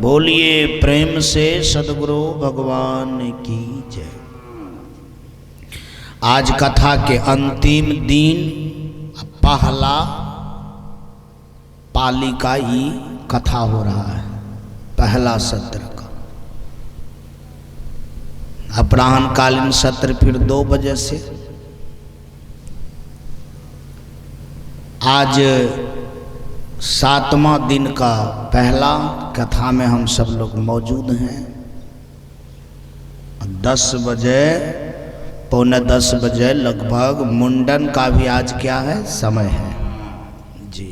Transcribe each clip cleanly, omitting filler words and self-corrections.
बोलिए प्रेम से सद्गुरु भगवान की जय। आज कथा के अंतिम दिन पहला पाली का ही कथा हो रहा है, पहला सत्र का। अपराह्नकालीन सत्र फिर 2 बजे से। आज 7वां दिन का पहला कथा में हम सब लोग मौजूद हैं। 10 बजे, पौने 10 बजे लगभग मुंडन का भी आज क्या है, समय है जी।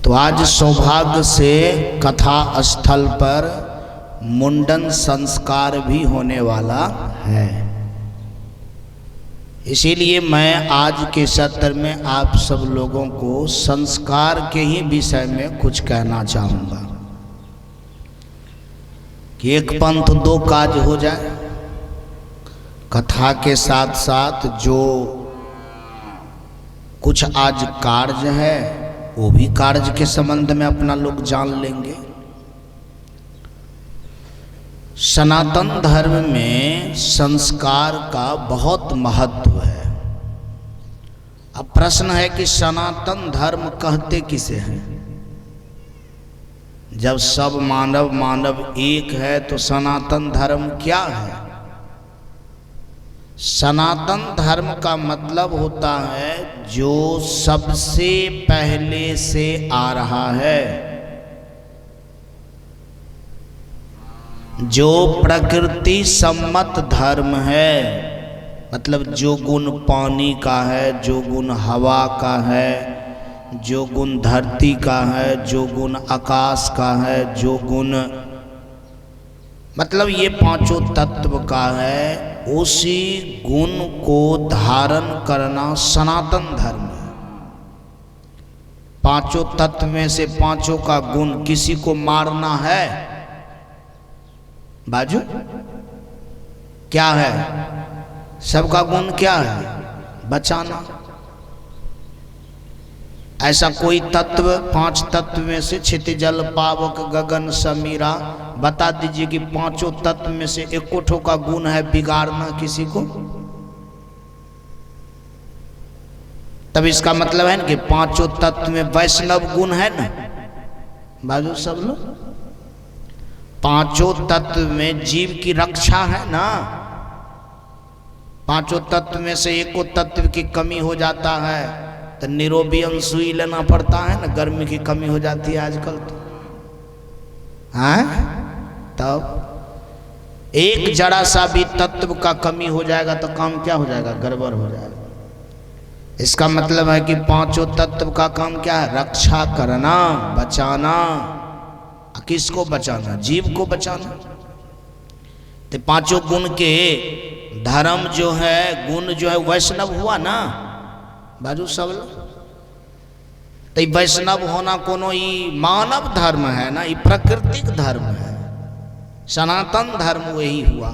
तो आज सौभाग्य से कथा स्थल पर मुंडन संस्कार भी होने वाला है। इसीलिए मैं आज के सत्र में आप सब लोगों को संस्कार के ही विषय में कुछ कहना चाहूँगा कि एक पंथ 2 काज हो जाए। कथा के साथ साथ जो कुछ आज कार्य है वो भी कार्य के संबंध में अपना लोग जान लेंगे। सनातन धर्म में संस्कार का बहुत महत्व है। अब प्रश्न है कि सनातन धर्म कहते किसे हैं? जब सब मानव एक है तो सनातन धर्म क्या है? सनातन धर्म का मतलब होता है जो सबसे पहले से आ रहा है, जो प्रकृति सम्मत धर्म है। मतलब जो गुण पानी का है, जो गुण हवा का है, जो गुण धरती का है, जो गुण आकाश का है, जो गुण मतलब ये 5 तत्व का है, उसी गुण को धारण करना सनातन धर्म है। 5 तत्व में से 5 का गुण किसी को मारना है बाजू क्या है? सबका गुण क्या है? बचाना। ऐसा कोई तत्व 5 तत्व में से क्षितिजल पावक गगन समीरा बता दीजिए कि 5 तत्व में से 1 का गुण है बिगाड़ना किसी को। तब इसका मतलब है ना कि 5 तत्व में वैष्णव गुण है ना बाजू सब लोग। 5 तत्व में जीव की रक्षा है ना। 5 तत्व में से 1 तत्व की कमी हो जाता है तो निरोबियन सुई लेना पड़ता है ना। गर्मी की कमी हो जाती है आजकल तो हैं। तब एक जरा सा भी तत्व का कमी हो जाएगा तो काम क्या हो जाएगा? गड़बड़ हो जाएगा। इसका मतलब है कि 5 तत्व का काम क्या है? रक्षा करना, बचाना। किसको बचाना? जीव को बचाना। तो 5 गुण के धर्म जो है, गुण जो है वैष्णव हुआ ना बाजू सब। तो वैष्णव होना कोनो ही मानव धर्म है ना, ये प्राकृतिक धर्म है। सनातन धर्म वही हुआ,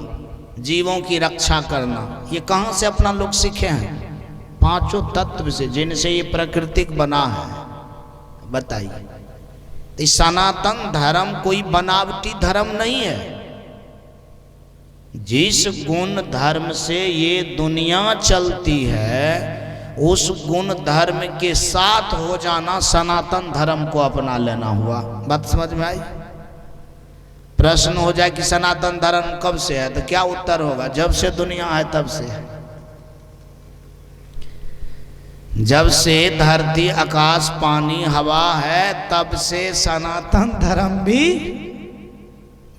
जीवों की रक्षा करना। ये कहाँ से अपना लोग सीखे हैं? 5 तत्व से, जिनसे ये प्राकृतिक बना है। बताइए, तो सनातन धर्म कोई बनावटी धर्म नहीं है। जिस गुण धर्म से ये दुनिया चलती है, उस गुण धर्म के साथ हो जाना सनातन धर्म को अपना लेना हुआ। बात समझ में आई? प्रश्न हो जाए कि सनातन धर्म कब से है, तो क्या उत्तर होगा? जब से दुनिया है तब से है। जब से धरती आकाश पानी हवा है तब से सनातन धर्म भी।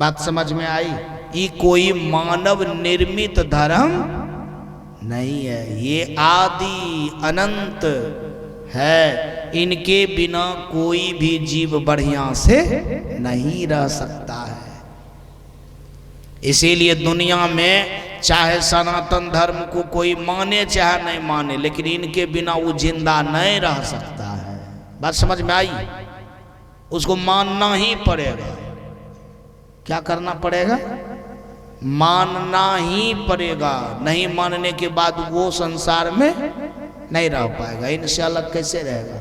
बात समझ में आई? ये कोई मानव निर्मित धर्म नहीं है, ये आदि अनंत है। इनके बिना कोई भी जीव बढ़िया से नहीं रह सकता है। इसीलिए दुनिया में चाहे सनातन धर्म को कोई माने चाहे नहीं माने, लेकिन इनके बिना वो जिंदा नहीं रह सकता है। बात समझ में आई? उसको मानना ही पड़ेगा। क्या करना पड़ेगा? मानना ही पड़ेगा। नहीं मानने के बाद वो संसार में नहीं रह पाएगा। इनसे अलग कैसे रहेगा?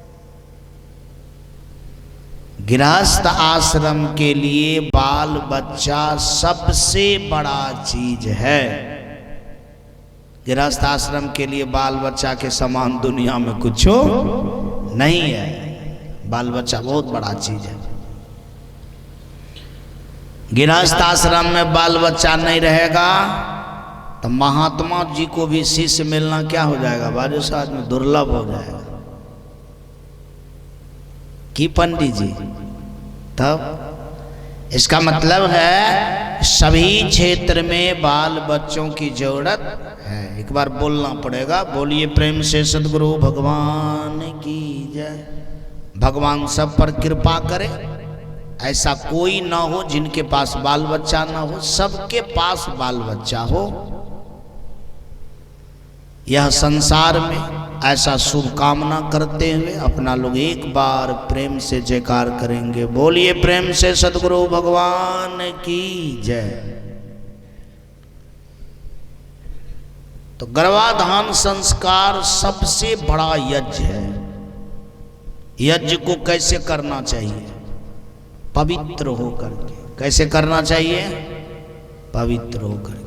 गृहस्थ आश्रम के लिए बाल बच्चा सबसे बड़ा चीज है। गृहस्थ आश्रम के लिए बाल बच्चा के समान दुनिया में कुछ नहीं है। बाल बच्चा बहुत बड़ा चीज है। गृहस्थ आश्रम में बाल बच्चा नहीं रहेगा तो महात्मा जी को भी शिष्य मिलना क्या हो जाएगा, बाजू साथ में दुर्लभ हो जाएगा कि पंडित जी। तब इसका मतलब है सभी क्षेत्र में बाल बच्चों की जरूरत है। एक बार बोलना पड़ेगा, बोलिए प्रेम से सद्गुरु भगवान की जय। भगवान सब पर कृपा करे, ऐसा कोई ना हो जिनके पास बाल बच्चा ना हो, सबके पास बाल बच्चा हो। यह संसार में ऐसा शुभ कामना करते हुए अपना लोग एक बार प्रेम से जयकार करेंगे, बोलिए प्रेम से सद्गुरु भगवान की जय। तो गर्भाधान संस्कार सबसे बड़ा यज्ञ है। यज्ञ को कैसे करना चाहिए, पवित्र होकर के। कैसे करना चाहिए, पवित्र होकर के।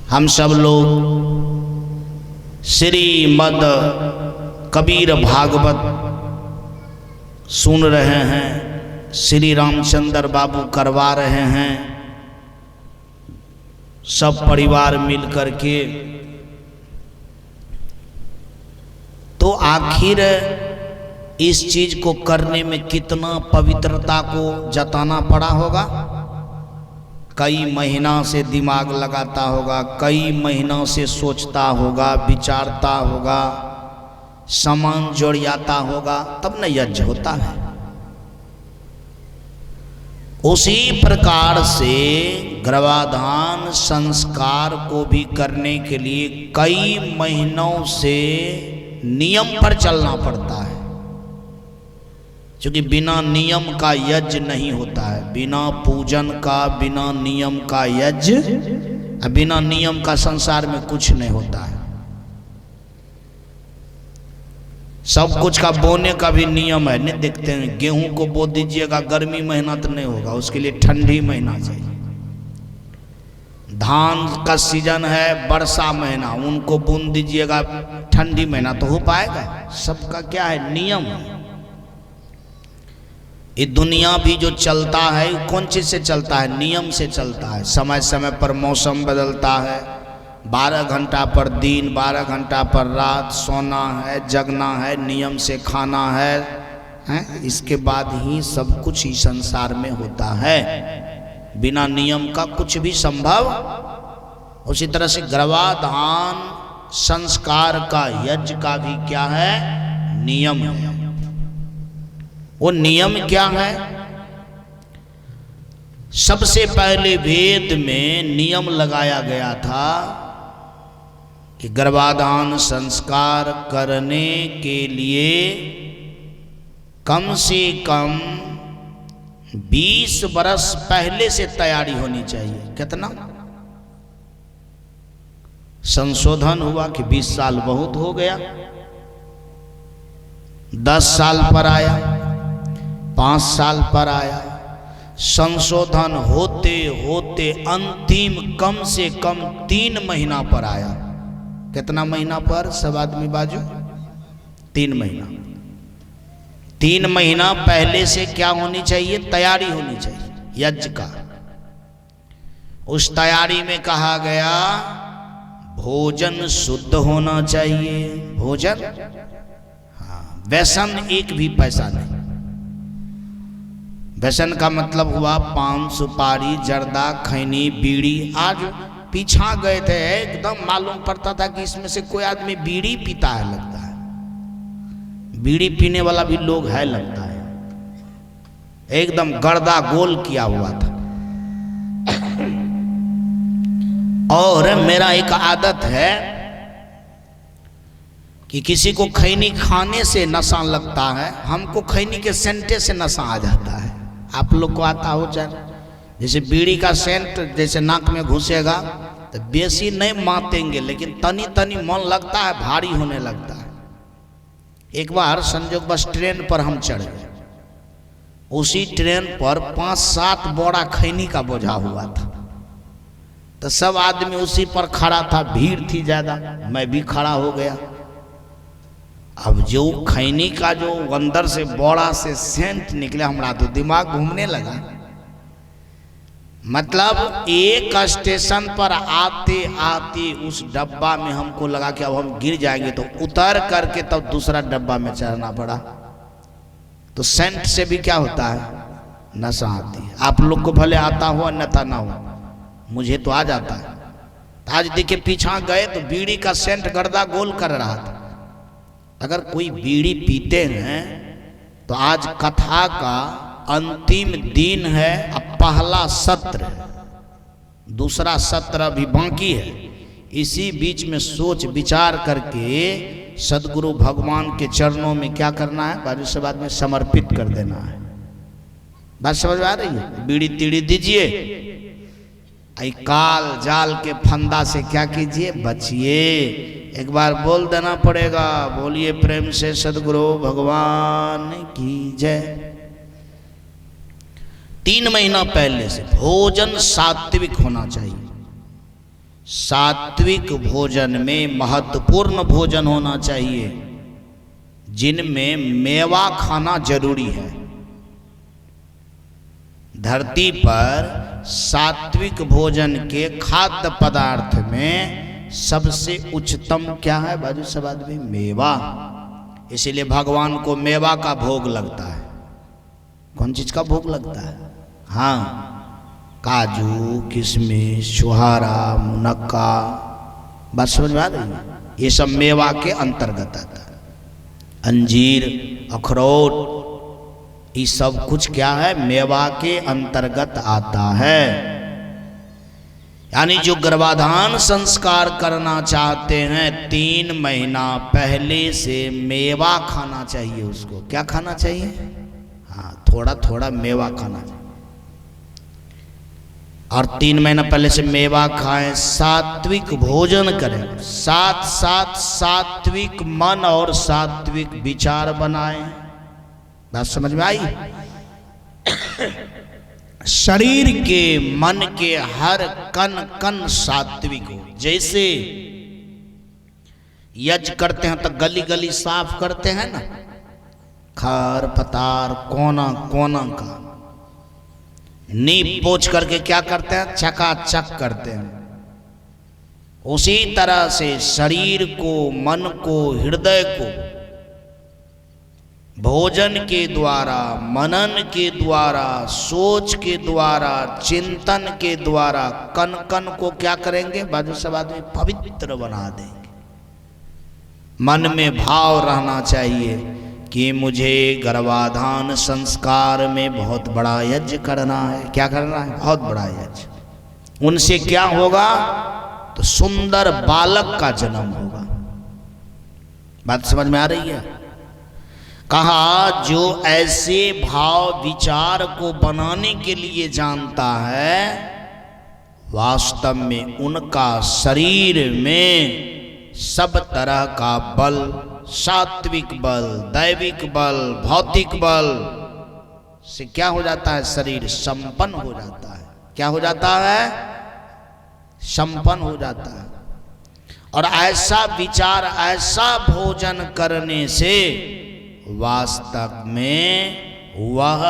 हम सब लोग श्रीमद् कबीर भागवत सुन रहे हैं, श्री रामचंद्र बाबू करवा रहे हैं, सब परिवार मिल करके। तो आखिर इस चीज को करने में कितना पवित्रता को जताना पड़ा होगा। कई महीना से दिमाग लगाता होगा, कई महीनों से सोचता होगा, विचारता होगा, सामान जोड़ियाता होगा, तब न यज्ञ होता है। उसी प्रकार से गर्भाधान संस्कार को भी करने के लिए कई महीनों से नियम पर चलना पड़ता है, क्योंकि बिना नियम का यज्ञ नहीं होता है। बिना पूजन का, बिना नियम का यज्ञ, बिना नियम का संसार में कुछ नहीं होता है। सब कुछ का बोने का भी नियम है। नहीं देखते हैं, गेहूं को बो दीजिएगा गर्मी महीना तो नहीं होगा, उसके लिए ठंडी महीना चाहिए। धान का सीजन है वर्षा महीना, उनको बुन दीजिएगा ठंडी महीना तो हो पाएगा। सबका क्या है, नियम है। ये दुनिया भी जो चलता है कौन चीज से चलता है, नियम से चलता है। समय समय पर मौसम बदलता है, 12 घंटा पर दिन, 12 घंटा पर रात, सोना है, जगना है, नियम से खाना है, इसके बाद ही सब कुछ इस संसार में होता है। बिना नियम का कुछ भी संभव। उसी तरह से गर्भाधान संस्कार का, यज्ञ का भी क्या है, नियम है। वो नियम क्या है, सबसे पहले वेद में नियम लगाया गया था कि गर्भाधान संस्कार करने के लिए कम से कम 20 वर्ष पहले से तैयारी होनी चाहिए। कितना संशोधन हुआ कि 20 साल बहुत हो गया, 10 साल पर आया, 5 साल पर आया। संशोधन होते होते अंतिम कम से कम 3 महीना पर आया। कितना महीना पर, सब आदमी बाजू, 3 महीना। 3 महीना पहले से क्या होनी चाहिए, तैयारी होनी चाहिए यज्ञ का। उस तैयारी में कहा गया भोजन शुद्ध होना चाहिए। भोजन, हाँ, व्यसन एक भी पैसा नहीं। व्यसन का मतलब हुआ पान, सुपारी, जर्दा, खैनी, बीड़ी। आज पीछा गए थे, एकदम मालूम पड़ता था कि इसमें से कोई आदमी बीड़ी पीता है, लगता है बीड़ी पीने वाला भी लोग है, लगता है। एकदम गर्दा गोल किया हुआ था। और मेरा एक आदत है कि किसी को खैनी खाने से नशा लगता है, हमको खैनी के सेंटे से नशा आ जाता है। आप लोग को आता हो चाहे, जैसे बीड़ी का सेंट जैसे नाक में घुसेगा तो बेसी नहीं मातेंगे, लेकिन तनी तनी मन लगता है, भारी होने लगता है। एक बार संजोग बस ट्रेन पर हम चढ़ गए, उसी ट्रेन पर 5-7 बोरा खैनी का बोझा हुआ था। तो सब आदमी उसी पर खड़ा था, भीड़ थी ज्यादा, मैं भी खड़ा हो गया। अब जो खैनी का जो अंदर से बोरा से सेंट निकला, हमारा तो दिमाग घूमने लगा। मतलब एक स्टेशन पर आते आते उस डब्बा में हमको लगा कि अब हम गिर जाएंगे, तो उतर करके तब दूसरा डब्बा में चढ़ना पड़ा। तो सेंट से भी क्या होता है, नशा आती है। आप लोग को भले आता हो अन्यथा ना हो, मुझे तो आ जाता है। आज देखिए पीछा गए तो बीड़ी का सेंट गर्दा गोल कर रहा था। अगर कोई बीड़ी पीते हैं तो आज कथा का अंतिम दिन है, अब पहला सत्र है, दूसरा सत्र अभी बाकी है। इसी बीच में सोच विचार करके सदगुरु भगवान के चरणों में क्या करना है, बाजू से बाद में समर्पित कर देना है। बात समझ में आ रही है? बीड़ी तीड़ी दीजिए, आई काल जाल के फंदा से क्या कीजिए, बचिए। एक बार बोल देना पड़ेगा, बोलिए प्रेम से सदगुरु भगवान की जय। 3 महीना पहले से भोजन सात्विक होना चाहिए। सात्विक भोजन में महत्वपूर्ण भोजन होना चाहिए, जिनमें मेवा खाना जरूरी है। धरती पर सात्विक भोजन के खाद्य पदार्थ में सबसे उच्चतम क्या है, बाजू सब आदमी, मेवा। इसीलिए भगवान को मेवा का भोग लगता है। कौन चीज का भोग लगता है? हाँ, काजू, किशमिश, छुहारा, मुनक्का, बात समझ में आ रही है? ये सब मेवा के अंतर्गत आता है। अंजीर, अखरोट, ये सब कुछ क्या है, मेवा के अंतर्गत आता है। यानी जो गर्भाधान संस्कार करना चाहते हैं 3 महीना पहले से मेवा खाना चाहिए। उसको क्या खाना चाहिए? हाँ, थोड़ा थोड़ा मेवा खाना चाहिए। और 3 महीना पहले से मेवा खाएं, सात्विक भोजन करें, साथ साथ सात्विक मन और सात्विक विचार बनाएं। बात समझ में आई? शरीर के मन के हर कण कण सात्विक हो। जैसे यज्ञ करते हैं तो गली गली साफ करते हैं ना, खर पतार कोना कोना का नीप पोछ करके क्या करते हैं, चकाचक करते हैं। उसी तरह से शरीर को, मन को, हृदय को भोजन के द्वारा, मनन के द्वारा, सोच के द्वारा, चिंतन के द्वारा कण कण को क्या करेंगे, बाजू सब आदमी, पवित्र बना देंगे। मन में भाव रहना चाहिए कि मुझे गर्भाधान संस्कार में बहुत बड़ा यज्ञ करना है। क्या करना है? बहुत बड़ा यज्ञ। उनसे क्या होगा, तो सुंदर बालक का जन्म होगा। बात समझ में आ रही है? कहा जो ऐसे भाव विचार को बनाने के लिए जानता है, वास्तव में उनका शरीर में सब तरह का बल, सात्विक बल, दैविक बल, भौतिक बल से क्या हो जाता है, शरीर संपन्न हो जाता है। क्या हो जाता है? संपन्न हो जाता है। और ऐसा विचार, ऐसा भोजन करने से वास्तव में वह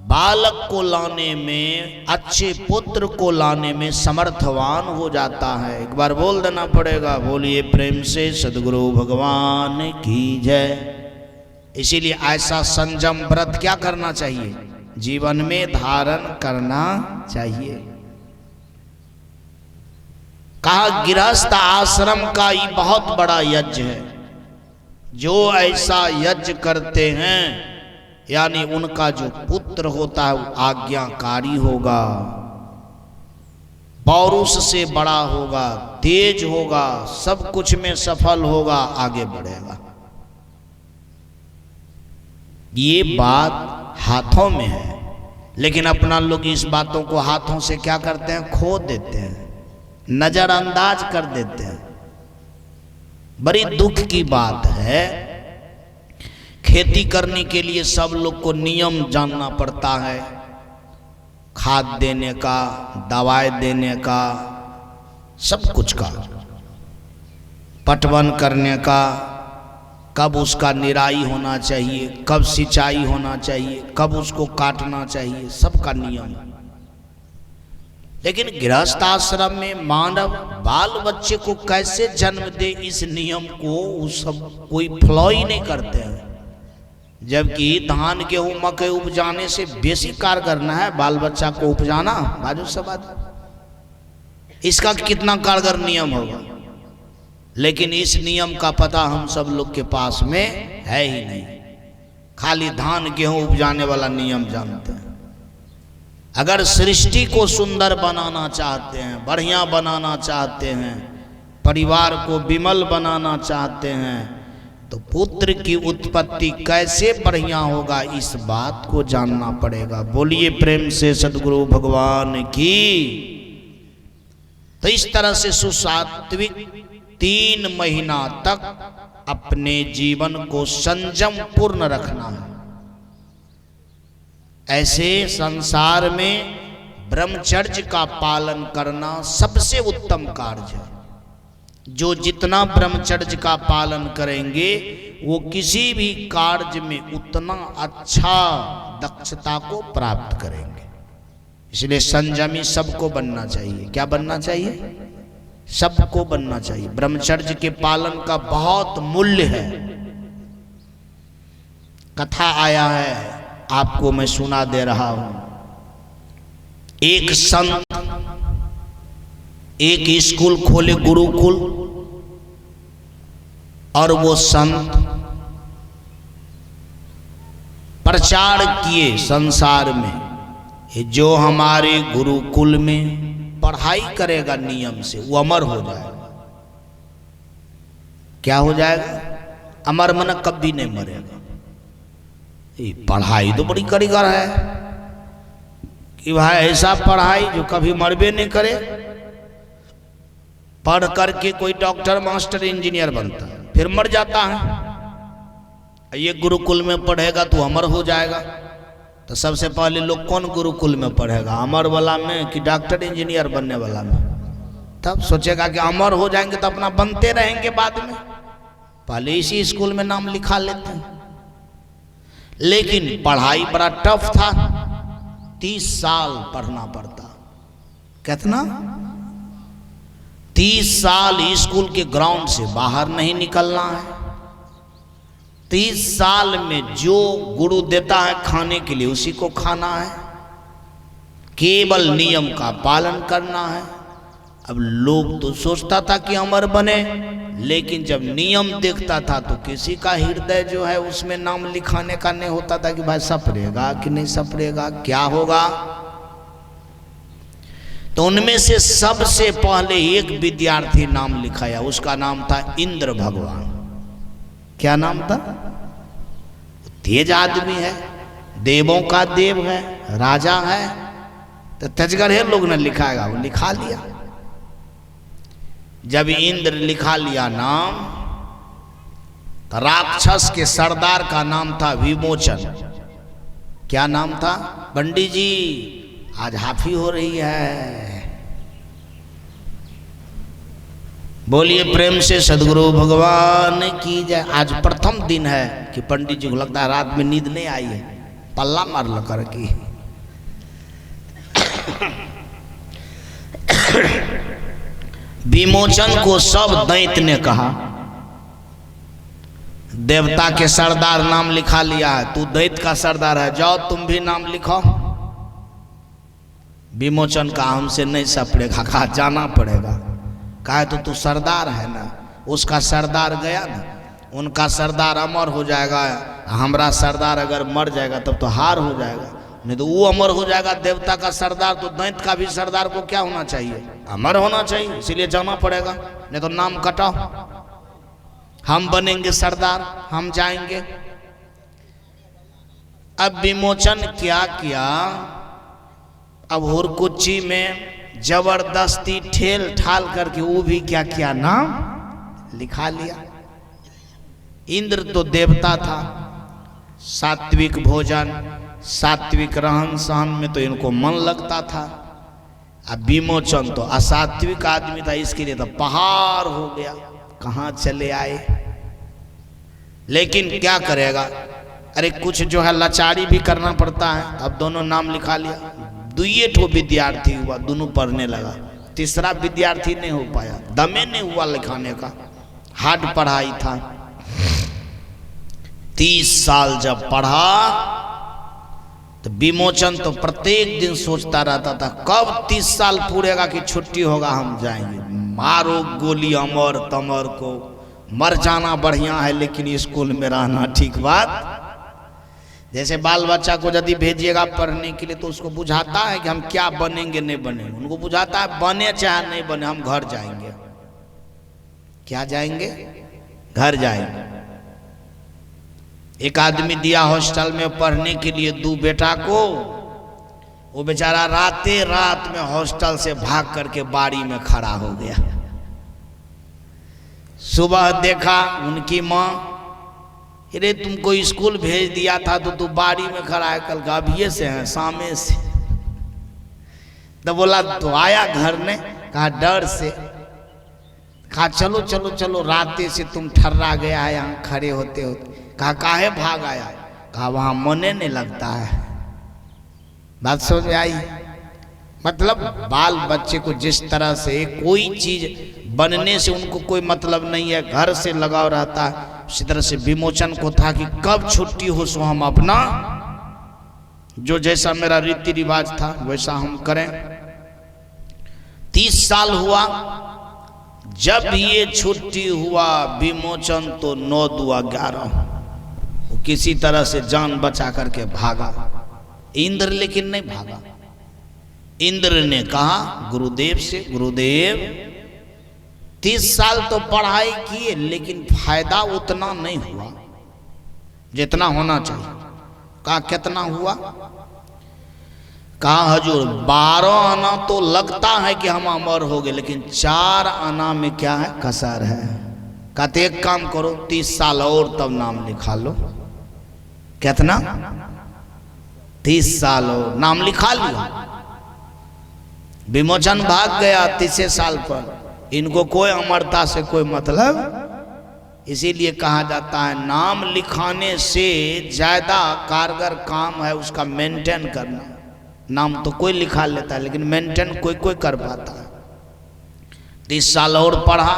बालक को लाने में, अच्छे पुत्र को लाने में समर्थवान हो जाता है। एक बार बोल देना पड़ेगा, बोलिए प्रेम से सदगुरु भगवान की जय। इसीलिए ऐसा संयम व्रत क्या करना चाहिए, जीवन में धारण करना चाहिए। कहा गृहस्थ आश्रम का ये बहुत बड़ा यज्ञ है। जो ऐसा यज्ञ करते हैं, यानी उनका जो पुत्र होता है वो आज्ञाकारी होगा, पौरुष से बड़ा होगा, तेज होगा, सब कुछ में सफल होगा, आगे बढ़ेगा। ये बात हाथों में है, लेकिन अपना लोग इस बातों को हाथों से क्या करते हैं, खो देते हैं, नजरअंदाज कर देते हैं। बड़ी दुख की बात है। खेती करने के लिए सब लोग को नियम जानना पड़ता है, खाद देने का, दवाई देने का, सब कुछ का, पटवन करने का, कब उसका निराई होना चाहिए, कब सिंचाई होना चाहिए, कब उसको काटना चाहिए, सबका नियम। लेकिन गृहस्थ आश्रम में मानव बाल बच्चे को कैसे जन्म दे, इस नियम को वो सब कोई फॉलो ही नहीं करते हैं। जबकि धान गेहूं मकई उपजाने से बेसी कार्य करना है बाल बच्चा को उपजाना। बाजू सब बात, इसका कितना कारगर नियम होगा, लेकिन इस नियम का पता हम सब लोग के पास में है ही नहीं। खाली धान गेहूं उपजाने वाला नियम जानते हैं। अगर सृष्टि को सुंदर बनाना चाहते हैं, बढ़िया बनाना चाहते हैं, परिवार को विमल बनाना चाहते हैं, तो पुत्र की उत्पत्ति कैसे बढ़िया होगा, इस बात को जानना पड़ेगा। बोलिए प्रेम से सद्गुरु भगवान की। तो इस तरह से सुसात्विक 3 महीना तक अपने जीवन को संयम पूर्ण रखना है। ऐसे संसार में ब्रह्मचर्य का पालन करना सबसे उत्तम कार्य है। जो जितना ब्रह्मचर्य का पालन करेंगे वो किसी भी कार्य में उतना अच्छा दक्षता को प्राप्त करेंगे। इसलिए संयमी सबको बनना चाहिए। क्या बनना चाहिए? सबको बनना चाहिए। ब्रह्मचर्य के पालन का बहुत मूल्य है। कथा आया है, आपको मैं सुना दे रहा हूं। एक संत एक स्कूल खोले, गुरुकुल, और वो संत प्रचार किए संसार में, जो हमारे गुरुकुल में पढ़ाई करेगा नियम से वो अमर हो जाएगा। क्या हो जाएगा? अमर मन कभी नहीं मरेगा। ये पढ़ाई तो बड़ी कारीगर है कि भाई ऐसा पढ़ाई जो कभी मरबे नहीं करे। पढ़ करके कोई डॉक्टर, मास्टर, इंजीनियर बनता है, फिर मर जाता है। ये गुरुकुल में पढ़ेगा तो अमर हो जाएगा। तो सबसे पहले लोग कौन गुरुकुल में पढ़ेगा, अमर वाला में कि डॉक्टर इंजीनियर बनने वाला में? तब सोचेगा कि अमर हो जाएंगे तो अपना बनते रहेंगे बाद में, पहले इसी स्कूल में नाम लिखा लेते हैं। लेकिन पढ़ाई बड़ा टफ था, 30 साल पढ़ना पड़ता। कितना? 30 साल स्कूल के ग्राउंड से बाहर नहीं निकलना है। 30 साल में जो गुरु देता है खाने के लिए उसी को खाना है। केवल नियम का पालन करना है। अब लोग तो सोचता था कि अमर बने, लेकिन जब नियम देखता था तो किसी का हृदय जो है उसमें नाम लिखाने का नहीं होता था कि भाई सपरेगा कि नहीं सपरेगा, क्या होगा। तो उनमें से सबसे पहले एक विद्यार्थी नाम लिखाया, उसका नाम था इंद्र भगवान। क्या नाम था? तेज आदमी है, देवों का देव है, राजा है, तो तेजगर है, लोग ने लिखाएगा, वो लिखा लिया। जब इंद्र लिखा लिया नाम, तो राक्षस के सरदार का नाम था विमोचन। क्या नाम था? पंडित जी आज हाफी हो रही है। बोलिए प्रेम से सद्गुरु भगवान की जय। आज प्रथम दिन है कि पंडित जी को लगता है रात में नींद नहीं आई है, पल्ला मार ल कर की। विमोचन को सब दैत्य ने कहा, देवता के सरदार नाम लिखा लिया है, तू दैत्य का सरदार है, जाओ तुम भी नाम लिखो। विमोचन का हमसे नहीं सपड़ेगा, कहा जाना पड़ेगा। कहा तो तू सरदार है ना। उसका सरदार गया ना, उनका सरदार अमर हो जाएगा, हमारा सरदार अगर मर जाएगा तब तो हार हो जाएगा, नहीं तो वो अमर हो जाएगा। देवता का सरदार तो दैत्य का भी सरदार को क्या होना चाहिए? अमर होना चाहिए, इसीलिए जाना पड़ेगा, नहीं तो नाम कटाओ। हम बनेंगे सरदार, हम जाएंगे। अब विमोचन क्या किया, अब हुरकुच्ची में जबरदस्ती ठेल ठाल करके वो भी क्या किया, नाम लिखा लिया। इंद्र तो देवता था, सात्विक भोजन, सात्विक रहन सहन में तो इनको मन लगता था। अब विमोचन तो असात्विक आदमी था, इसके लिए तो पहाड़ हो गया, कहाँ चले आए। लेकिन क्या करेगा, अरे कुछ जो है लाचारी भी करना पड़ता है। अब दोनों नाम लिखा लिया, दुइये ठो विद्यार्थी हुआ, दोनों पढ़ने लगा। तीसरा विद्यार्थी नहीं हो पाया, दमे नहीं हुआ लिखाने का, हार्ड पढ़ाई था। 30 साल जब पढ़ा तो विमोचन तो प्रत्येक दिन सोचता रहता था कब 30 साल पूरेगा कि छुट्टी होगा, हम जाएंगे। मारो गोली अमर तमर को, मर जाना बढ़िया है लेकिन स्कूल में रहना ठीक बात। जैसे बाल बच्चा को यदि भेजिएगा पढ़ने के लिए तो उसको बुझाता है कि हम क्या बनेंगे नहीं बनेंगे, उनको बुझाता है बने चाहे नहीं बने हम घर जाएंगे। क्या जाएंगे? घर जाएंगे। एक आदमी दिया हॉस्टल में पढ़ने के लिए 2 बेटा को, वो बेचारा राते रात में हॉस्टल से भाग करके बाड़ी में खड़ा हो गया। सुबह देखा उनकी माँ, अरे तुमको स्कूल भेज दिया था तो तू बाड़ी में खड़ा है, कल अभिये से है सामने से। तो बोला तो आया घर ने, कहा डर से। कहा चलो चलो चलो, राते से तुम ठर्रा गया है यहाँ खड़े होते होते। कहा काहे भाग आया? कहा वहां मने नहीं लगता है। बात समझ में आई? मतलब बाल बच्चे को जिस तरह से कोई चीज बनने से उनको कोई मतलब नहीं है, घर से लगाव रहता है, उसी तरह से विमोचन को था कि कब छुट्टी हो सो हम अपना जो जैसा मेरा रीति रिवाज था वैसा हम करें। 30 साल हुआ, जब ये छुट्टी हुआ विमोचन तो 9 दुआ 11 किसी तरह से जान बचा करके भागा। इंद्र लेकिन नहीं भागा। इंद्र ने कहा गुरुदेव से, गुरुदेव 30 साल तो पढ़ाई किए लेकिन फायदा उतना नहीं हुआ जितना होना चाहिए। कहा कितना हुआ? कहा हजूर 12 आना तो लगता है कि हम अमर हो गए, लेकिन 4 आना में क्या है, कसर है। कहते एक काम करो 30 साल और तब नाम लिखा लो। कितना? 30 साल और नाम लिखा लिया। विमोचन भाग गया 30 साल पर। इनको कोई अमरता से कोई मतलब, इसीलिए कहा जाता है नाम लिखाने से ज्यादा कारगर काम है उसका मेंटेन करना। नाम तो कोई लिखा लेता है लेकिन मेंटेन कोई कोई कर पाता है। 30 साल और पढ़ा,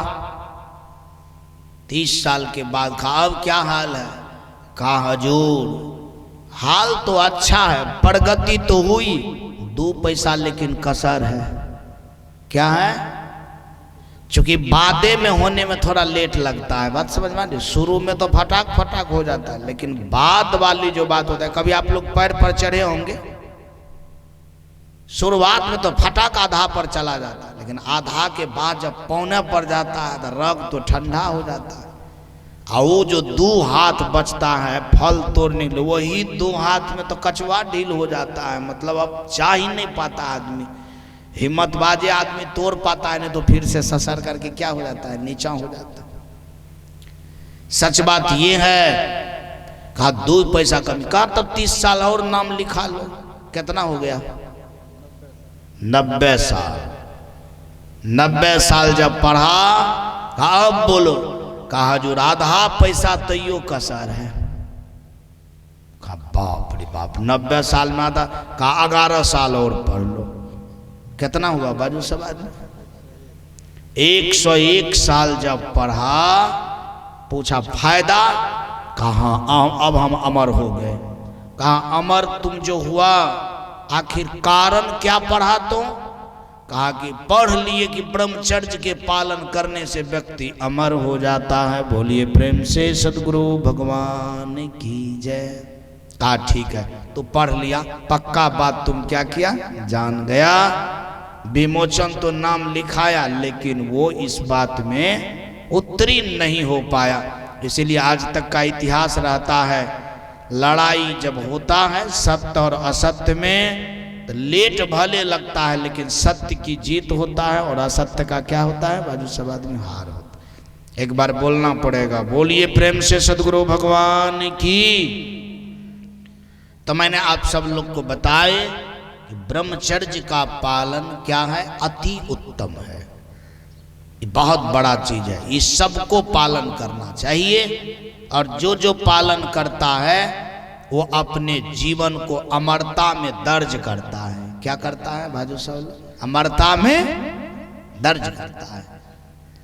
30 साल के बाद कहा अब क्या हाल है? कहा हजूर हाल तो अच्छा है, प्रगति तो हुई, 2 पैसा लेकिन कसर है। क्या है? चूंकि बादे में होने में थोड़ा लेट लगता है। बात समझ में? शुरू में तो फटाक फटाक हो जाता है, लेकिन बाद वाली जो बात होता है, कभी आप लोग पैर पर चढ़े होंगे, शुरुआत में तो फटाक आधा पर चला जाता है, लेकिन आधा के बाद जब पौने पर जाता है तो रग तो ठंडा हो जाता है। और वो जो 2 हाथ बचता है फल तोड़ने के लिए, वही 2 हाथ में तो कचवा ढील हो जाता है। मतलब अब जा ही नहीं पाता आदमी, हिम्मत बाजे आदमी तोड़ पाता है, नहीं तो फिर से ससर करके क्या हो जाता है, नीचा हो जाता है। सच बात ये है। कहा 2 पैसा कम। कहा तब 30 साल और नाम लिखा लो। कितना हो गया? 90 साल। 90 साल जब पढ़ा, कहा अब बोलो। कहा हजूर आधा पैसा तैयो कसर है। कहा बाप रे बाप, 90 साल में आधा। कहा 11 साल और पढ़ लो। कितना हुआ बाजू सब आदमी? 101 साल जब पढ़ा, पूछा फायदा? कहा अब हम अमर हो गए। कहा अमर तुम जो हुआ आखिर कारण क्या पढ़ा? तो कहा कि पढ़ लिए कि ब्रह्मचर्य के पालन करने से व्यक्ति अमर हो जाता है। बोलिए प्रेम से सदगुरु भगवान की जय। कहा ठीक है, तो पढ़ लिया, पक्का बात तुम क्या किया जान गया। विमोचन तो नाम लिखाया लेकिन वो इस बात में उत्तीर्ण नहीं हो पाया। इसीलिए आज तक का इतिहास रहता है, लड़ाई जब होता है सत्य और असत्य में तो लेट भले लगता है लेकिन सत्य की जीत होता है और असत्य का क्या होता है बाजू सब आदमी हार होता है। एक बार बोलना पड़ेगा, बोलिए प्रेम से सदगुरु भगवान की। तो मैंने आप सब लोग को बताए कि ब्रह्मचर्य का पालन क्या है, अति उत्तम है। ये बहुत बड़ा चीज है, इस सबको पालन करना चाहिए। और जो जो पालन करता है वो अपने जीवन को अमरता में दर्ज करता है। क्या करता है भाजू साहब? अमरता में दर्ज करता है।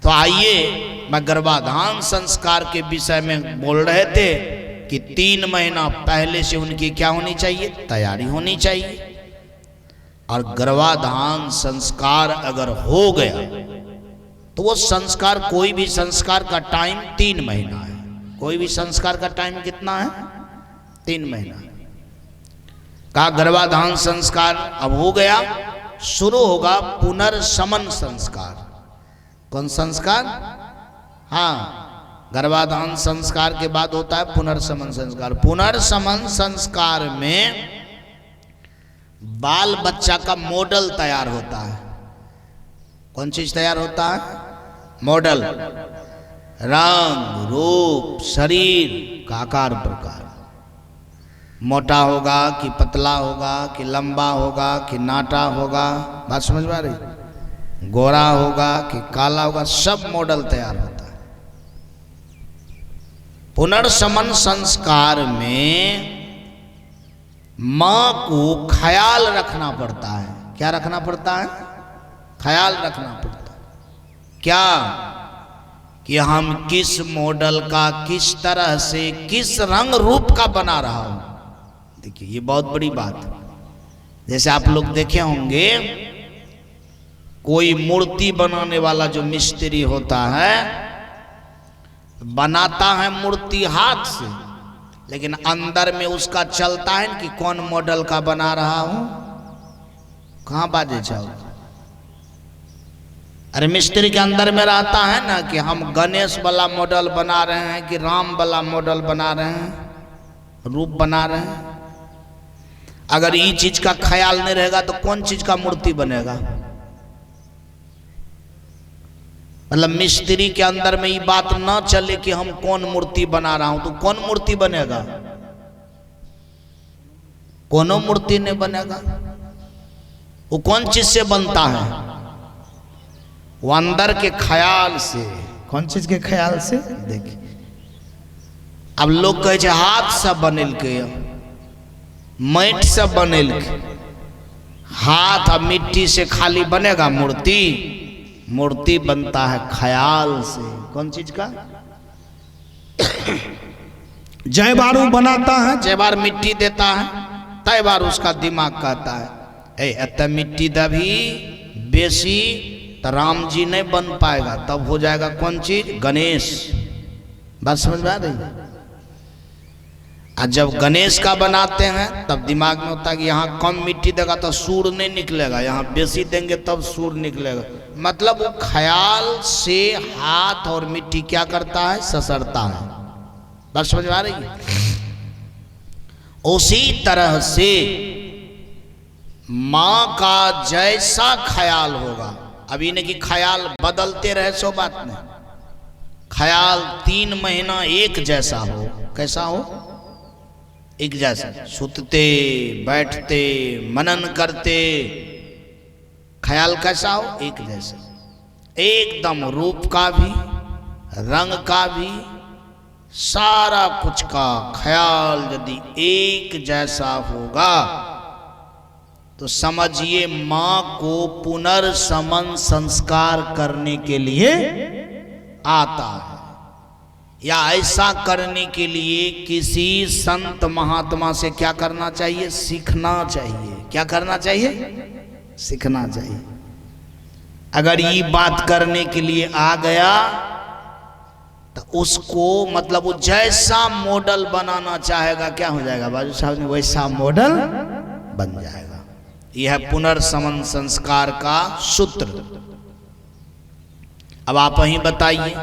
तो आइए, मैं गर्भाधान संस्कार के विषय में बोल रहे थे कि 3 महीना पहले से उनकी क्या होनी चाहिए, तैयारी होनी चाहिए। और गर्भाधान संस्कार अगर हो गया तो वो संस्कार, कोई भी संस्कार का टाइम 3 महीना है। कोई भी संस्कार का टाइम कितना है? 3 महीना। का गर्भाधान संस्कार अब हो गया, शुरू होगा पुनर्समन संस्कार। कौन संस्कार? हाँ, गर्भाधान संस्कार के बाद होता है पुनर्समन संस्कार। पुनर्समन संस्कार में बाल बच्चा का मॉडल तैयार होता है। कौन चीज तैयार होता है? मॉडल। रंग, रूप, शरीर का आकार प्रकार, मोटा होगा कि पतला होगा कि लंबा होगा कि नाटा होगा, बात समझ में आ रही? गोरा होगा कि काला होगा, सब मॉडल तैयार होता है। पुनर्समन संस्कार में मां को ख्याल रखना पड़ता है। क्या रखना पड़ता है? ख्याल रखना पड़ता है। क्या? कि हम किस मॉडल का, किस तरह से, किस रंग रूप का बना रहा हूं। देखिए, ये बहुत बड़ी बात है। जैसे आप लोग देखे होंगे, कोई मूर्ति बनाने वाला जो मिस्त्री होता है, बनाता है मूर्ति हाथ से, लेकिन अंदर में उसका चलता है कि कौन मॉडल का बना रहा हूं। कहां बाजे जाओ? अरे मिस्त्री के अंदर में रहता है ना कि हम गणेश वाला मॉडल बना रहे हैं कि राम वाला मॉडल बना रहे हैं, रूप बना रहे हैं। अगर ये चीज का ख्याल नहीं रहेगा तो कौन चीज का मूर्ति बनेगा? मतलब मिस्त्री के अंदर में ये बात ना चले कि हम कौन मूर्ति बना रहा हूं, तो कौन मूर्ति बनेगा? कोनो मूर्ति नहीं बनेगा। वो कौन चीज से बनता है? वो अंदर के ख्याल से। कौन चीज के ख्याल से? देखिए, अब लोग कहे हाथ से बनेल के, माटी से बनेल के। हाथ और मिट्टी से खाली बनेगा मूर्ति? मूर्ति बनता है ख्याल से। कौन चीज का? जय बारू बनाता है, जय बार मिट्टी देता है, तय बार उसका दिमाग कहता है ए मिट्टी दभी बेसी तो राम जी नहीं बन पाएगा, तब हो जाएगा कौन चीज? गणेश। बात समझ में आ रही? और जब गणेश का बनाते हैं तब दिमाग में होता है कि यहाँ कम मिट्टी देगा तो सूर नहीं निकलेगा, यहाँ बेसी देंगे तब सूर निकलेगा। मतलब वो ख्याल से हाथ और मिट्टी क्या करता है? ससरता है। बात समझ में आ रही है? उसी तरह से मां का जैसा ख्याल होगा, अभी नहीं कि ख्याल बदलते रहे, सो बात नहीं। ख्याल 3 महीना एक जैसा हो। कैसा हो? एक जैसा। सुतते, बैठते, मनन करते, ख्याल कैसा हो? एक जैसा। एकदम रूप का भी, रंग का भी, सारा कुछ का ख्याल यदि एक जैसा होगा तो समझिए मां को पुनर्समन संस्कार करने के लिए आता है, या ऐसा करने के लिए किसी संत महात्मा से क्या करना चाहिए? सीखना चाहिए। क्या करना चाहिए? सीखना चाहिए। अगर ये बात करने के लिए आ गया तो उसको मतलब वो जैसा मॉडल बनाना चाहेगा, क्या हो जाएगा बाजू साहब ने? वैसा मॉडल बन जाएगा। यह पुनर्समन संस्कार का सूत्र। अब आप ही बताइए,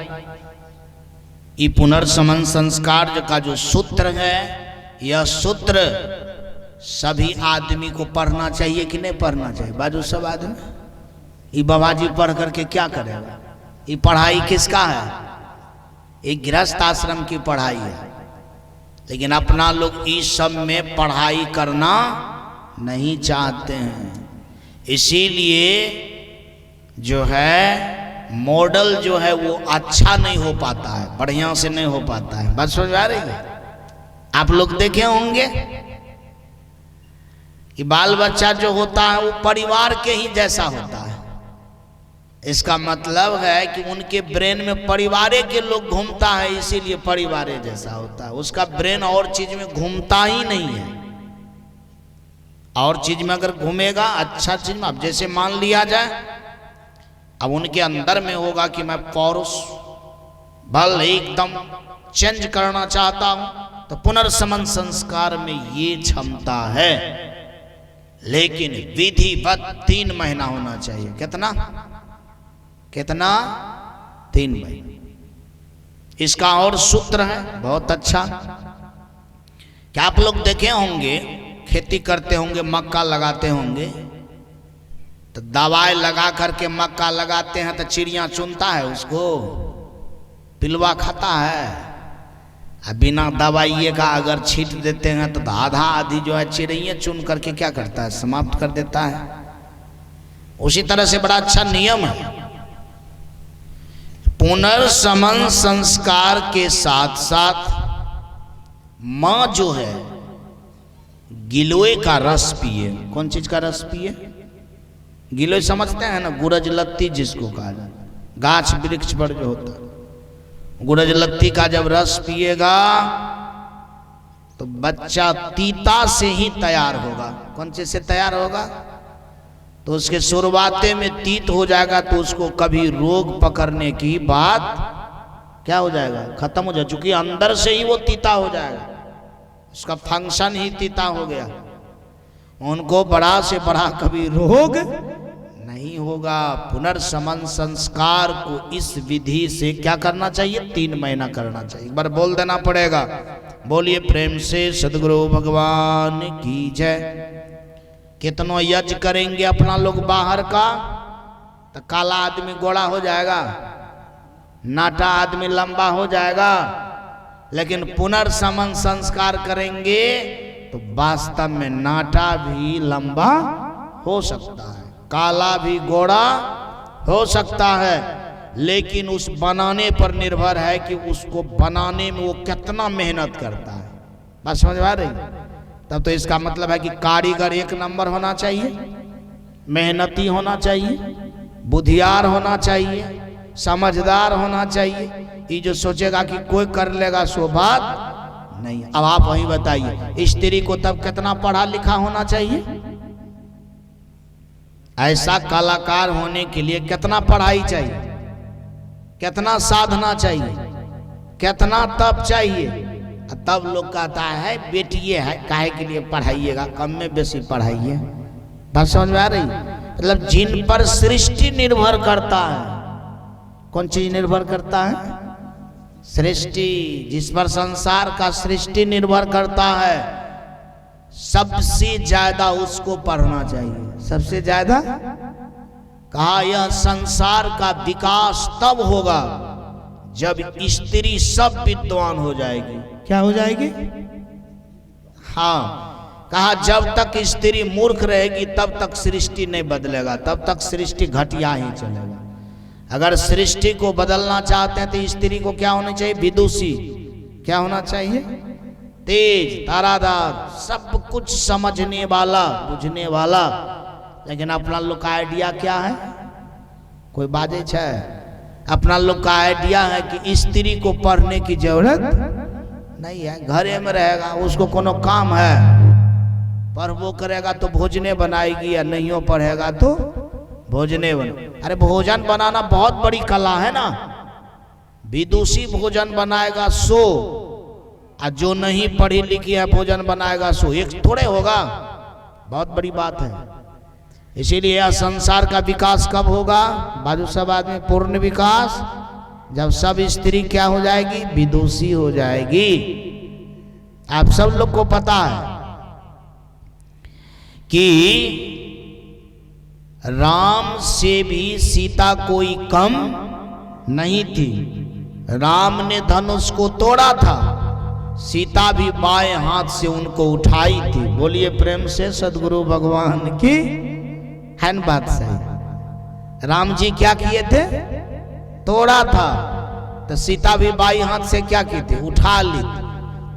ये पुनर्समन संस्कार का जो सूत्र है, यह सूत्र सभी आदमी को पढ़ना चाहिए कि नहीं पढ़ना चाहिए? बाजू सब आदमी। ये बाबा जी पढ़ करके क्या करेगा? ये पढ़ाई किसका है? एक गृहस्थ आश्रम की पढ़ाई है। लेकिन अपना लोग इस सब में पढ़ाई करना नहीं चाहते हैं। इसीलिए जो है मॉडल जो है वो अच्छा नहीं हो पाता है, बढ़िया से नहीं हो पाता है। बात समझ आ रही है? आप लोग देखे होंगे कि बाल बच्चा जो होता है वो परिवार के ही जैसा होता है। इसका मतलब है कि उनके ब्रेन में परिवार के लोग घूमता है, इसीलिए परिवार जैसा होता है। उसका ब्रेन और चीज में घूमता ही नहीं है। और चीज में अगर घूमेगा, अच्छा चीज में, अब जैसे मान लिया जाए अब उनके अंदर में होगा कि मैं पौरुष बल एकदम चेंज करना चाहता हूं, तो पुनर्समन संस्कार में ये क्षमता है। लेकिन विधिवत 3 महीना होना चाहिए। कितना कितना 3 महीने। इसका और सूत्र है बहुत अच्छा। क्या आप लोग देखे होंगे, खेती करते होंगे, मक्का लगाते होंगे, तो दवाई लगा करके मक्का लगाते हैं तो चिड़िया चुनता है उसको, पिलवा खाता है। अब बिना दवाई का अगर छीट देते हैं तो आधा आधी जो है चिड़िया चुन करके क्या करता है, समाप्त कर देता है। उसी तरह से बड़ा अच्छा नियम है। पुनर्समन संस्कार के साथ साथ मां जो है गिलोय का रस पिए। कौन चीज का रस पिए? गिलोय समझते हैं ना, गुरज लत्ती जिसको कहा जाए, गाछ वृक्ष पर जो होता है, गुरज लत्ती का जब रस पिएगा तो बच्चा तीता से ही तैयार होगा। कौन चीज से तैयार होगा? तो उसके शुरुआते में तीत हो जाएगा, तो उसको कभी रोग पकड़ने की बात क्या हो जाएगा, खत्म हो जाएगा। चूंकि अंदर से ही वो तीता हो जाएगा, उसका फंक्शन ही तीता हो गया। उनको बड़ा से बड़ा कभी रोग नहीं होगा। पुनर्समन संस्कार को इस विधि से क्या करना चाहिए? 3 महीना करना चाहिए। एक बार बोल देना पड़ेगा। बोलिए प्रेम से सदगुरु भगवान की जय। कितनों यज्ञ करेंगे अपना लोग बाहर का, तो काला आदमी गोरा हो जाएगा, नाटा आदमी लंबा हो जाएगा। लेकिन पुनर्समन संस्कार करेंगे तो वास्तव में नाटा भी लंबा हो सकता है, काला भी गोरा हो सकता है। लेकिन उस बनाने पर निर्भर है कि उसको बनाने में वो कितना मेहनत करता है। बात समझ आ रही? तब तो इसका मतलब है कि कारीगर 1 नंबर होना चाहिए, मेहनती होना चाहिए, बुद्धियार होना चाहिए, समझदार होना चाहिए। ये जो सोचेगा कि कोई कर लेगा सो बात नहीं। अब आप वही बताइए, स्त्री को तब कितना पढ़ा लिखा होना चाहिए? ऐसा कलाकार होने के लिए कितना पढ़ाई चाहिए, कितना साधना चाहिए, कितना तप चाहिए। तब लोग कहता है बेटिए है, काहे के लिए पढ़ाइएगा, कम में बेसी पढ़ाइए। बात समझ में आ रही? मतलब जिन पर सृष्टि निर्भर करता है। कौन चीज निर्भर करता है? सृष्टि। जिस पर संसार का सृष्टि निर्भर करता है, सबसे ज्यादा उसको पढ़ना चाहिए। सबसे ज्यादा कहा, यह संसार का विकास तब होगा जब स्त्री सब विद्वान हो जाएगी। क्या हो जाएगी? हाँ, कहा जब तक स्त्री मूर्ख रहेगी तब तक सृष्टि नहीं बदलेगा, तब तक सृष्टि घटिया ही चलेगा। अगर सृष्टि को बदलना चाहते हैं तो स्त्री को क्या होना चाहिए? विदुषी। क्या होना चाहिए? तेज, तारादार, सब कुछ समझने वाला, बुझने वाला। लेकिन अपना लोग का आइडिया क्या है? कोई बाजे छे? अपना लोग का आइडिया है कि स्त्री को पढ़ने की जरूरत नहीं है, घरे में रहेगा, उसको कोनो काम है, पढ़बो करेगा तो भोजने बनाएगी, या नहीं पढ़ेगा तो भोजने बना। अरे भोजन बनाना बहुत बड़ी कला है ना। विदुषी भोजन बनाएगा सो, और जो नहीं पढ़ी लिखी है भोजन बनाएगा सो, एक थोड़े होगा। बहुत बड़ी बात है। इसीलिए यह संसार का विकास कब होगा? बाजू सब आदमी, पूर्ण विकास जब सब स्त्री क्या हो जाएगी? विदुषी हो जाएगी। आप सब लोग को पता है कि राम से भी सीता कोई कम नहीं थी। राम ने धनुष को तोड़ा था, सीता भी बाएं हाथ से उनको उठाई थी। बोलिए प्रेम से सदगुरु भगवान की। है न बात सही? राम जी क्या किए थे? तोड़ा था। तो सीता भी बाएं हाथ से क्या की थी? उठा ली थी।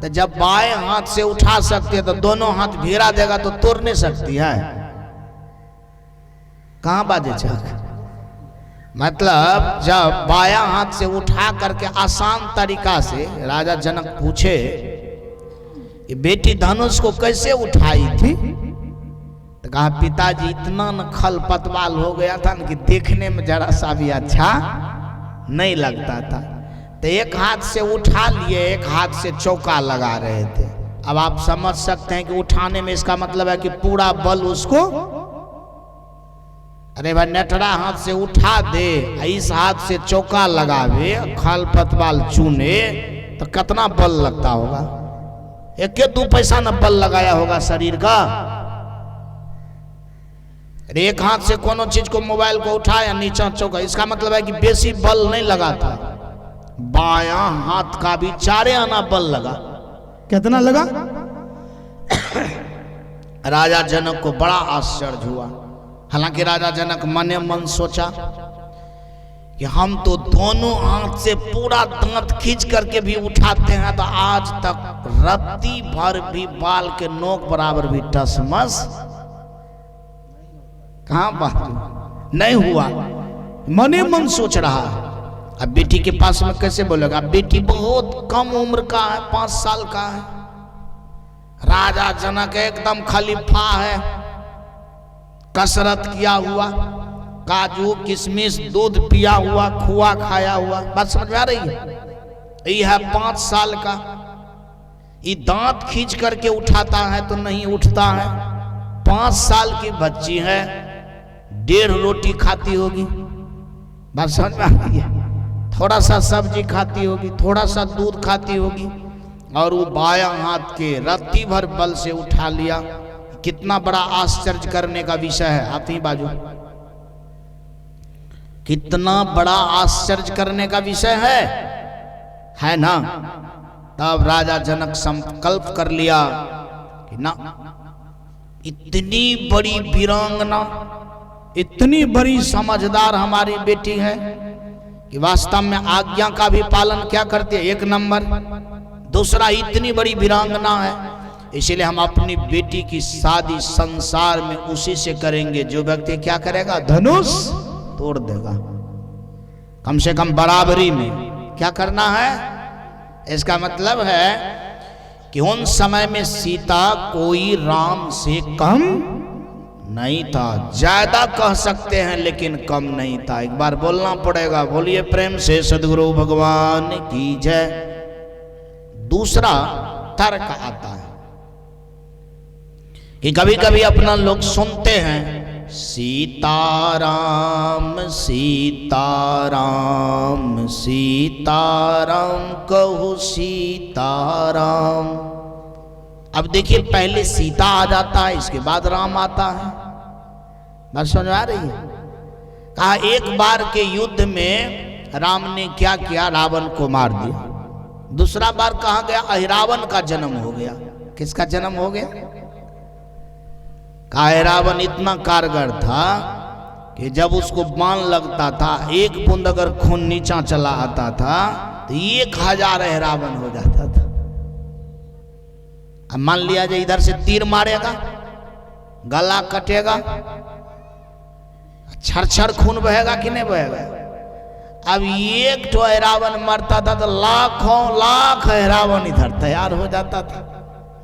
तो जब बाएं हाथ से उठा सकती है तो दोनों हाथ भिड़ा देगा तो तोड़ नहीं सकती है। कहां बाजे चक? मतलब जब बायां हाथ से उठा करके आसान तरीका से राजा जनक पूछे कि बेटी धनुष को कैसे उठाई थी, तो कहा पिताजी इतना न खल पतवाल हो गया था न कि देखने में जरा सा भी अच्छा नहीं लगता था। तो एक हाथ से उठा लिए, एक हाथ से चौका लगा रहे थे। अब आप समझ सकते हैं कि उठाने में इसका मतलब है कि पूरा बल उसको, अरे भाई नेटड़ा हाथ से उठा दे, इस हाथ से चौका लगावे, खल पतवाल चुने तो कितना बल लगता होगा? एक के 2 पैसा न बल लगाया होगा शरीर का। अरे एक हाथ से कोनो चीज को, मोबाइल को उठाया नीचा चौका, इसका मतलब है कि बेसी बल नहीं लगा था। बायां हाथ का भी 4 आना बल लगा। कितना लगा? राजा जनक को बड़ा आश्चर्य हुआ। हालांकि राजा जनक मने मन सोचा कि हम तो दोनों हाथ से पूरा दांत खींच करके भी उठाते हैं तो आज तक रत्ती भर भी बाल के नोक बराबर भी टसमस कहां बात नहीं हुआ। मने मन सोच रहा है। अब बेटी के पास में कैसे बोलेगा? बेटी बहुत कम उम्र का है, 5 साल का है। राजा जनक एकदम खलीफा है, कसरत किया हुआ, काजू किशमिश दूध पिया हुआ, खुआ खाया हुआ। बात समझ में आ रही है? ये है 5 साल का। ये दांत खींच करके उठाता है तो नहीं उठता है। 5 साल की बच्ची है, 1.5 रोटी खाती होगी। बात समझ में आ रही है? थोड़ा सा सब्जी खाती होगी, थोड़ा सा दूध खाती होगी, और वो बायां हाथ के रत्ती भर बल से उठा लिया। कितना बड़ा आश्चर्य करने का विषय है। आप ही बाजू, कितना बड़ा आश्चर्य करने का विषय है ना? तब राजा जनक संकल्प कर लिया कि ना, इतनी बड़ी वीरांगना, इतनी बड़ी समझदार हमारी बेटी है कि वास्तव में आज्ञा का भी पालन क्या करती है, 1 नंबर। दूसरा, इतनी बड़ी वीरांगना है, इसलिए हम अपनी बेटी की शादी संसार में उसी से करेंगे जो व्यक्ति क्या करेगा? धनुष तोड़ देगा। कम से कम बराबरी में क्या करना है? इसका मतलब है कि उन समय में सीता कोई राम से कम नहीं था। ज्यादा कह सकते हैं लेकिन कम नहीं था। एक बार बोलना पड़ेगा। बोलिए प्रेम से सदगुरु भगवान की जय। दूसरा तर्क आता है कि कभी कभी अपना लोग सुनते हैं सीताराम सीताराम सीताराम कहू सीताराम। अब देखिए, पहले सीता आ जाता है, इसके बाद राम आता है। बात समझ आ रही है? कहा एक बार के युद्ध में राम ने क्या किया? रावण को मार दिया। दूसरा बार कहा गया अहिरावण का जन्म हो गया। किसका जन्म हो गया? अहिरावण इतना कारगर था कि जब उसको बाण लगता था, 1 बूंद अगर खून नीचा चला आता था तो 1000 अहिरावण हो जाता था। अब मान लिया जाए इधर से तीर मारेगा, गला कटेगा, छर खून बहेगा कि नहीं बहेगा? अब 1 ठो अहिरावण मरता था तो लाखों लाख अहिरावण इधर तैयार हो जाता था।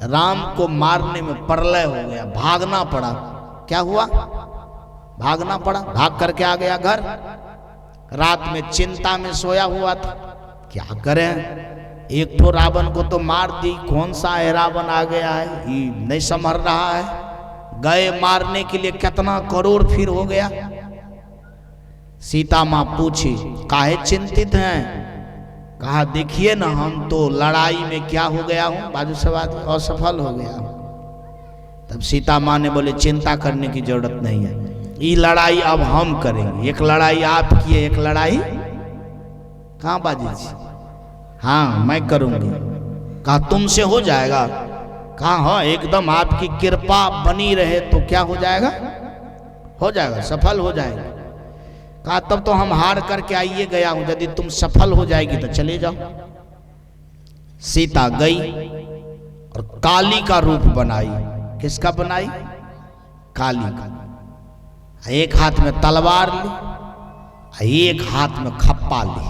राम को मारने में प्रलय हो गया, भागना पड़ा। क्या हुआ? भागना पड़ा। भाग करके आ गया घर। रात में चिंता में सोया हुआ था, क्या करें? 1 ठो रावण को तो मार दी, कौन सा अहिरावण आ गया है, ये नहीं संभल रहा है। गए मारने के लिए, कितना करोड़ फिर हो गया। सीता माँ पूछी, काहे चिंतित हैं? कहा देखिए ना, हम तो लड़ाई में क्या हो गया हूं, बाजू से बात असफल हो गया हूं। तब सीता माँ ने बोले चिंता करने की जरूरत नहीं है, ये लड़ाई अब हम करेंगे। एक लड़ाई आप किए, एक लड़ाई कहाँ बाजी? हाँ मैं करूंगी। कहा तुमसे हो जाएगा? कहा हाँ एकदम, आपकी कृपा बनी रहे तो क्या हो जाएगा? हो जाएगा, सफल हो जाएगा। कहा तब तो हम हार करके आइए गया हूं, यदि तुम सफल हो जाएगी तो चले जाओ। सीता गई और काली का रूप बनाई। किसका बनाई? काली का। एक हाथ में तलवार ली, एक हाथ में खप्पा ली।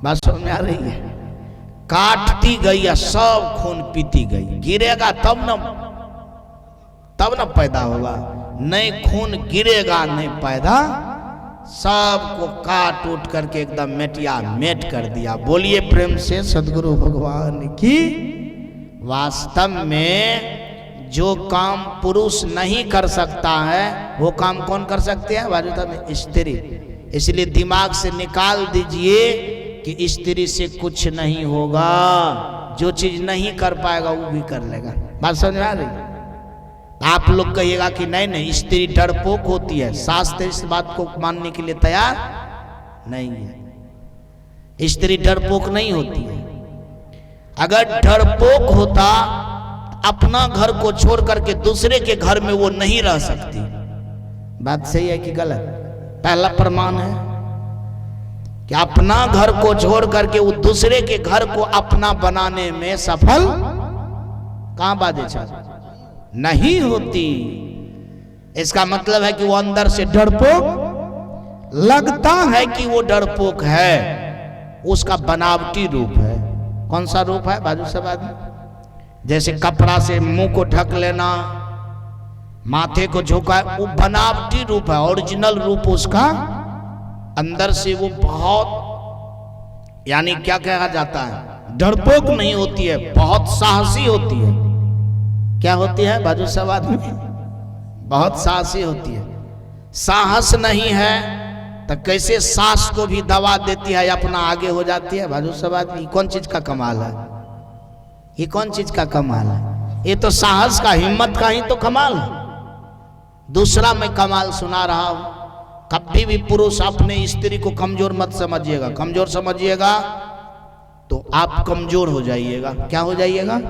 बात समझ में आ रही है? काटती गई या सब खून पीती गई। गिरेगा तब न पैदा होगा, नहीं खून गिरेगा नहीं पैदा। सबको काट उठ करके एकदम मेटिया मेट कर दिया। बोलिए प्रेम से सदगुरु भगवान की। वास्तव में जो काम पुरुष नहीं कर सकता है वो काम कौन कर सकते हैं? वास्तव में स्त्री। इसलिए दिमाग से निकाल दीजिए कि स्त्री से कुछ नहीं होगा, जो चीज नहीं कर पाएगा वो भी कर लेगा। बात समझ में आ रही? आप लोग कहिएगा कि नहीं नहीं स्त्री डरपोक होती है, शास्त्र इस बात को मानने के लिए तैयार नहीं है। स्त्री डरपोक नहीं होती है। अगर डरपोक होता अपना घर को छोड़ करके दूसरे के घर में वो नहीं रह सकती। बात सही है कि गलत? पहला प्रमाण है कि अपना घर को छोड़ करके वो दूसरे के घर को अपना बनाने में सफल कहां बाजे छा नहीं होती। इसका मतलब है कि वो अंदर से डरपोक लगता है कि वो डरपोक है, उसका बनावटी रूप है। कौन सा रूप है? बाजू से बाद में जैसे कपड़ा से मुंह को ढक लेना, माथे को झुका, वो बनावटी रूप है। ओरिजिनल रूप उसका अंदर से वो बहुत, यानी क्या कहा जाता है, डरपोक नहीं होती है, बहुत साहसी होती है। क्या होती है? बाजू सब आदमी बहुत साहसी होती है। साहस नहीं है तो कैसे सास को भी दबा देती है, अपना आगे हो जाती है। बाजू सब आदमी, कौन चीज का कमाल है? ये कौन चीज का कमाल है? ये तो साहस का, हिम्मत का ही तो कमाल है। दूसरा मैं कमाल सुना रहा हूं, कभी भी पुरुष अपने स्त्री को कमजोर मत समझिएगा। कमजोर समझिएगा तो आप कमजोर हो जाइएगा। क्या हो जाइएगा?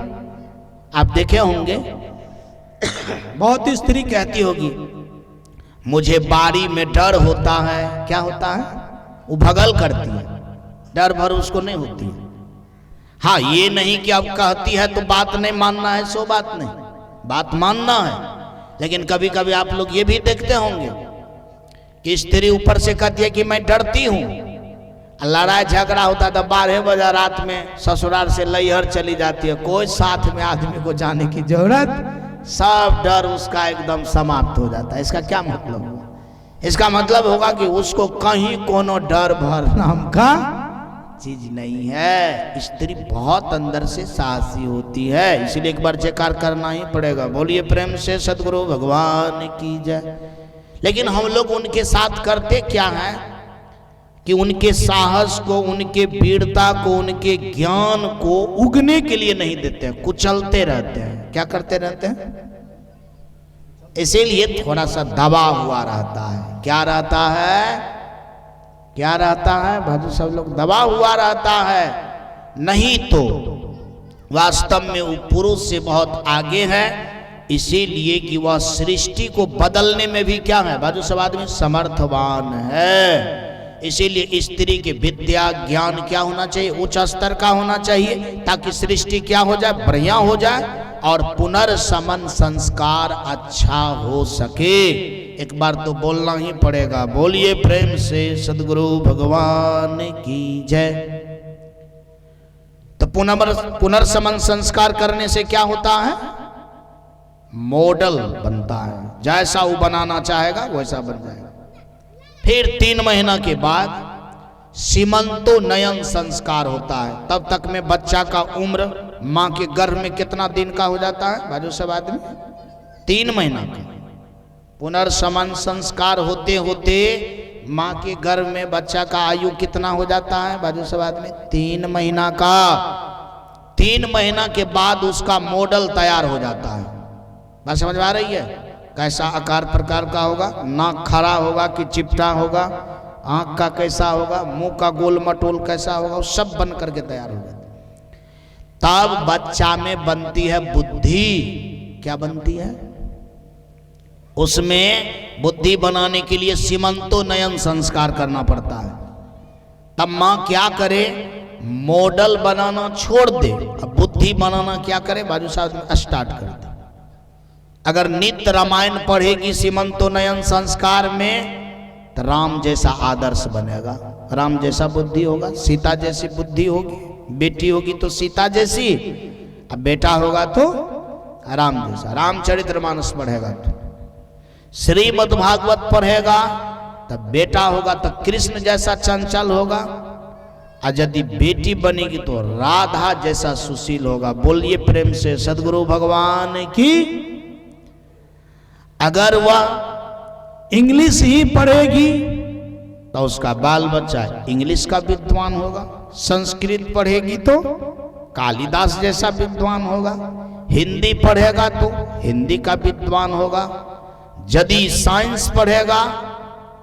आप देखे होंगे बहुत स्त्री कहती होगी मुझे बारी में डर होता है। क्या होता है? वो भगल करती है, डर भर उसको नहीं होती है। हाँ, ये नहीं कि अब कहती है तो बात नहीं मानना है, सो बात नहीं, बात मानना है। लेकिन कभी कभी आप लोग ये भी देखते होंगे कि स्त्री ऊपर से कहती है कि मैं डरती हूं, लड़ाई झगड़ा होता तो 12 बजे रात में ससुराल से लैहर चली जाती है। कोई साथ में आदमी को जाने की जरूरत, सब डर उसका एकदम समाप्त हो जाता है। इसका क्या मतलब होगा? इसका मतलब होगा कि उसको कहीं कोनो डर भर नाम का चीज नहीं है। स्त्री बहुत अंदर से साहसी होती है, इसलिए एक बार जयकार करना ही पड़ेगा। बोलिए प्रेम से सदगुरु भगवान की जय। लेकिन हम लोग उनके साथ करते क्या है कि उनके साहस को, उनके वीरता को, उनके ज्ञान को उगने के लिए नहीं देते हैं, कुचलते रहते हैं। क्या करते रहते हैं? इसीलिए थोड़ा सा दबा हुआ रहता है। क्या रहता है? क्या रहता है भाजू? सब लोग दबा हुआ रहता है। नहीं तो वास्तव में वो पुरुष से बहुत आगे है, इसीलिए कि वह सृष्टि को बदलने में भी क्या है बाजू? सब आदमी समर्थवान है। इसीलिए स्त्री के विद्या ज्ञान क्या होना चाहिए? उच्च स्तर का होना चाहिए, ताकि सृष्टि क्या हो जाए? बढ़िया हो जाए और पुनर्समन संस्कार अच्छा हो सके। एक बार तो बोलना ही पड़ेगा। बोलिए प्रेम से सदगुरु भगवान की जय। तो पुनर्समन संस्कार करने से क्या होता है? मॉडल बनता है। जैसा वो बनाना चाहेगा वैसा बन जाएगा। फिर 3 महीना के बाद सीमंतो नयन संस्कार होता है। तब तक में बच्चा का उम्र माँ के गर्भ में कितना दिन का हो जाता है बाजू? सब आदमी 3 महीना का। पुनर्समन संस्कार होते होते माँ के गर्भ में बच्चा का आयु कितना हो जाता है बाजू? सब आदमी 3 महीना का। 3 महीना के बाद उसका मॉडल तैयार हो जाता है। बात समझ में आ रही है? कैसा आकार प्रकार का होगा, नाक खड़ा होगा कि चिपटा होगा, आंख का कैसा होगा, मुंह का गोल मटोल कैसा होगा, वो सब बन करके तैयार हो जाता है। तब बच्चा में बनती है बुद्धि। क्या बनती है? उसमें बुद्धि बनाने के लिए सीमंतोन्नयन संस्कार करना पड़ता है। तब मां क्या करे? मॉडल बनाना छोड़ दे, अब बुद्धि बनाना क्या करे? बाजू साहब स्टार्ट कर दे। अगर नित्य रामायण पढ़ेगी सीमंतोन्नयन संस्कार में तो राम जैसा आदर्श बनेगा, राम जैसा बुद्धि होगा, सीता जैसी बुद्धि होगी, बेटी होगी तो सीता जैसी, अब बेटा होगा तो राम जैसा। रामचरितमानस पढ़ेगा तो श्रीमद् भागवत पढ़ेगा तब बेटा होगा तो कृष्ण जैसा चंचल होगा, और यदि बेटी बनेगी तो राधा जैसा सुशील होगा। बोलिए प्रेम से सदगुरु भगवान की। अगर वह इंग्लिश ही पढ़ेगी तो उसका बाल बच्चा इंग्लिश का विद्वान होगा, संस्कृत पढ़ेगी तो कालिदास जैसा विद्वान होगा, हिंदी पढ़ेगा तो हिंदी का विद्वान होगा, यदि साइंस पढ़ेगा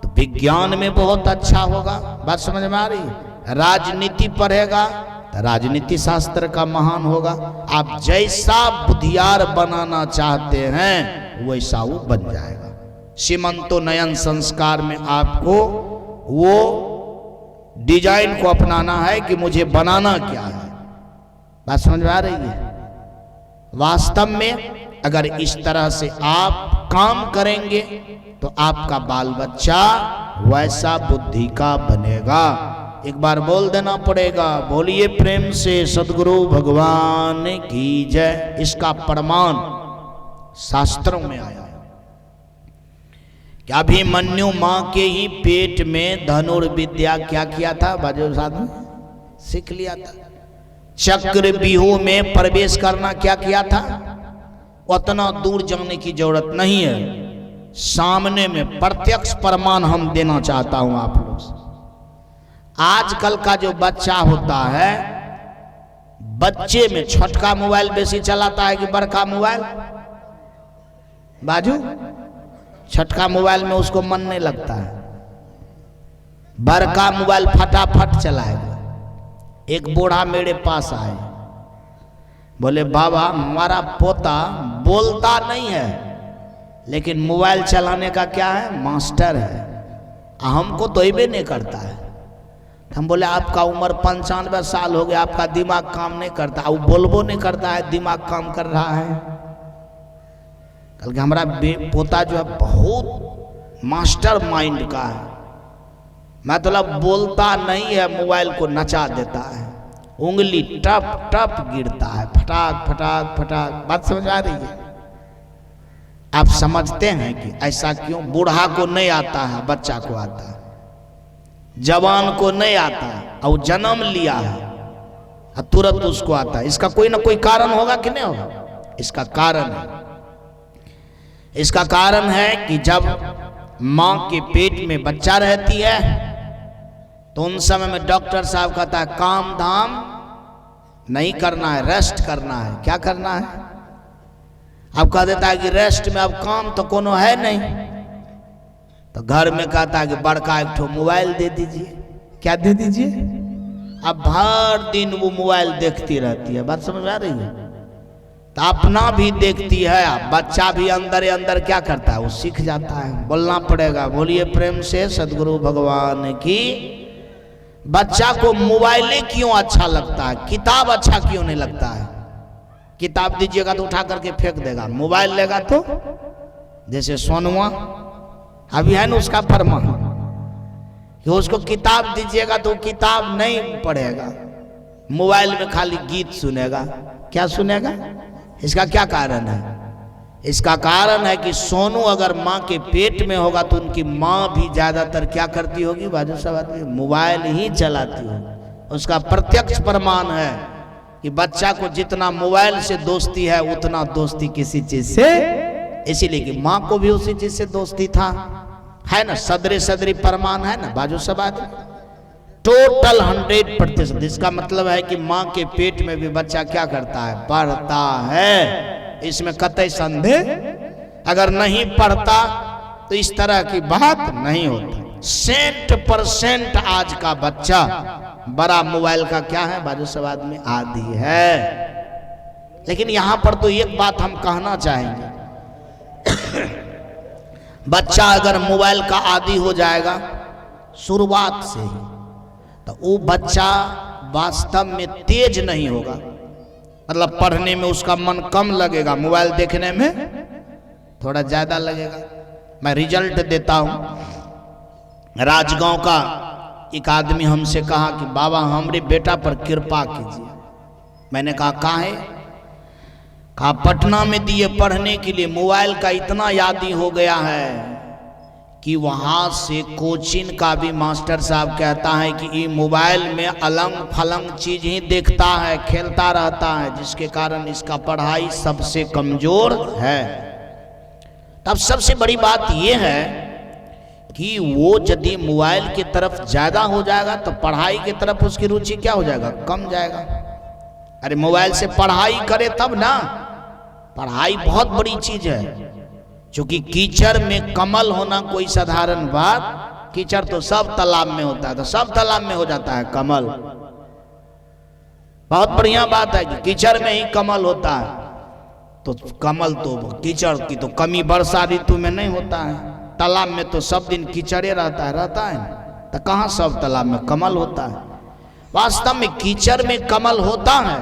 तो विज्ञान में बहुत अच्छा होगा। बात समझ में आ रही है? राजनीति पढ़ेगा तो राजनीति शास्त्र का महान होगा। आप जैसा बुद्धियार बनाना चाहते हैं वैसा वो बन जाएगा। सीमंतोन्नयन संस्कार में आपको वो डिजाइन को अपनाना है कि मुझे बनाना क्या है। बात समझ में आ रही है? वास्तव में अगर इस तरह से आप काम करेंगे तो आपका बाल बच्चा वैसा बुद्धि का बनेगा। एक बार बोल देना पड़ेगा, बोलिए प्रेम से सदगुरु भगवान की जय। इसका प्रमाण शास्त्रों में आया है कि अभिमन्यु मां के ही पेट में धनुर्विद्या क्या किया था? बाजू साथ में सीख लिया था। चक्र व्यूह में प्रवेश करना क्या किया था? उतना दूर जाने की जरूरत नहीं है, सामने में प्रत्यक्ष प्रमाण हम देना चाहता हूं आप लोग से। आजकल का जो बच्चा होता है, बच्चे में छोटका मोबाइल बेसी चलाता है कि बड़का मोबाइल? बाजू छोटका मोबाइल में उसको मन नहीं लगता है, बड़का मोबाइल फटाफट चलाएगा। एक बूढ़ा मेरे पास आए, बोले बाबा हमारा पोता बोलता नहीं है लेकिन मोबाइल चलाने का क्या है? मास्टर है, हमको तो ही नहीं करता है। हम बोले आपका उम्र 95 साल हो गया, आपका दिमाग काम नहीं करता? वो बोलबो नहीं करता है, दिमाग काम कर रहा है। कल के हमारा पोता जो है बहुत मास्टर माइंड का है, मतलब बोलता नहीं है, मोबाइल को नचा देता है, उंगली टप टप गिरता है, फटाक फटाक फटाक। बात समझ आ रही है? आप समझते हैं कि ऐसा क्यों? बूढ़ा को नहीं आता है, बच्चा को आता है, जवान को नहीं आता है, और जन्म लिया है तुरंत उसको आता है। इसका कोई ना कोई कारण होगा कि नहीं होगा? इसका कारण है, इसका कारण है कि जब मां के पेट में बच्चा रहती है तो उन समय में डॉक्टर साहब कहता है काम धाम नहीं करना है, रेस्ट करना है। क्या करना है? अब कह देता है कि रेस्ट में अब काम तो कोनो है नहीं, तो घर में कहता है कि बड़का एक ठो मोबाइल दे दीजिए। क्या दे दीजिए? अब हर दिन वो मोबाइल देखती रहती है। बात समझ आ रही है? तो अपना भी देखती है, बच्चा भी अंदर अंदर क्या करता है? वो सीख जाता है। बोलना पड़ेगा, बोलिए प्रेम से सदगुरु भगवान की। बच्चा को मोबाइल क्यों अच्छा लगता है, किताब अच्छा क्यों नहीं लगता है? किताब दीजिएगा तो उठा करके फेंक देगा, मोबाइल लेगा तो जैसे सोनुआ अभी है ना उसका फरमान कि उसको किताब दीजिएगा तो किताब नहीं पढ़ेगा, मोबाइल में खाली गीत सुनेगा। क्या सुनेगा? इसका क्या कारण है? इसका कारण है कि सोनू अगर माँ के पेट में होगा तो उनकी माँ भी ज्यादातर क्या करती होगी? बाजू सब आदमी मोबाइल ही चलाती होगी। उसका प्रत्यक्ष प्रमाण है कि बच्चा को जितना मोबाइल से दोस्ती है उतना दोस्ती किसी चीज से, इसीलिए कि माँ को भी उसी चीज से दोस्ती था, है ना? सदरे सदरी प्रमाण है ना? बाजू सब आदमी टोटल 100%। इसका मतलब है कि माँ के पेट में भी बच्चा क्या करता है? पढ़ता है। इसमें कतई संदेह, अगर नहीं पढ़ता तो इस तरह की बात नहीं होती। 100% आज का बच्चा बड़ा मोबाइल का क्या है बाजू सब आदमी आदी है। लेकिन यहां पर तो एक बात हम कहना चाहेंगे, बच्चा अगर मोबाइल का आदी हो जाएगा शुरुआत से ही, तो वो बच्चा वास्तव में तेज नहीं होगा, मतलब पढ़ने में उसका मन कम लगेगा, मोबाइल देखने में थोड़ा ज्यादा लगेगा। मैं रिजल्ट देता हूं। राजगांव का एक आदमी हमसे कहा कि बाबा हमारे बेटा पर कृपा कीजिए। मैंने कहा काहे? कहा पटना में दिए पढ़ने के लिए, मोबाइल का इतना यादी हो गया है कि वहां से कोचिंग का भी मास्टर साहब कहता है कि ये मोबाइल में अलंग फलंग चीज ही देखता है, खेलता रहता है, जिसके कारण इसका पढ़ाई सबसे कमजोर है। तब सबसे बड़ी बात यह है कि वो यदि मोबाइल की तरफ ज्यादा हो जाएगा तो पढ़ाई की तरफ उसकी रुचि क्या हो जाएगा? कम जाएगा। अरे मोबाइल से पढ़ाई करे तब ना, पढ़ाई बहुत बड़ी चीज है। क्योंकि कीचड़ में कमल होना कोई साधारण बात, कीचड़ तो सब तालाब में होता है, तो सब तालाब में हो जाता है कमल। बहुत बढ़िया बात है कि कीचड़ में ही कमल होता है, तो कमल तो कीचड़ की तो कमी वर्षा ऋतु में नहीं होता है। तालाब में तो सब दिन कीचड़े रहता है ना, तो कहाँ सब तालाब में कमल होता है? वास्तव में कीचड़ में कमल होता है,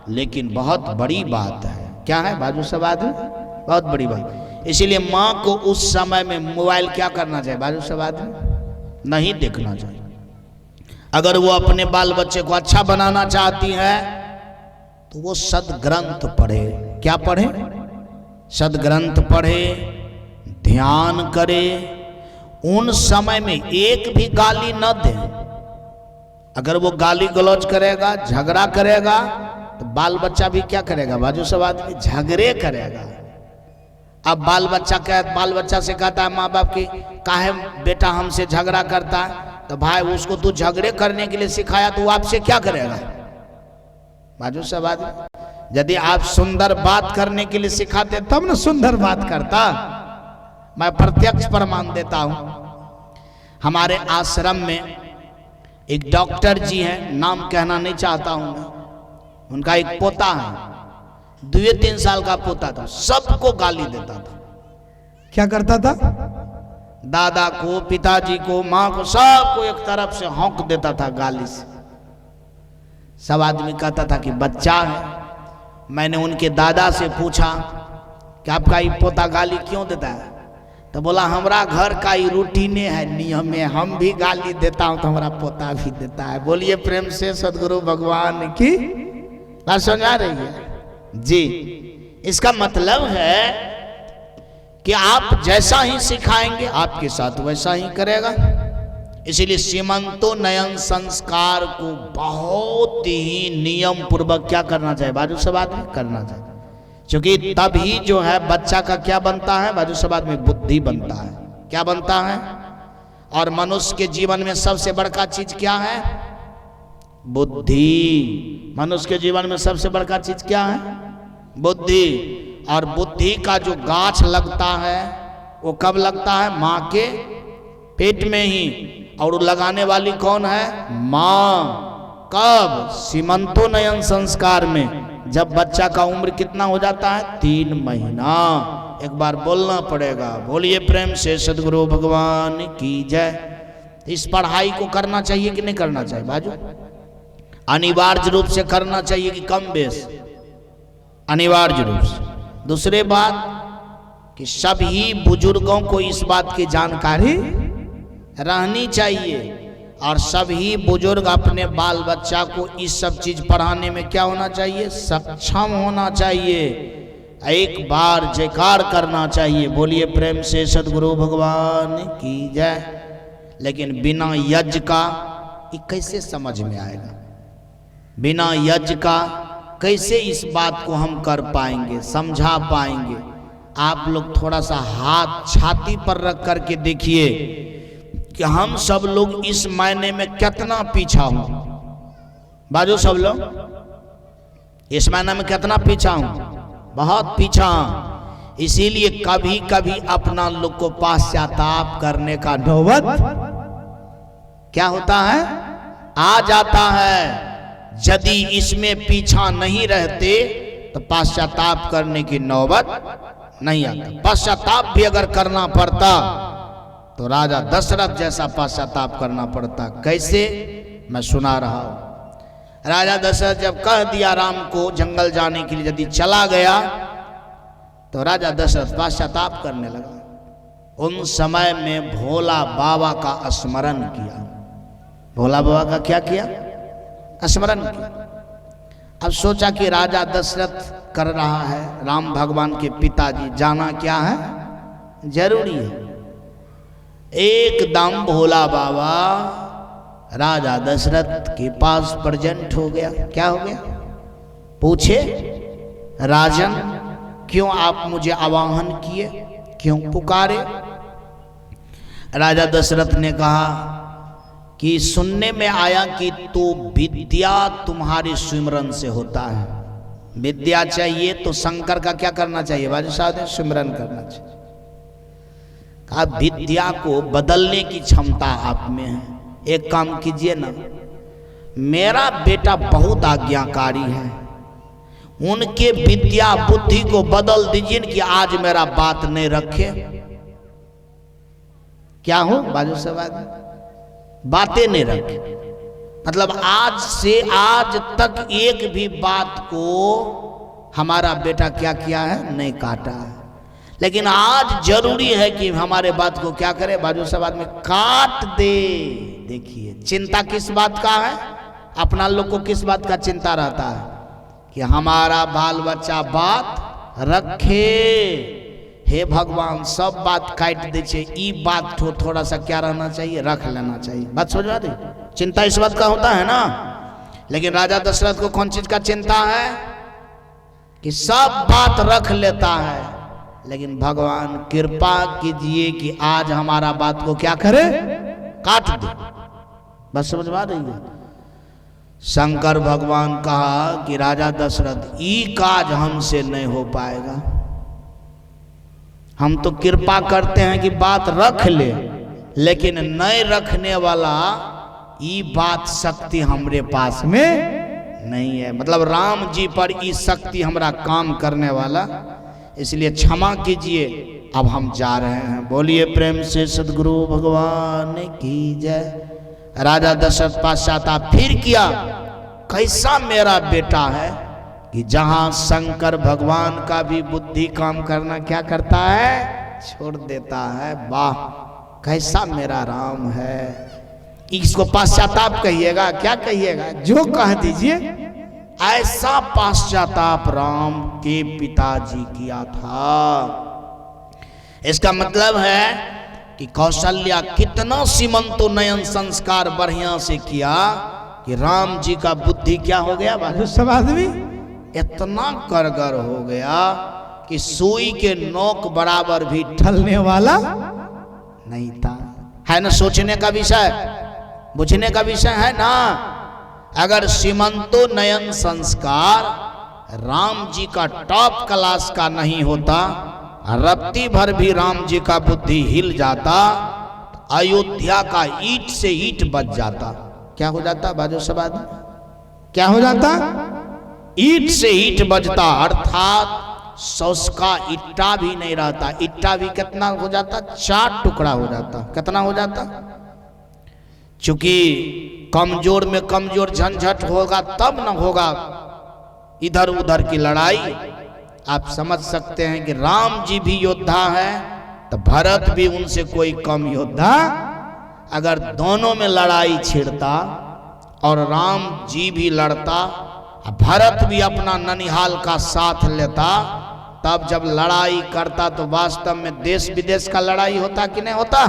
लेकिन बहुत बड़ी बात है। क्या है बाजू सब आदमी? बहुत बड़ी बात। इसीलिए माँ को उस समय में मोबाइल क्या करना चाहिए बाजू सब आदमी? नहीं देखना चाहिए। अगर वो अपने बाल बच्चे को अच्छा बनाना चाहती है तो वो सदग्रंथ पढ़े। क्या पढ़े? सदग्रंथ पढ़े, ध्यान करे। उन समय में एक भी गाली न दे। अगर वो गाली गलौज करेगा, झगड़ा करेगा, तो बाल बच्चा भी क्या करेगा बाजू सब आदमी? झगड़े करेगा। अब बाल बच्चा से कहता है माँ बाप की, काहे बेटा हमसे झगड़ा करता है? तो भाई उसको तू झगड़े करने के लिए सिखाया तो वो आपसे क्या करेगा बाजू सब आदमी? यदि आप सुंदर बात करने के लिए सिखाते तब ना सुंदर बात करता। मैं प्रत्यक्ष प्रमाण देता हूं। हमारे आश्रम में एक डॉक्टर जी हैं, नाम कहना नहीं चाहता हूं मैं। उनका एक पोता है, 2-3 साल का पोता था, सबको गाली देता था। क्या करता था? दादा को, पिताजी को, माँ को, सबको एक तरफ से हौंक देता था गाली से। सब आदमी कहता था कि बच्चा है। मैंने उनके दादा से पूछा कि आपका ये पोता गाली क्यों देता है? तो बोला हमारा घर का ही रूटीन है, नियम है, हम भी गाली देता हूं तो हमारा पोता भी देता है। बोलिए प्रेम से सदगुरु भगवान की। बात समझ आ रही है जी? इसका मतलब है कि आप जैसा ही सिखाएंगे आपके साथ वैसा ही करेगा। इसीलिए सीमंतो नयन संस्कार को बहुत ही नियम पूर्वक क्या करना चाहिए बाजू सब आदमी? करना चाहिए। क्योंकि तभी जो है बच्चा का क्या बनता है बाजू सब आदमी? बुद्धि बनता है। क्या बनता है? और मनुष्य के जीवन में सबसे बड़का चीज क्या है? बुद्धि। मनुष्य के जीवन में सबसे बड़का चीज क्या है? बुद्धि। और बुद्धि का जो गाछ लगता है वो कब लगता है? माँ के पेट में ही। और वो लगाने वाली कौन है? माँ। कब? सीमंतो नयन संस्कार में। जब बच्चा का उम्र कितना हो जाता है? 3 महीना। एक बार बोलना पड़ेगा, बोलिए प्रेम से सदगुरु भगवान की जय। इस पढ़ाई को करना चाहिए कि नहीं करना चाहिए बाजू? अनिवार्य रूप से करना चाहिए कि कम बेस? अनिवार्य रूप से। दूसरी बात कि सभी बुजुर्गों को इस बात की जानकारी रहनी चाहिए, और सभी बुजुर्ग अपने बाल बच्चा को इस सब चीज पढ़ाने में क्या होना चाहिए? सक्षम होना चाहिए। एक बार जयकार करना चाहिए, बोलिए प्रेम से सदगुरु भगवान की जय। लेकिन बिना यज्ञ का ये कैसे समझ में आएगा? बिना यज्ञ का कैसे इस बात को हम कर पाएंगे, समझा पाएंगे? आप लोग थोड़ा सा हाथ छाती पर रख करके देखिए कि हम सब लोग इस मायने में कितना पीछा हूं बाजू सब लोग? इस मायने में कितना पीछा हूं? बहुत पीछा। इसीलिए कभी कभी अपना लोग को पश्चाताप करने का नौबत क्या होता है? आ जाता है। यदि इसमें पीछा नहीं रहते तो पश्चाताप करने की नौबत नहीं आता। पश्चाताप भी अगर करना पड़ता तो राजा दशरथ जैसा पश्चाताप करना पड़ता। कैसे, मैं सुना रहा हूं। राजा दशरथ जब कह दिया राम को जंगल जाने के लिए, यदि चला गया तो राजा दशरथ पश्चाताप करने लगा। उन समय में भोला बाबा का स्मरण किया। भोला बाबा का क्या किया? स्मरण किया। अब सोचा कि राजा दशरथ कर रहा है, राम भगवान के पिताजी, जाना क्या है जरूरी है। एकदम भोला बाबा राजा दशरथ के पास प्रेजेंट हो गया। क्या हो गया? पूछे, राजन क्यों आप मुझे आवाहन किए, क्यों पुकारे? राजा दशरथ ने कहा कि सुनने में आया कि तो विद्या तुम्हारे सिमरन से होता है। विद्या चाहिए तो शंकर का क्या करना चाहिए बाजू साहब? सिमरन करना चाहिए। कहा विद्या को बदलने की क्षमता आप में है। एक काम कीजिए ना, मेरा बेटा बहुत आज्ञाकारी है, उनके विद्या बुद्धि को बदल दीजिए कि आज मेरा बात नहीं रखे। क्या हो बाजू से बातें नहीं रखे, मतलब आज से आज तक एक भी बात को हमारा बेटा क्या किया है? नहीं काटा है। लेकिन आज जरूरी है कि हमारे बात को क्या करे? बाजू से बाद में काट दे। देखिए चिंता किस बात का है? अपना लोग को किस बात का चिंता रहता है? कि हमारा बाल बच्चा बात रखे। हे भगवान, सब बात काट दीजिए, ई बात थोड़ा सा क्या रहना चाहिए? रख लेना चाहिए। बात समझ में? चिंता इस बात का होता है ना। लेकिन राजा दशरथ को कौन चीज का चिंता है? कि सब बात रख लेता है। लेकिन भगवान कृपा कीजिए कि आज हमारा बात को क्या करे? काट दे। बस समझ में आ रही है? शंकर भगवान कहा कि राजा दशरथ ई काज हमसे नहीं हो पाएगा। हम तो कृपा करते हैं कि बात रख ले, लेकिन नहीं रखने वाला ई बात शक्ति हमरे पास में नहीं है। मतलब राम जी पर ई शक्ति हमरा काम करने वाला, इसलिए क्षमा कीजिए, अब हम जा रहे हैं। बोलिए प्रेम से सद्गुरु भगवान की जय। राजा दशरथ पश्चाताप फिर किया। कैसा मेरा बेटा है कि जहां शंकर भगवान का भी बुद्धि काम करना क्या करता है? छोड़ देता है। वाह, कैसा मेरा राम है। इसको पश्चाताप कहिएगा, क्या कहिएगा? जो कह दीजिए। ऐसा पश्चाताप राम के पिताजी किया था। इसका मतलब है कि कौशल्या कितना सीमंतो नयन संस्कार बढ़िया से किया कि राम जी का बुद्धि क्या हो गया? सब आदमी इतना करगर हो गया कि सुई के नोक बराबर भी ढलने वाला नहीं था। है ना सोचने का विषय, बुझने का विषय है ना। अगर सीमंतो नयन संस्कार राम जी का टॉप क्लास का नहीं होता, रत्ती भर भी राम जी का बुद्धि हिल जाता, अयोध्या का ईंट से ईंट बच जाता। क्या हो जाता बाजू सब आदमी? क्या हो जाता? ईंट से ईंट बजता, अर्थात सौस का इट्टा भी नहीं रहता। इट्टा भी कितना हो जाता? 4 टुकड़ा हो जाता। कितना हो जाता? चूंकि कमजोर में कमजोर झंझट होगा तब न होगा इधर उधर की लड़ाई। आप समझ सकते हैं कि राम जी भी योद्धा है तो भरत भी उनसे कोई कम योद्धा। अगर दोनों में लड़ाई छिड़ता और राम जी भी लड़ता, भरत भी अपना ननिहाल का साथ लेता, तब जब लड़ाई करता तो वास्तव में देश विदेश का लड़ाई होता कि नहीं होता?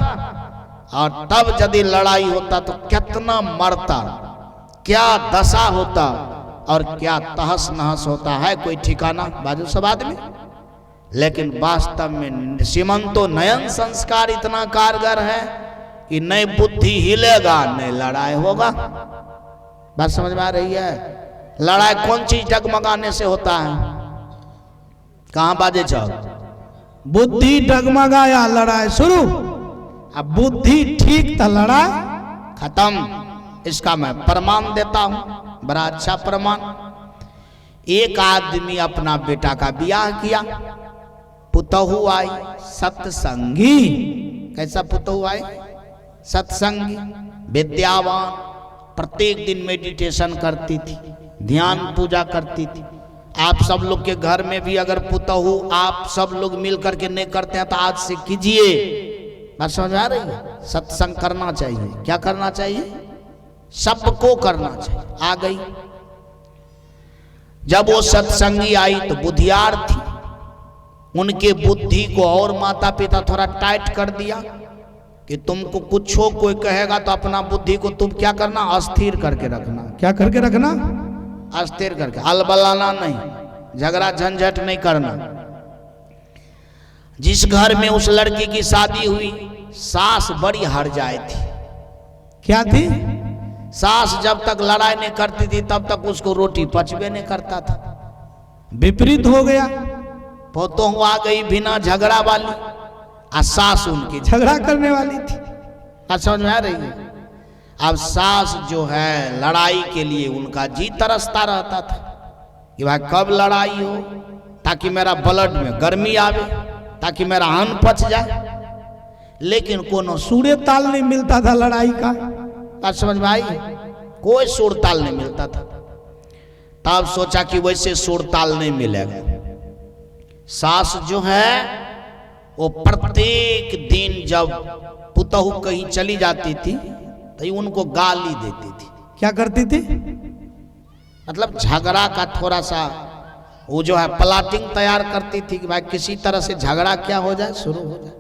और तब यदि लड़ाई होता तो कितना मरता, क्या दशा होता और क्या तहस नहस होता है कोई ठिकाना बाजू सब आदमी। लेकिन वास्तव में सीमंतो नयन संस्कार इतना कारगर है कि नहीं बुद्धि हिलेगा नहीं लड़ाई होगा। बात समझ में आ रही है? लड़ाई कौन चीज डगमगाने से होता है? कहां बाजे जाओ? बुद्धि डगमगाया लड़ाई शुरू, अब बुद्धि ठीक था लड़ाई खत्म। इसका मैं प्रमाण देता हूं, बड़ा अच्छा प्रमाण। एक आदमी अपना बेटा का ब्याह किया, पुतहु आई सत्संगी। कैसा पुतहु आई? सत्संगी, विद्यावान, प्रत्येक दिन मेडिटेशन करती थी, ध्यान पूजा करती थी। आप सब लोग के घर में भी अगर पुतहु आप सब लोग मिल करके नहीं करते हैं तो आज से कीजिए। बात समझ आ रही है? सत्संग करना चाहिए। क्या करना चाहिए? सबको करना चाहिए। आ गई, जब वो सत्संगी आई तो बुद्धियार थी, उनके बुद्धि को और माता पिता थोड़ा टाइट कर दिया कि तुमको कुछ हो, कोई कहेगा तो अपना बुद्धि को तुम क्या करना? अस्थिर करके रखना। क्या करके रखना? अस्थिर करके, अलबलाना नहीं, झगड़ा झंझट नहीं करना। जिस घर में उस लड़की की शादी हुई, सास बड़ी हर जाए थी। क्या थी? सास जब तक लड़ाई नहीं करती थी तब तक उसको रोटी पचबे नहीं करता था। विपरीत हो गया, पोतों आ गई बिना झगड़ा वाली, और सास उनकी झगड़ा करने वाली थी। आज समझ में आ रही है? अब सास जो है लड़ाई के लिए उनका जी तरसता रहता था कि भाई कब लड़ाई हो, ताकि मेरा ब्लड में गर्मी आवे, ताकि मेरा अन्न पच जाए। लेकिन कोनो सूर्य ताल नहीं मिलता था लड़ाई का। बात समझ में आई? कोई सुर ताल नहीं मिलता था। तब सोचा कि वैसे सुर ताल नहीं मिलेगा। सास जो है वो प्रत्येक दिन जब पुतहु कहीं चली जाती थी तो उनको गाली देती थी। क्या करती थी? मतलब झगड़ा का थोड़ा सा वो जो है प्लाटिंग तैयार करती थी कि भाई किसी तरह से झगड़ा क्या हो जाए, शुरू हो जाए।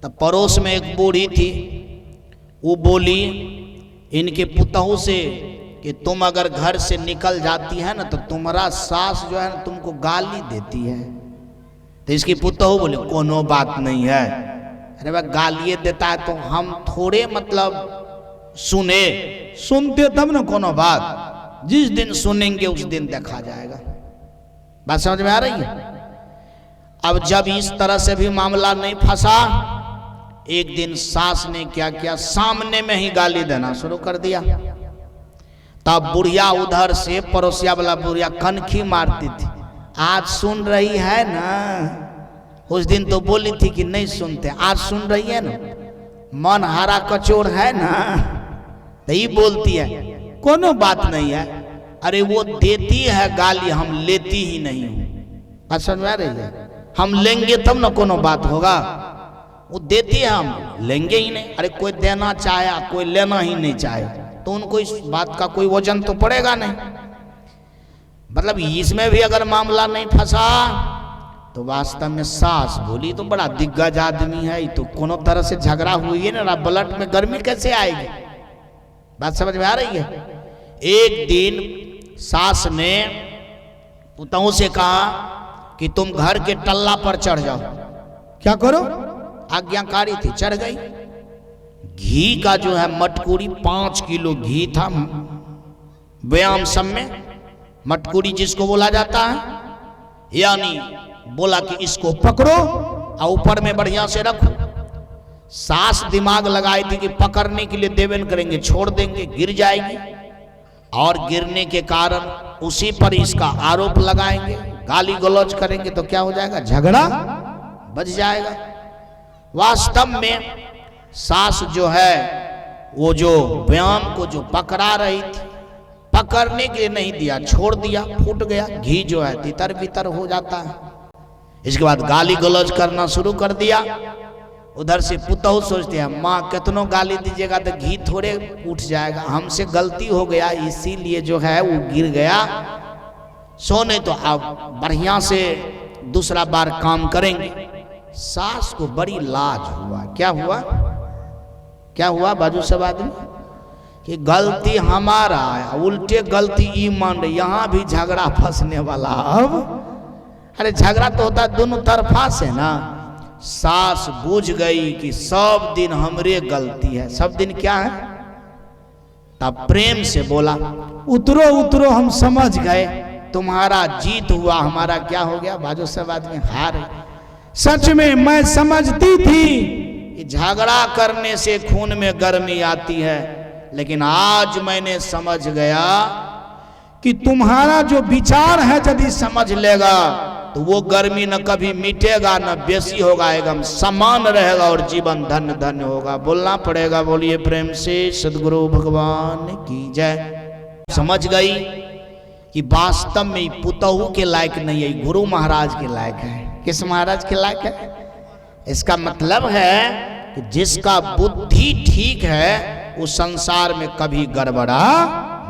तब पड़ोस में एक बूढ़ी थी, वो बोली इनके पुतहु से कि तुम अगर घर से निकल जाती है ना तो तुम्हारा सास जो है ना तुमको गाली देती है। तो इसकी पुतहु बोले कोनो बात नहीं है, अरे वह गालिए देता है तो हम थोड़े मतलब सुनते तब ना कोनो बात, जिस दिन सुनेंगे उस दिन देखा जाएगा। बात समझ में आ रही है? अब जब इस तरह से भी मामला नहीं फंसा, एक दिन सास ने क्या किया, सामने में ही गाली देना शुरू कर दिया। तब बुढ़िया उधर से पड़ोसिया वाला बुढ़िया कनखी मारती थी, आज सुन रही है ना? उस दिन तो बोली थी कि नहीं सुनते, आज सुन रही है ना? मन हारा कचोर है ना? तो ये बोलती है कोनो बात नहीं है, अरे वो देती है गाली, हम लेती ही नहीं हूं। बात समझ में आ रही है? हम लेंगे तब ना कोनो बात होगा, वो देती है हम लेंगे ही नहीं। अरे कोई देना चाहे कोई लेना ही नहीं चाहे तो उनको इस बात का कोई वजन तो पड़ेगा नहीं। मतलब इसमें भी अगर मामला नहीं फंसा तो वास्तव में सास बोली तो बड़ा दिग्गज आदमी है, तो कोनो तरह से झगड़ा हुई है ना, ब्लड में गर्मी कैसे आएगी? बात समझ में आ रही है? एक दिन सास ने पुतहु से कहा कि तुम घर के टल्ला पर चढ़ जाओ। क्या करो? आज्ञाकारी थी, चढ़ गई। घी का जो है मटकूरी, 5 किलो घी था। व्यायाम सब में मटकूरी जिसको बोला जाता है, यानी बोला कि इसको पकड़ो और ऊपर में बढ़िया से रखो। सास दिमाग लगाई थी कि पकड़ने के लिए देवेन करेंगे, छोड़ देंगे गिर जाएगी, और गिरने के कारण उसी पर इसका आरोप लगाएंगे, गाली गलौज करेंगे तो क्या हो जाएगा? झगड़ा बच जाएगा। वास्तव में सास जो है वो जो व्यायाम को जो पकड़ा रही थी, पकड़ने के लिए नहीं दिया, छोड़ दिया, फूट गया। घी जो है तितर बितर हो जाता है। इसके बाद गाली गलौज करना शुरू कर दिया। उधर से पुतहु सोचते हैं माँ कितनों गाली दीजिएगा तो घी थोड़े उठ जाएगा, हमसे गलती हो गया इसीलिए जो है वो गिर गया। सोने तो अब बढ़िया से दूसरा बार काम करेंगे। सास को बड़ी लाज हुआ। क्या हुआ? क्या हुआ? बाजू सब आदमी कि गलती हमारा है, उल्टे गलती ई मान रही, यहाँ भी झगड़ा फंसने वाला। अब अरे झगड़ा तो होता है दोनों तरफा से ना। सास बुझ गई कि सब दिन हमरे गलती है। सब दिन क्या है? तब प्रेम से बोला उतरो उतरो, हम समझ गए, तुम्हारा जीत हुआ, हमारा क्या हो गया? बाजू सब आदमी हार। सच में मैं समझती थी कि झगड़ा करने से खून में गर्मी आती है, लेकिन आज मैंने समझ गया कि तुम्हारा जो विचार है यदि समझ लेगा तो वो गर्मी न कभी मिटेगा न बेसी होगा, एकदम समान रहेगा और जीवन धन्य धन्य होगा। बोलना पड़ेगा, बोलिए प्रेम से सद्गुरु भगवान की जय। समझ गई कि वास्तव में पुतहु के लायक नहीं है, गुरु महाराज के लायक है। किस महाराज के लायक है? इसका मतलब है कि जिसका बुद्धि ठीक है उस संसार में कभी गड़बड़ा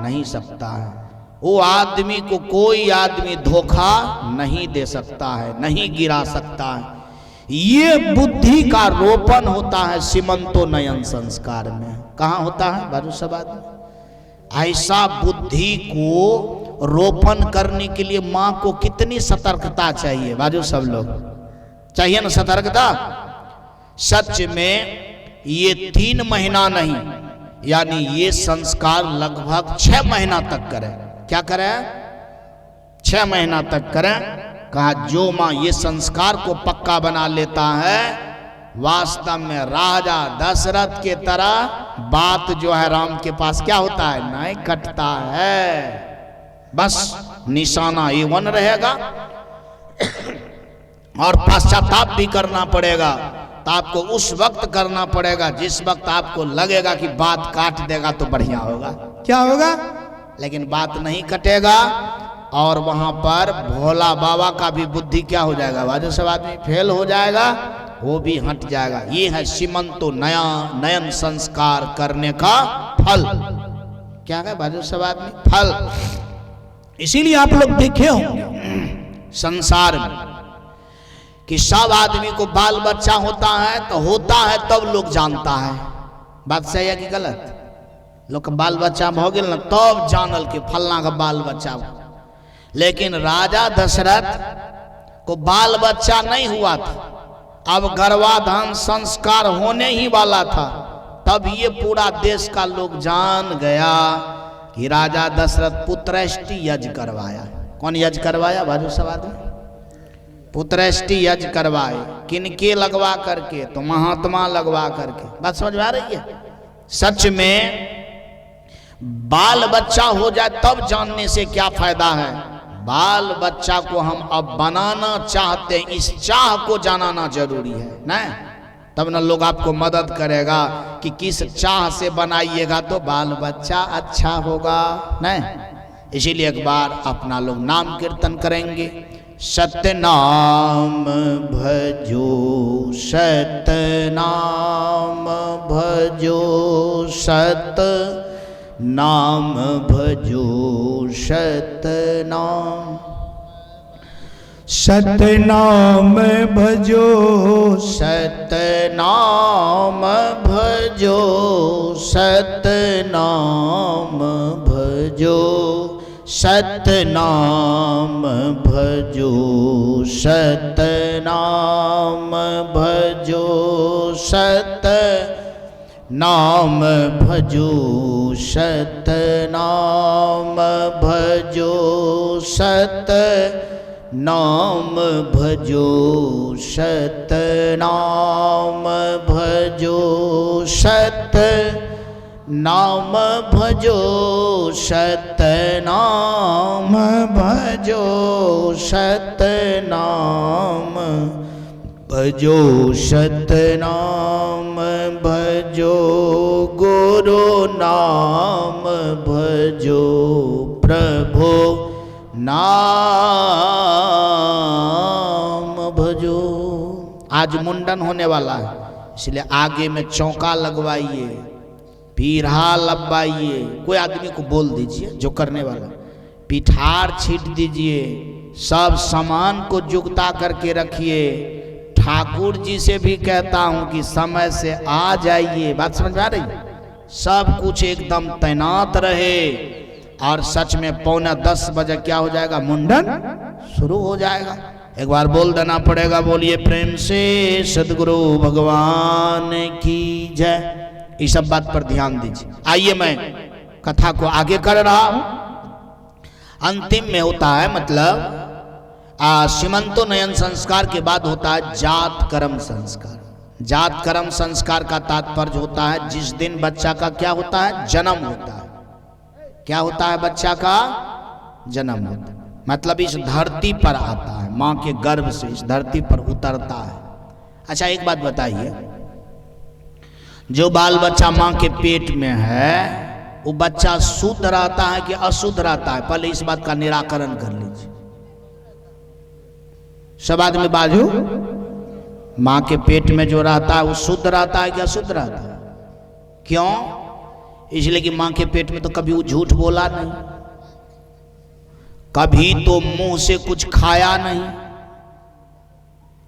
नहीं सकता है। वो आदमी को कोई आदमी धोखा नहीं दे सकता है, नहीं गिरा सकता है। ये बुद्धि का रोपण होता है सीमंतो नयन संस्कार में। कहाँ होता है बाजू सबाद में? ऐसा बुद्धि को रोपण करने के लिए माँ को कितनी सतर्कता चाहिए बाजू सब लोग, चाहिए ना सतर्कता। सच में ये 3 महीना नहीं, यानी ये संस्कार लगभग 6 महीना तक करें। क्या करें? 6 महीना तक करें। कहा जो माँ ये संस्कार को पक्का बना लेता है, वास्तव में राजा दशरथ के तरह बात जो है राम के पास क्या होता है, नहीं कटता है। बस निशाना A1 रहेगा और पश्चाताप भी करना पड़ेगा। तो आपको उस वक्त करना पड़ेगा जिस वक्त आपको लगेगा कि बात काट देगा तो बढ़िया होगा। क्या होगा? लेकिन बात नहीं कटेगा और वहां पर भोला बाबा का भी बुद्धि क्या हो जाएगा, बाजू सब आदमी फेल हो जाएगा, वो भी हट जाएगा। ये है सीमंतो नयन संस्कार करने का फल। क्या है बाजू सब आदमी? फल। इसीलिए आप लोग देखे होंगे संसार में कि सब आदमी को बाल बच्चा होता है तो होता है तब लोग जानता है। बात सही है कि गलत? लोग का बाल बच्चा हो गया ना तब जानल के फलना का बाल बच्चा। लेकिन राजा दशरथ को बाल बच्चा नहीं हुआ था, अब गर्भाधान संस्कार होने ही वाला था। तब ये पूरा देश का लोग जान गया कि राजा दशरथ पुत्रष्टि यज्ञ करवाया। कौन यज्ञ करवाया बाजू सब आदमी? पुत्रष्टि यज्ञ करवाए। किनके लगवा करके? तो महात्मा लगवा करके। बात समझ में आ रही है? सच में बाल बच्चा हो जाए तब जानने से क्या फायदा है। बाल बच्चा को हम अब बनाना चाहते हैं, इस चाह को जानना जरूरी है ना, तब ना लोग आपको मदद करेगा कि किस चाह से बनाइएगा तो बाल बच्चा अच्छा होगा ना। इसीलिए एक बार अपना लोग नाम कीर्तन करेंगे। सत्य नाम भजो, सत्य नाम भजो, सत्य नाम भजो, सत्य नाम, सत्य नाम भजो, सत्य नाम भजो, सत्य नाम भजो, सत्य नाम भजो, सत्य नाम भजो, सत्य नाम भजो, सत्य नाम भजो, सत्य नाम भजो, सत्य नाम भजो, सत्य नाम भजो, सत्य नाम भजो, सत्य नाम भजो, सत्य नाम भजो, गुरु नाम भजो, प्रभु नाम भजो। आज मुंडन होने वाला है, इसलिए आगे में चौका लगवाइए, पीढ़ा लगवाइए। कोई आदमी को बोल दीजिए जो करने वाला, पिठार छीट दीजिए, सब सामान को जुगता करके रखिए। ठाकुर जी से भी कहता हूं कि समय से आ जाइए। बात समझ में आ रही? सब कुछ एकदम तैनात रहे और सच में 9:45 बजे क्या हो जाएगा, मुंडन शुरू हो जाएगा। एक बार बोल देना पड़ेगा, बोलिए प्रेम से सद्गुरु भगवान की जय। इस सब बात पर ध्यान दीजिए। आइए मैं कथा को आगे कर रहा हूं। अंतिम में होता है मतलब सीमंतो नयन संस्कार के बाद होता है जात कर्म संस्कार। जात कर्म संस्कार का तात्पर्य होता है जिस दिन बच्चा का क्या होता है, जन्म होता है। क्या होता है, बच्चा का जन्म होता है, मतलब इस धरती पर आता है, माँ के गर्भ से इस धरती पर उतरता है। अच्छा एक बात बताइए, जो बाल बच्चा माँ के पेट में है वो बच्चा शुद्ध रहता है कि अशुद्ध रहता है? पहले इस बात का निराकरण कर लीजिए। सब आदमी बाजू, माँ के पेट में जो रहता है वो शुद्ध रहता है कि अशुद्ध रहता है? क्यों? इसलिए कि माँ के पेट में तो कभी वो झूठ बोला नहीं, कभी तो मुंह से कुछ खाया नहीं,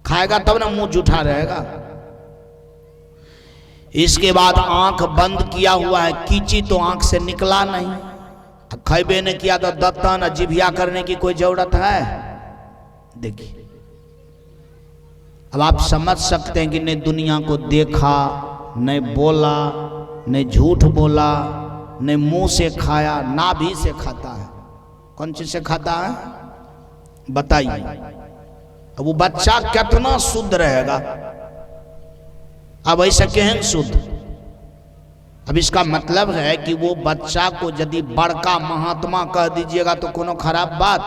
खाएगा तब ना मुंह जूठा रहेगा। इसके बाद आंख बंद किया हुआ है, कीची तो आंख से निकला नहीं, खैबे ने किया तो दत्तन जिभिया करने की कोई जरूरत है? देखिए अब आप समझ सकते हैं कि नहीं दुनिया को देखा, नहीं बोला, नहीं झूठ बोला, नहीं मुंह से खाया, नाभि से खाता है। कौन चीज से खाता है बताइए? अब वो बच्चा कितना शुद्ध रहेगा? अब ऐसा केहन शुद्ध? अब इसका मतलब है कि वो बच्चा को यदि बड़का महात्मा कह दीजिएगा तो कोनो खराब बात?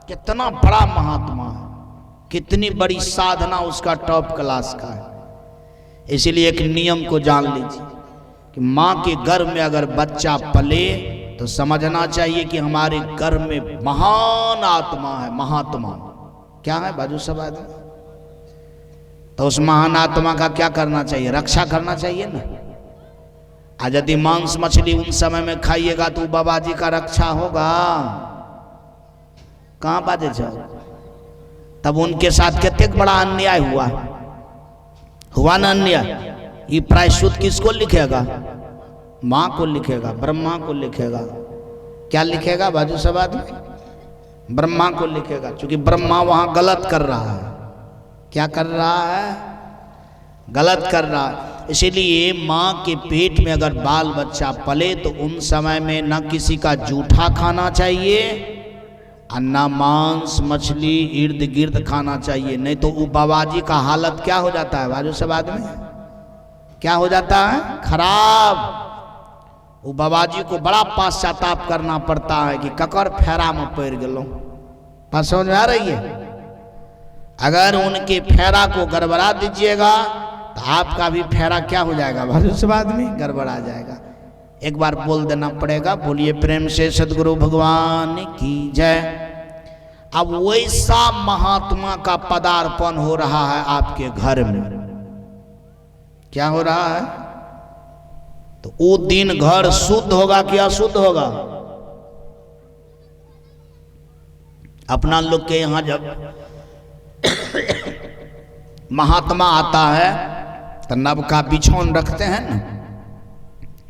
कितना बड़ा महात्मा है, कितनी बड़ी साधना उसका टॉप क्लास का है। इसीलिए एक नियम को जान लीजिए कि माँ के गर्भ में अगर बच्चा पले तो समझना चाहिए कि हमारे गर्भ में महान आत्मा है। महात्मा क्या है बाजू सब आदमी? तो उस महान आत्मा का क्या करना चाहिए? रक्षा करना चाहिए ना। आज यदि मांस मछली उन समय में खाइएगा तो बाबा जी का रक्षा होगा? कहां बाजे जाओ? तब उनके साथ कितने बड़ा अन्याय हुआ ना अन्याय। ये प्रायश्चित किसको लिखेगा? माँ को लिखेगा, ब्रह्मा को लिखेगा। क्या लिखेगा बाजू सब आदमी? ब्रह्मा को लिखेगा, क्योंकि ब्रह्मा वहां गलत कर रहा है। क्या कर रहा है? गलत कर रहा है। इसीलिए माँ के पेट में अगर बाल बच्चा पले तो उन समय में न किसी का जूठा खाना चाहिए और न मांस मछली इर्द गिर्द खाना चाहिए, नहीं तो वो बाबाजी का हालत क्या हो जाता है बाजू सब आदमी? क्या हो जाता है? खराब। वो बाबाजी को बड़ा पाश्चाताप करना पड़ता है कि ककर फेरा में पड़ गलो। बात समझ में आ रही है? अगर उनके फेरा को गड़बड़ा दीजिएगा तो आपका भी फेरा क्या हो जाएगा बाजू सब आदमी? गड़बड़ा जाएगा। एक बार बोल देना पड़ेगा, बोलिए प्रेम से सदगुरु भगवान की जय। अब वैसा महात्मा का पदार्पण हो रहा है आपके घर में। क्या हो रहा है? तो वो दिन घर शुद्ध होगा कि अशुद्ध होगा? अपना लोग के यहां जब महात्मा आता है तो नव का बिछौन रखते हैं ना,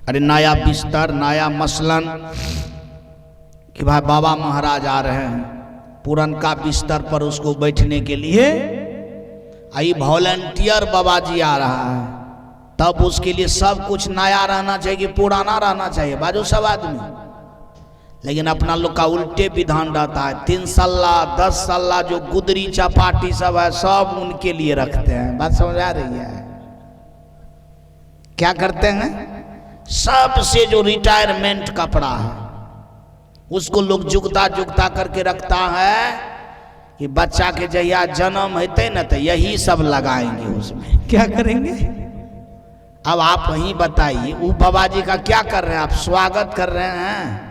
अरे नया बिस्तर, नया मसलन कि भाई बाबा महाराज आ रहे हैं, पुरनका बिस्तर पर उसको बैठने के लिए आई वॉलंटियर बाबा जी आ रहा है, तब उसके लिए सब कुछ नया रहना चाहिए कि पुराना रहना चाहिए बाजू सब आदमी? लेकिन अपना लोग का उल्टे विधान रहता है। 3 सल्ला 10 सल्ला जो गुदरी चपाटी सब है सब उनके लिए रखते हैं। बात समझ आ रही है? क्या करते हैं? सबसे जो रिटायरमेंट कपड़ा है उसको लोग जुगता जुगता करके रखता है कि बच्चा के जहिया जन्म होते न तो यही सब लगाएंगे उसमें। क्या करेंगे? अब आप वही बताइए, वो बाबा जी का क्या कर रहे हैं? आप स्वागत कर रहे हैं?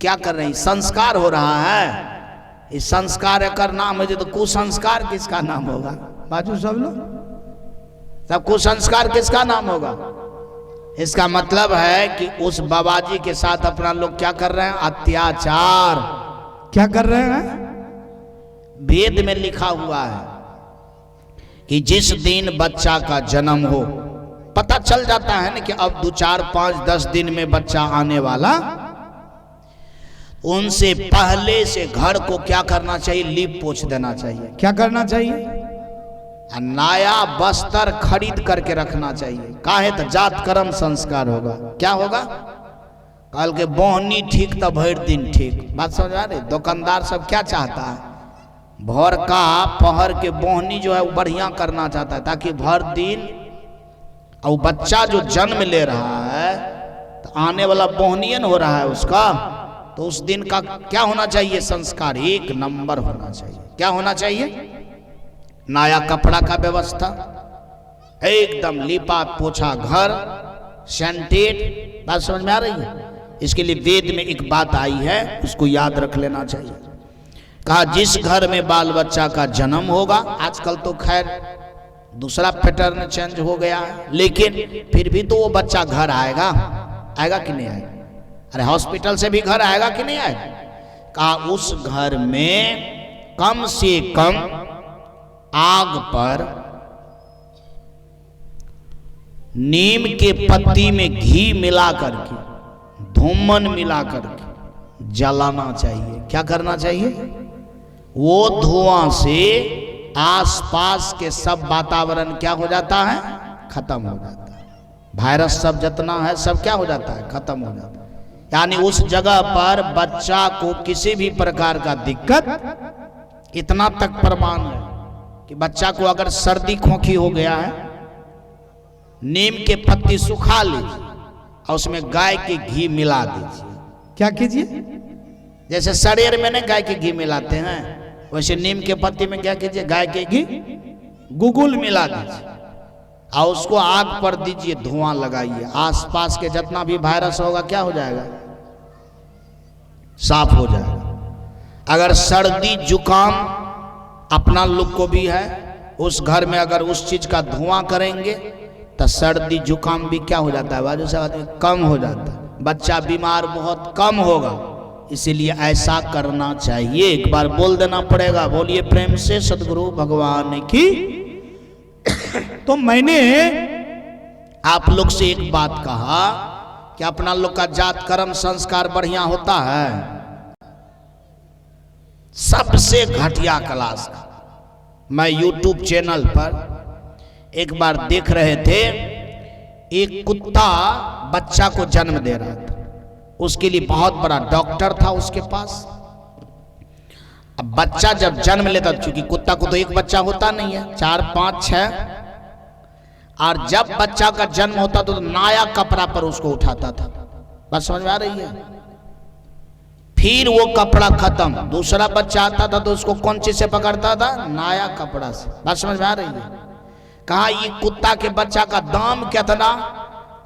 क्या कर रहे हैं? संस्कार हो रहा है। इस संस्कार का नाम है तो कुसंस्कार किसका नाम होगा बाजू सब लोग? सब कुसंस्कार किसका नाम होगा? इसका मतलब है कि उस बाबाजी के साथ अपना लोग क्या कर रहे हैं? अत्याचार। क्या कर रहे हैं? वेद में लिखा हुआ है कि जिस दिन बच्चा का जन्म हो, पता चल जाता है ना कि अब 2 4 5 10 दिन में बच्चा आने वाला, उनसे पहले से घर को क्या करना चाहिए? लीप पोछ देना चाहिए। क्या करना चाहिए? नया बस्तर खरीद करके रखना चाहिए। काहे? तो जात कर्म संस्कार होगा। क्या होगा? कल के बोहनी ठीक तो भर दिन ठीक। बात समझ आ रही? दुकानदार सब क्या चाहता है भर का पहर के बोहनी जो है वो बढ़िया करना चाहता है, ताकि भर दिन और बच्चा जो जन्म ले रहा है तो आने वाला बोहनियन हो रहा है उसका, तो उस दिन का क्या होना चाहिए? संस्कार एक नंबर होना चाहिए। क्या होना चाहिए? नया कपड़ा का व्यवस्था, एकदम लिपा पोछा घर, सेंटेड। बात समझ में आ रही है? इसके लिए वेद में एक बात आई है, उसको याद रख लेना चाहिए। कहा जिस घर में बाल बच्चा का जन्म होगा, आजकल तो खैर दूसरा पैटर्न चेंज हो गया है, लेकिन फिर भी तो वो बच्चा घर आएगा। आएगा कि नहीं आएगा? अरे हॉस्पिटल से भी घर आएगा कि नहीं आएगा? कहा उस घर में कम से कम आग पर नीम के पत्ती में घी मिला करके, धूमन मिला करके जलाना चाहिए। क्या करना चाहिए? वो धुआं से आसपास के सब वातावरण क्या हो जाता है? खत्म हो जाता है। वायरस सब जितना है सब क्या हो जाता है? खत्म हो जाता है। यानी उस जगह पर बच्चा को किसी भी प्रकार का दिक्कत, इतना तक प्रमाण है कि बच्चा को अगर सर्दी खोखी हो गया है, नीम के पत्ती सुखा लीजिए और उसमें गाय के घी मिला दीजिए। क्या कीजिए? जैसे शरीर में ना गाय के घी मिलाते हैं, वैसे नीम के पत्ती में क्या कीजिए? गाय के घी गुगुल मिला दीजिए और उसको आग पर दीजिए, धुआं लगाइए। आसपास के जितना भी वायरस होगा क्या हो जाएगा? साफ हो जाएगा। अगर सर्दी जुकाम अपना लोग को भी है, उस घर में अगर उस चीज का धुआं करेंगे तो सर्दी जुकाम भी क्या हो जाता है? बाजू से कम हो जाता है, बच्चा बीमार बहुत कम होगा। इसीलिए ऐसा करना चाहिए। एक बार बोल देना पड़ेगा, बोलिए प्रेम से सद्गुरु भगवान की। तो मैंने आप लोग से एक बात कहा कि अपना लोग का जात कर्म संस्कार बढ़िया होता है, सबसे घटिया क्लास का। मैं YouTube चैनल पर एक बार देख रहे थे, एक कुत्ता बच्चा को जन्म दे रहा था। उसके लिए बहुत बड़ा डॉक्टर था उसके पास। अब बच्चा जब जन्म लेता, चूंकि कुत्ता को तो एक बच्चा होता नहीं है, 4, 5, 6, और जब बच्चा का जन्म होता तो नया कपड़ा पर उसको उठाता था। बात समझ में आ रही है? फिर वो कपड़ा खत्म, दूसरा बच्चा आता था तो उसको कौन चीज से पकड़ता था? नया कपड़ा से। बात समझ में आ रही है? कहा ये कुत्ता के बच्चा का दाम कितना?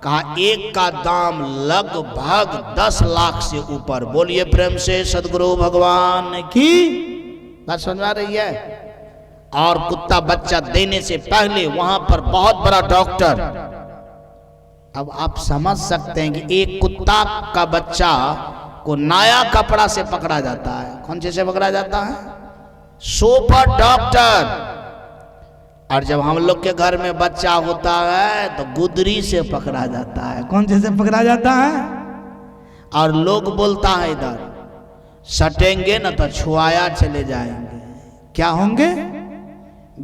कहा एक का दाम लगभग 10 लाख से ऊपर। बोलिए प्रेम से सद्गुरु भगवान की। बात समझ में आ रही है? और कुत्ता बच्चा देने से पहले वहां पर बहुत बड़ा डॉक्टर। अब आप समझ सकते हैं कि एक कुत्ता का बच्चा को नया कपड़ा से पकड़ा जाता है। कौन चीज से पकड़ा जाता है? Super doctor. और जब हम लोग के घर में बच्चा होता है तो गुदरी से पकड़ा जाता है। कौन चीज से पकड़ा जाता है? और लोग बोलता है इधर सटेंगे ना तो छुआया चले जाएंगे। क्या होंगे?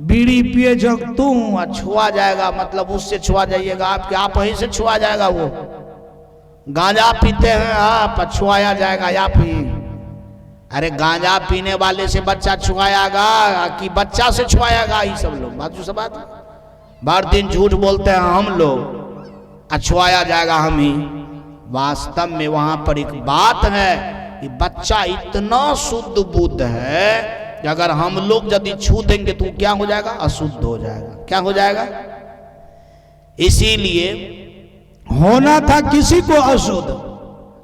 बीड़ी पिए जग तू और छुआ जाएगा, मतलब उससे छुआ जाइएगा, आपके आप ही से छुआ जाएगा। वो गांजा पीते हैं आप, छुआया जाएगा आप ही। अरे गांजा पीने वाले से बच्चा छुआएगा कि बच्चा से छुआएगा? ये सब लोग बात सब बात बार दिन झूठ बोलते हैं हम लोग, छुआया जाएगा हम ही। वास्तव में वहां पर एक बात है कि बच्चा इतना शुद्ध बुद्ध है कि अगर हम लोग यदि छू देंगे तो क्या हो जाएगा? अशुद्ध हो जाएगा। क्या हो जाएगा? इसीलिए होना था किसी को अशुद्ध,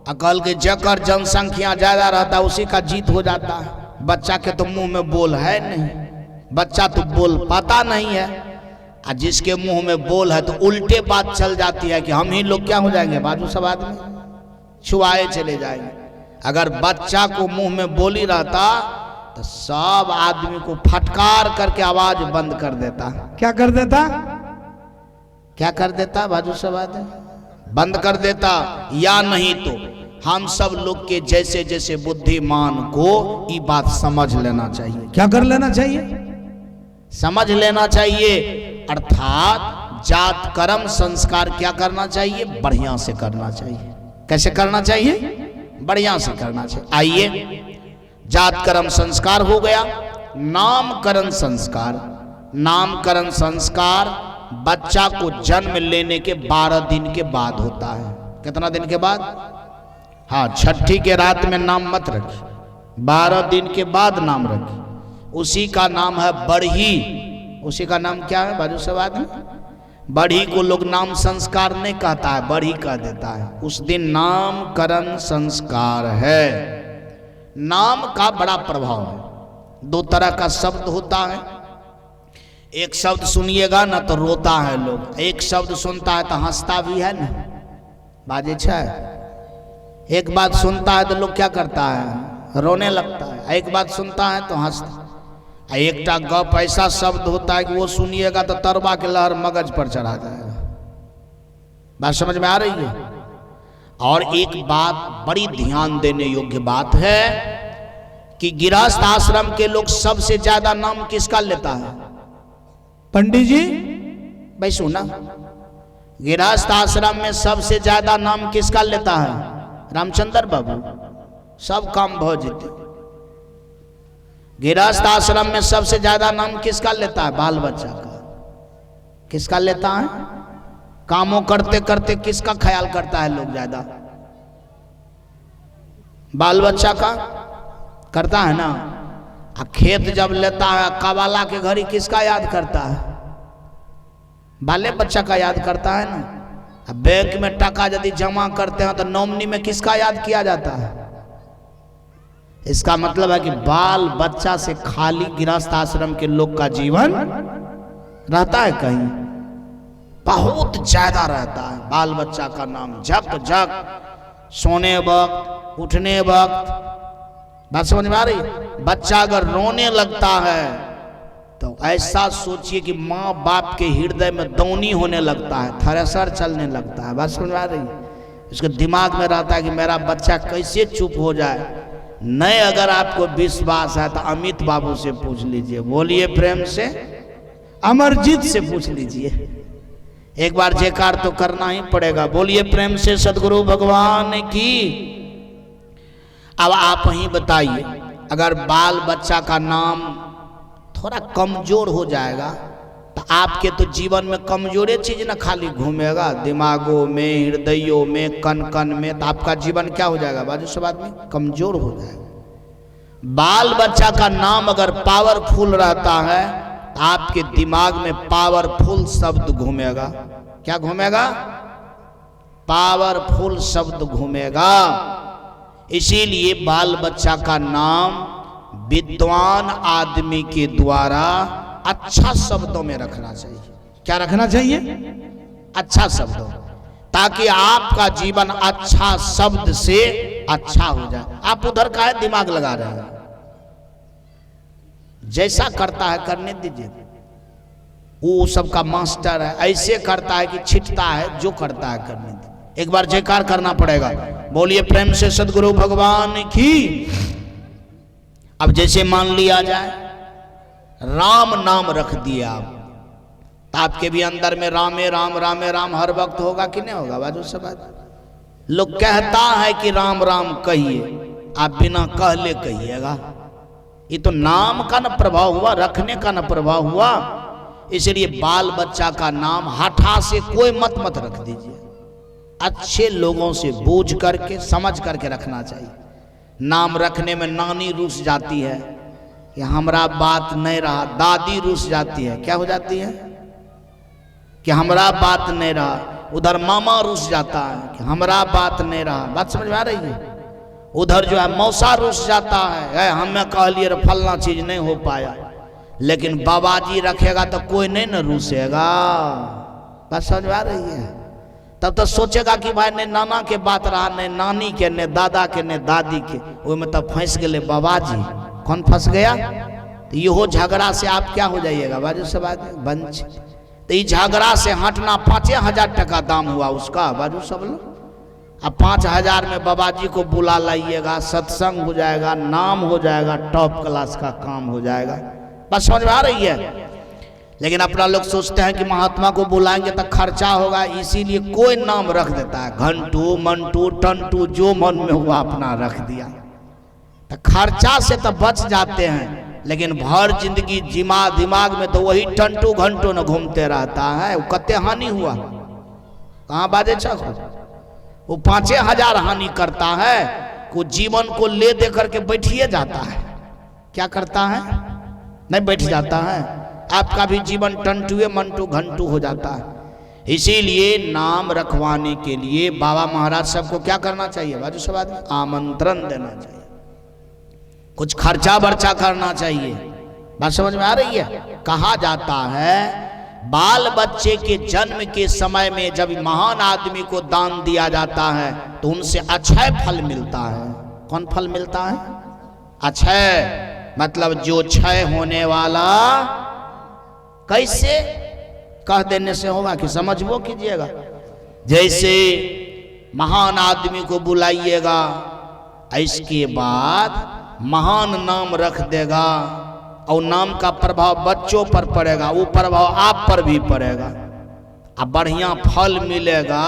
अकल के जकर जनसंख्या ज्यादा रहता उसी का जीत हो जाता है। बच्चा के तो मुंह में बोल है नहीं, बच्चा तो बोल पाता नहीं है, और जिसके मुंह में बोल है तो उल्टे बात चल जाती है कि हम ही लोग क्या हो जाएंगे? बाजू सब आदमी छुआए चले जाएंगे। अगर बच्चा को मुंह में बोल ही रहता तो सब आदमी को फटकार करके आवाज बंद कर देता। क्या कर देता? क्या कर देता? बाजू सब आदमी बंद कर देता। या नहीं तो हम सब लोग के जैसे जैसे बुद्धिमान को ये बात समझ लेना चाहिए। क्या कर लेना चाहिए? समझ लेना चाहिए। अर्थात जात कर्म संस्कार क्या करना चाहिए? बढ़िया से करना चाहिए। कैसे करना चाहिए? बढ़िया से करना चाहिए। आइए, जात कर्म संस्कार हो गया। नामकरण संस्कार। नामकरण संस्कार बच्चा को जन्म लेने के 12 दिन के बाद होता है। कितना दिन के बाद? हाँ, छठी के रात में नाम मत रखिए, 12 दिन के बाद नाम रखिए। उसी का नाम है बढ़ी। उसी का नाम क्या है बाजू सब आदमी? बढ़ी को लोग नाम संस्कार नहीं कहता है, बढ़ी कह देता है। उस दिन नामकरण संस्कार है। नाम का बड़ा प्रभाव है। 2 तरह का शब्द होता है। एक शब्द सुनिएगा ना तो रोता है लोग, एक शब्द सुनता है तो हंसता भी है ना, बाजे छे। एक बात सुनता है तो लोग क्या करता है? रोने लगता है। एक बात सुनता है तो हंसता। एकटा गप ऐसा शब्द होता है कि वो सुनिएगा तो तरवा के लहर मगज पर चढ़ा जाएगा। बात समझ में आ रही है? और एक बात बड़ी ध्यान देने योग्य बात है कि गृहस्थ आश्रम के लोग सबसे ज्यादा नाम किसका लेता है? पंडित जी भाई सुना, गृहस्थ आश्रम में सबसे ज्यादा नाम किसका लेता है? रामचंद्र बाबू। सब काम भो जीते। गृहस्थ आश्रम में सबसे ज्यादा नाम किसका लेता है? बाल बच्चा का। किसका लेता है? कामों करते करते किसका ख्याल करता है लोग ज्यादा? बाल बच्चा का करता है ना। खेत जब लेता है कबाला के घड़ी किसका याद करता है? बाले बच्चा का याद करता है ना। बैंक में टका यदि जमा करते हैं तो नॉमिनी में किसका याद किया जाता है? इसका मतलब है कि बाल बच्चा से खाली गृहस्थ आश्रम के लोग का जीवन रहता है कहीं? बहुत ज्यादा रहता है। बाल बच्चा का नाम झक झक, सोने वक्त, उठने वक्त। बात समझ में आ रही? बच्चा अगर रोने लगता है तो ऐसा सोचिए कि माँ बाप के हृदय में दौनी होने लगता है, थ्रेसर चलने लगता है। बात समझ में आ रही? उसके दिमाग में रहता है कि मेरा बच्चा कैसे चुप हो जाए। नहीं, अगर आपको विश्वास है तो अमित बाबू से पूछ लीजिए, बोलिए प्रेम से, अमरजीत से पूछ लीजिए। एक बार जयकार तो करना ही पड़ेगा, बोलिए प्रेम से सदगुरु भगवान की। अब आप ही बताइए, अगर बाल बच्चा का नाम थोड़ा कमजोर हो जाएगा तो आपके तो जीवन में कमजोरे चीज ना खाली घूमेगा, दिमागों में, हृदयों में, कन कन में, तो आपका जीवन क्या हो जाएगा बाजू सब आदमी? कमजोर हो जाएगा। बाल बच्चा का नाम अगर पावरफुल रहता है तो आपके दिमाग में पावरफुल शब्द घूमेगा। क्या घूमेगा? पावरफुल शब्द घूमेगा। इसीलिए बाल बच्चा का नाम विद्वान आदमी के द्वारा अच्छा शब्दों में रखना चाहिए। क्या रखना चाहिए? अच्छा शब्दों, ताकि आपका जीवन अच्छा शब्द से अच्छा हो जाए। आप उधर का है दिमाग लगा रहे हैं, जैसा करता है करने दीजिए। वो सबका मास्टर है, ऐसे करता है कि छिटता है, जो करता है करने दीजिए। एक बार जयकार करना पड़ेगा, बोलिए प्रेम से सदगुरु भगवान की। अब जैसे मान लिया जाए राम नाम रख दिया आप, तो आपके भी अंदर में रामे राम रामे राम हर वक्त होगा कि नहीं होगा बाजू सब? लोग कहता है कि राम राम कहिए, आप बिना कहले कहिएगा। ये तो नाम का न प्रभाव हुआ, रखने का न प्रभाव हुआ। इसलिए बाल बच्चा का नाम हठा से कोई मत रख दीजिए, अच्छे लोगों से बूझ करके समझ करके रखना चाहिए। नाम रखने में नानी रूस जाती है कि हमरा बात नहीं रहा, दादी रूस जाती है, क्या हो जाती है कि हमरा बात नहीं रहा, उधर मामा रूस जाता है कि हमरा बात नहीं रहा। बात समझ में आ रही है? उधर जो है मौसा रूस जाता है, हमें कह लिए फलना चीज नहीं हो पाया। लेकिन बाबाजी रखेगा तो कोई नहीं न रूसेगा। बात समझ में आ रही है? तब तो सोचेगा कि भाई ने नाना के बात रहा, ने नानी के, ने दादा के, ने दादी के, वो में तब फंस गए बाबाजी। कौन फंस गया? तो यो झगड़ा से आप क्या हो जाइएगा बाजू सब बंच। तो ये झगड़ा से हटना 5,000 टका दाम हुआ उसका बाजू सब लोग। अब 5,000 में बाबाजी को बुला लाइएगा, सत्संग हो जाएगा, नाम हो जाएगा, टॉप क्लास का काम हो जाएगा। बस समझ में आ रही है? लेकिन अपना लोग सोचते हैं कि महात्मा को बुलाएंगे तो खर्चा होगा, इसीलिए कोई नाम रख देता है, घंटू, मंटू, टंटू, जो मन में हुआ अपना रख दिया। तो खर्चा से तो बच जाते हैं, लेकिन भर जिंदगी दिमाग में तो वही टंटू घंटू न घूमते रहता है। वो कते हानि हुआ, कहाँ बाजे छो, वो 5,000 हानि करता है। को जीवन को ले दे करके बैठिए जाता है, क्या करता है, नहीं बैठ जाता है। आपका भी जीवन टंटुए मंटू घंटू हो जाता है। इसीलिए नाम रखवाने के लिए बाबा महाराज सबको क्या करना चाहिए, बाजू सब आदमी आमंत्रण देना चाहिए, कुछ खर्चा बर्चा करना चाहिए। बात समझ में आ रही है। कहा जाता है बाल बच्चे के जन्म के समय में जब महान आदमी को दान दिया जाता है तो उनसे अक्षय फल मिलता है। कौन फल मिलता है, अक्षय, मतलब जो क्षय होने वाला। कैसे, कह देने से होगा कि समझ वो कीजिएगा। जैसे महान आदमी को बुलाइएगा, इसके बाद महान नाम रख देगा और नाम का प्रभाव बच्चों पर पड़ेगा, वो प्रभाव आप पर भी पड़ेगा। अब बढ़िया फल मिलेगा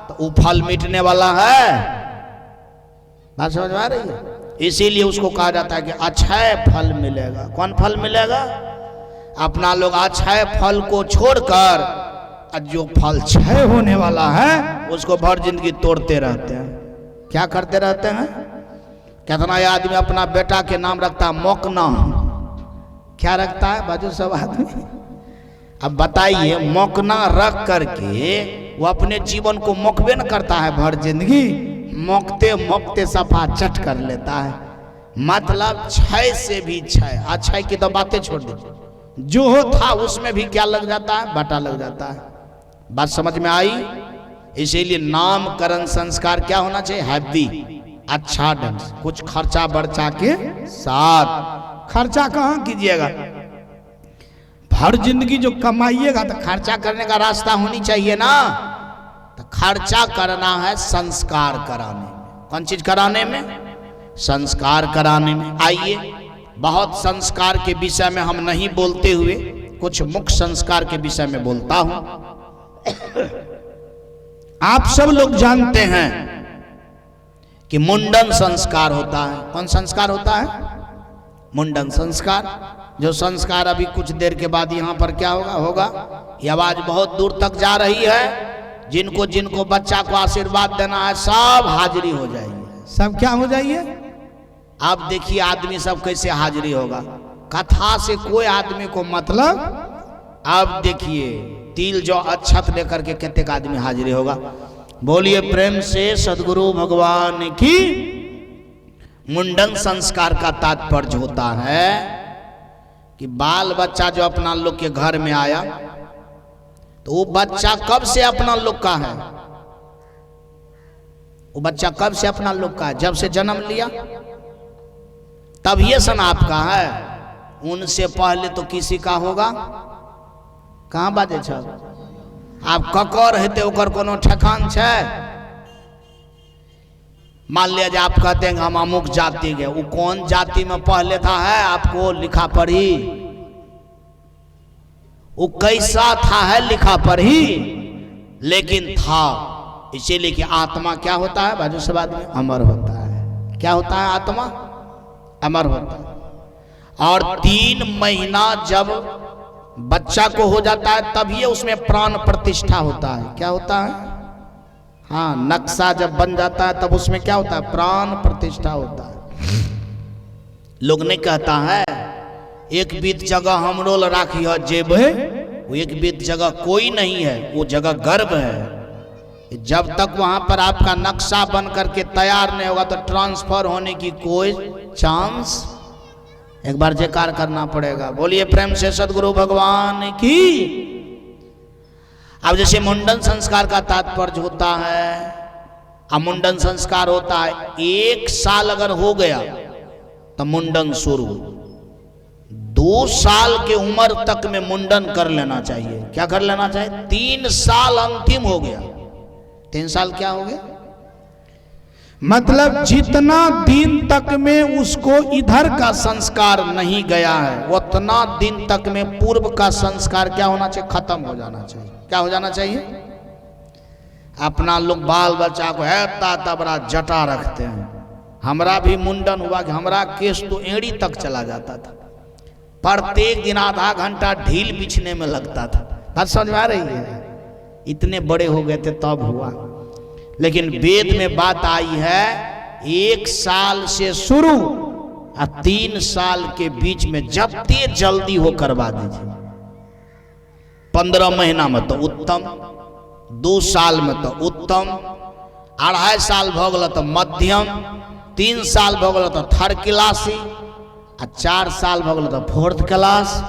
तो वो फल मिटने वाला है। बात समझ में आ रही है। इसीलिए उसको कहा जाता है कि अक्षय फल मिलेगा। कौन फल मिलेगा, अपना लोग अक्षय फल को छोड़कर जो फल क्षय होने वाला है उसको भर जिंदगी तोड़ते रहते हैं। क्या करते रहते हैं, कितना आदमी अपना बेटा के नाम रखता है मोकना, क्या रखता है बाजू सब आदमी। अब बताइए, मोकना रख करके वो अपने जीवन को मोकबे न करता है, भर जिंदगी मोकते मोकते सफा चट कर लेता है। मतलब क्षय से भी क्षय, अक्षय की तो बातें छोड़ दीजिए, जो था उसमें भी क्या लग जाता है, बाटा लग जाता है। बात समझ में आई। इसीलिए नामकरण संस्कार क्या होना चाहिए, हैवी, अच्छा ढंग से, कुछ खर्चा बर्चा के साथ। खर्चा कहाँ कीजिएगा, भर जिंदगी जो कमाइएगा तो खर्चा करने का रास्ता होनी चाहिए ना। तो खर्चा करना है संस्कार कराने में। कौन चीज कराने में, संस्कार कराने में। आइए, बहुत संस्कार के विषय में हम नहीं बोलते हुए कुछ मुख्य संस्कार के विषय में बोलता हूं। आप सब लोग जानते हैं कि मुंडन संस्कार होता है। कौन संस्कार होता है, मुंडन संस्कार। जो संस्कार अभी कुछ देर के बाद यहां पर क्या होगा। ये आवाज बहुत दूर तक जा रही है। जिनको जिनको बच्चा को आशीर्वाद देना है सब हाजिरी हो जाइए, सब क्या हो जाइए। आप देखिए आदमी सब कैसे हाजिरी होगा, कथा से कोई आदमी को मतलब। अब देखिए तिल जो अक्षत लेकर के कितने आदमी हाजिरी होगा। बोलिए प्रेम से सदगुरु भगवान की। मुंडन संस्कार का तात्पर्य होता है कि बाल बच्चा जो अपना लोग के घर में आया तो वो बच्चा कब से अपना लोग का है, वो बच्चा कब से अपना लोग का है, जब से जन्म लिया तब ये सन आपका है। उनसे पहले तो किसी का होगा। कहाँ बाजे छ, आप ककर हेते ओकर कोनो ठेकान छे। मान लिया जो आप कहते हैं हम अमुक जाति के, वो कौन जाति में पहले था है आपको लिखा पढ़ी, वो कैसा था है लिखा पढ़ी, लेकिन था। इसीलिए कि आत्मा क्या होता है बाजू सब आदमी, अमर होता है। क्या होता है, आत्मा अमर होता है। और 3 महीना जब बच्चा को हो जाता है तभी उसमें प्राण प्रतिष्ठा होता है। क्या होता है, हाँ, नक्शा जब बन जाता है तब उसमें क्या होता है, प्राण प्रतिष्ठा होता है। लोग नहीं कहता है एक बीत जगह हमरो राखी है जेब है, वो एक बीत जगह कोई नहीं है, वो जगह गर्भ है। जब तक वहां पर आपका नक्शा बन करके तैयार नहीं होगा तो ट्रांसफर होने की कोई चांस। एक बार जयकार करना पड़ेगा। बोलिए प्रेम से सदगुरु भगवान की। अब जैसे मुंडन संस्कार का तात्पर्य होता है, अब मुंडन संस्कार होता है 1 साल अगर हो गया तो मुंडन शुरू, 2 साल के उम्र तक में मुंडन कर लेना चाहिए। क्या कर लेना चाहिए, 3 साल अंतिम हो गया। 3 साल क्या हो गया, मतलब जितना दिन तक में उसको इधर का संस्कार नहीं गया है उतना दिन तक में पूर्व का संस्कार क्या होना चाहिए, खत्म हो जाना चाहिए। क्या हो जाना चाहिए। अपना लोग बाल बच्चा को है ता बड़ा जटा रखते हैं। हमरा भी मुंडन हुआ कि हमरा केस तो एड़ी तक चला जाता था। प्रत्येक दिन आधा घंटा ढील बिछने में लगता था। बात समझ में आ रही है? इतने बड़े हो गए थे तब हुआ। लेकिन वेद में बात आई है 1 साल से शुरू और 3 साल के बीच में जबते जल्दी हो करवा दीजिए। 15 महीना में तो उत्तम, 2 साल में तो उत्तम, 2.5 साल भ गल तो मध्यम, 3 साल भ गल तो 3rd क्लासी, 4 साल भ गल तो 4th क्लास,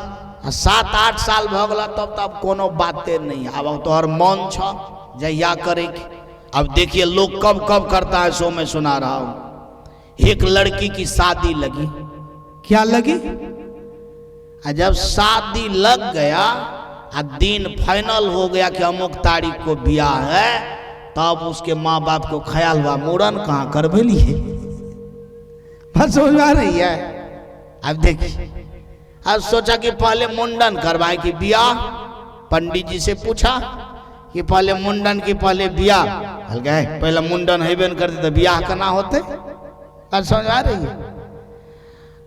7-8 साल भ गल तब कोनो बातें नहीं। अब तो हर मन छ जया करे। अब देखिए लोग कब कब करता है सो मैं सुना रहा हूं। एक लड़की की शादी लगी, क्या लगी? जब शादी लग गया दिन फाइनल हो गया कि अमुक तारीख को ब्याह है, तब उसके माँ बाप को ख्याल हुआ मुंडन कहाँ करवे लिए। बस समझ आ रही है? अब देखिए, अब सोचा कि पहले मुंडन करवाए कि ब्याह। पंडित जी से पूछा कि पहले मुंडन की पहले ब्याह? गए पहले मुंडन हेबे न करते तो ब्याह करना होते। अब समझ आ रही है?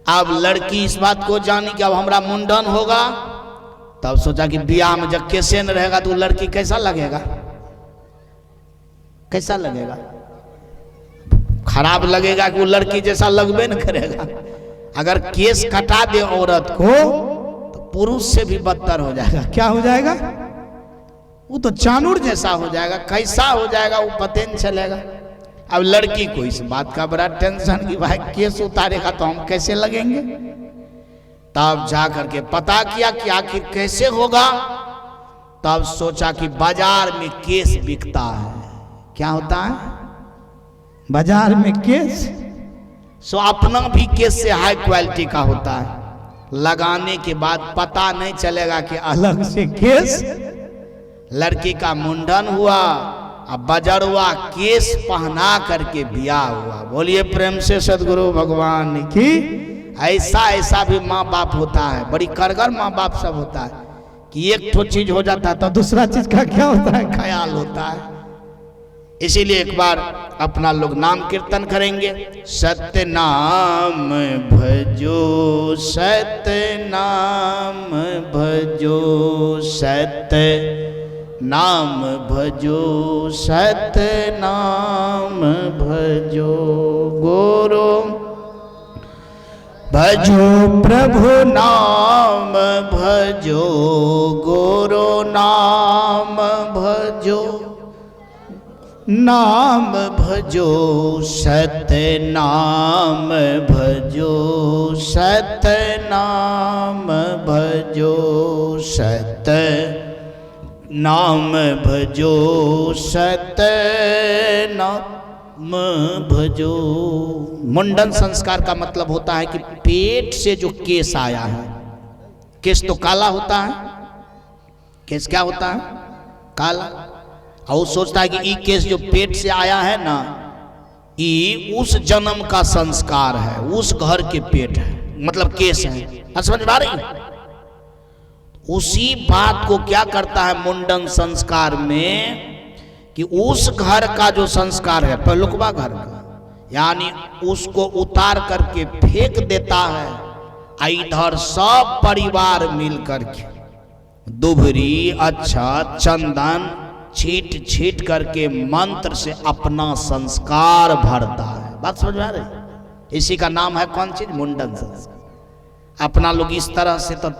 अब लड़की इस बात को जानी कि अब हमारा मुंडन होगा, तब सोचा कि ब्याह में जब कैसे न रहेगा तो लड़की कैसा लगेगा? कैसा लगेगा? खराब लगेगा कि वो लड़की जैसा लगबे न करेगा। अगर केस कटा दे औरत को तो पुरुष से भी बदतर हो जाएगा। क्या हो जाएगा? वो तो चानूर जैसा हो जाएगा। कैसा हो जाएगा वो पता नहीं चलेगा। अब लड़की को इस बात का बड़ा टेंशन कि भाई केस उतारेगा तो हम कैसे लगेंगे। तब जा करके पता किया कि आखिर कैसे होगा। तब सोचा कि बाजार में केस बिकता है। क्या होता है बाजार में? केस। सो अपना भी केस से हाई क्वालिटी का होता है। लगाने के बाद पता नहीं चलेगा कि अलग से केस। लड़की का मुंडन हुआ, अब बजरवा केस पहना करके ब्याह हुआ। बोलिए प्रेम से सदगुरु भगवान की। ऐसा ऐसा भी माँ बाप होता है, बड़ी कारगर माँ बाप सब होता है कि एक ठो चीज हो जाता है तो दूसरा चीज का क्या होता है? ख्याल होता है। इसीलिए एक बार अपना लोग नाम कीर्तन करेंगे। सत्य नाम भजो, सत्य नाम भजो, सत्य नाम भजो, सत्य नाम भजो। गुरु भजो प्रभु नाम भजो, गुरु नाम भजो, नाम भजो, सत्य नाम भजो, सत्य नाम भजो, सत्य नाम भजो, सत्य नाम भजो। मुंडन संस्कार का मतलब होता है कि पेट से जो केस आया है, केस तो काला होता है। केस क्या होता है? काला। और सोचता है कि ये केस जो पेट से आया है ना, ये उस जन्म का संस्कार है, उस घर के पेट है, मतलब केस है। समझ में आ रही है? उसी बात को क्या करता है मुंडन संस्कार में कि उस घर का जो संस्कार है, पहलुकवा घर का, यानी उसको उतार करके फेंक देता है। इधर सब परिवार मिल करके दुभरी, अक्षत, चंदन छीट छीट करके मंत्र से अपना संस्कार भरता है। बात समझ में आ रही? इसी का नाम है कौन चीज? मुंडन संस्कार। अपना लोग इस तरह से तो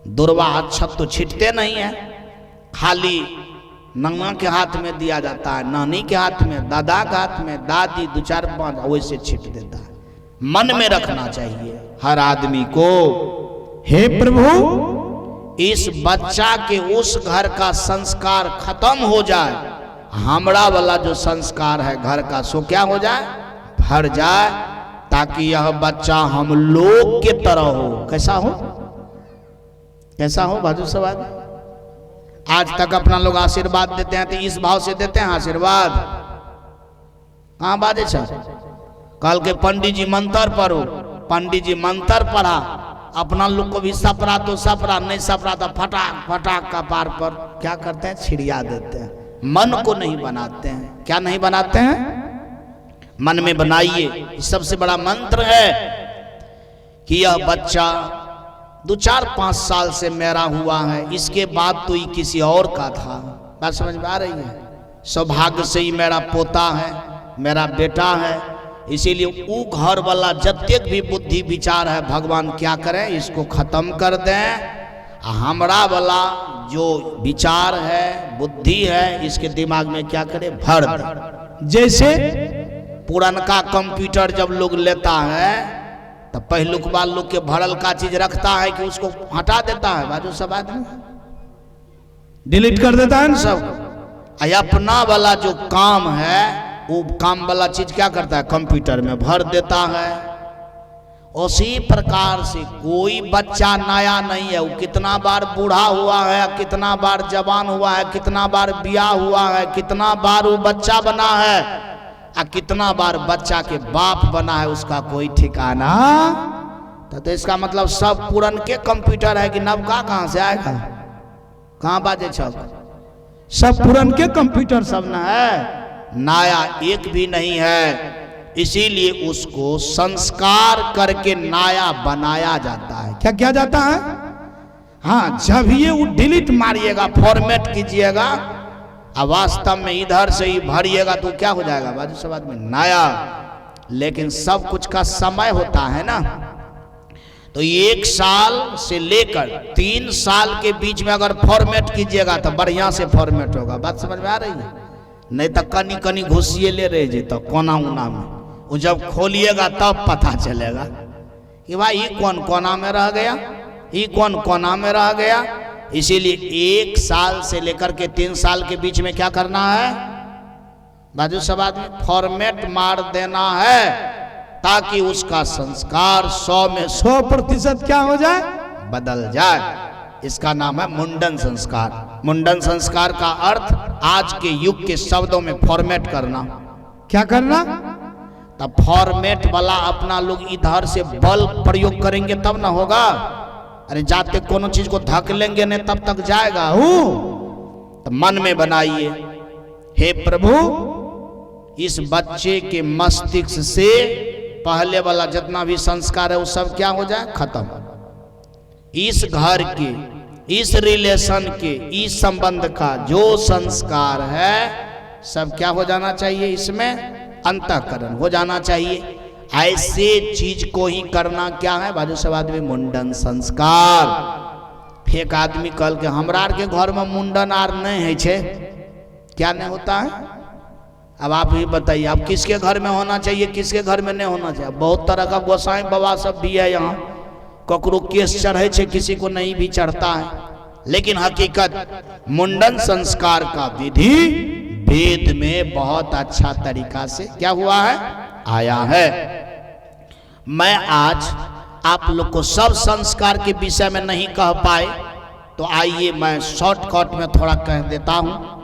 दुर्वा अक्षत तो छीटते नहीं है, खाली नन्ना के हाथ में दिया जाता है, नानी के हाथ में, दादा के हाथ में, दादी 2-4-5 वैसे छीट देता है। मन में रखना चाहिए हर आदमी को, हे प्रभु इस बच्चा के उस घर का संस्कार खत्म हो जाए, हमरा वाला जो संस्कार है घर का सो क्या हो जाए? भर जाए, ताकि यह बच्चा हम लोग के तरह हो। कैसा हो? कैसा हो बाजू सवाल? आज तक अपना लोग आशीर्वाद देते हैं तो इस भाव से देते हैं आशीर्वाद। कहाँ बाजे छ? कल के पंडित जी मंत्र पढ़ो, पंडित जी मंत्र पढ़ा, अपना लोग को भी सपरा तो सपरा, नहीं सपरा तो फटाक फटाक का पार पर क्या करते हैं? छिड़िया देते हैं। मन को नहीं बनाते हैं। क्या नहीं बनाते हैं? मन में बनाइए। सबसे बड़ा मंत्र है कि यह बच्चा 2-4-5 साल से मेरा हुआ है, इसके बाद तो ये किसी और का था। बात समझ में आ रही है? सौभाग्य से ही मेरा पोता है, मेरा बेटा है, इसीलिए वो घर वाला जतेक भी बुद्धि विचार है भगवान क्या करें, इसको खत्म कर दें। हमरा वाला जो विचार है, बुद्धि है, इसके दिमाग में क्या करे, भर दे। जैसे पुरानका कंप्यूटर जब लोग लेता है तो पहलुक बार लोग के भरल का चीज रखता है कि उसको हटा देता है, बाजू सब आदमी डिलीट कर देता है ना सब। अपना वाला जो काम है वो काम वाला चीज क्या करता है, कंप्यूटर में भर देता है। उसी प्रकार से कोई बच्चा नया नहीं है, वो कितना बार बूढ़ा हुआ है, कितना बार जवान हुआ है, कितना बार ब्याह हुआ है, कितना बार वो बच्चा बना है, कितना बार बच्चा के बाप बना है, उसका कोई ठिकाना। तो इसका मतलब सब पुरन के कंप्यूटर है कि नवका कहां से आएगा, कहां बाजे छक, सब पुरन के कंप्यूटर सब न है, नया एक भी नहीं है। इसीलिए उसको संस्कार करके नया बनाया जाता है। क्या किया जाता है? हाँ, जब ये वो डिलीट मारिएगा, फॉर्मेट कीजिएगा, वास्तव में इधर से ही भरिएगा तो क्या हो जाएगा, बाजू सब आदमी नया। लेकिन सब कुछ का समय होता है ना, तो 1 साल से लेकर 3 साल के बीच में अगर फॉर्मेट कीजिएगा तो बढ़िया से फॉर्मेट होगा। बात समझ में आ रही है? नहीं तो कनी कनी घुसिए ले रहे जी, तो कोना उना में वो जब खोलिएगा तब पता चलेगा कि भाई ये कौन कोना में रह गया, ये कौन कोना में रह गया। इसीलिए 1 साल से लेकर के 3 साल के बीच में क्या करना है, बाजू सब आदमी फॉर्मेट मार देना है, ताकि उसका संस्कार 100 में 100% क्या हो जाए, बदल जाए। इसका नाम है मुंडन संस्कार। मुंडन संस्कार का अर्थ आज के युग के शब्दों में फॉर्मेट करना। क्या करना? तब फॉर्मेट वाला अपना लोग इधर से बल प्रयोग करेंगे तब ना होगा। अरे जाते कोनो चीज को धक लेंगे नहीं तब तक जाएगा। तो मन में बनाइए, हे प्रभु इस बच्चे के मस्तिष्क से पहले वाला जितना भी संस्कार है वो सब क्या हो जाए, खत्म। इस घर के, इस रिलेशन के, इस संबंध का जो संस्कार है सब क्या हो जाना चाहिए, इसमें अंतःकरण हो जाना चाहिए। ऐसे चीज को ही करना क्या है, बाजू सब आदमी, मुंडन संस्कार। एक आदमी कल के हमरा के घर में मुंडन आर नहीं है छे, क्या नहीं होता है? अब आप ही बताइए, आप किसके घर में होना चाहिए, किसके घर में नहीं होना चाहिए? बहुत तरह का गोसाई बाबा सब भी है यहाँ, ककरो केस चढ़े छे, किसी को नहीं भी चढ़ता है। लेकिन हकीकत मुंडन संस्कार का विधि वेद में बहुत अच्छा तरीका से क्या हुआ है, आया है। मैं आज आप लोग को सब संस्कार के विषय में नहीं कह पाए, तो आइए मैं शॉर्टकट में थोड़ा कह देता हूं।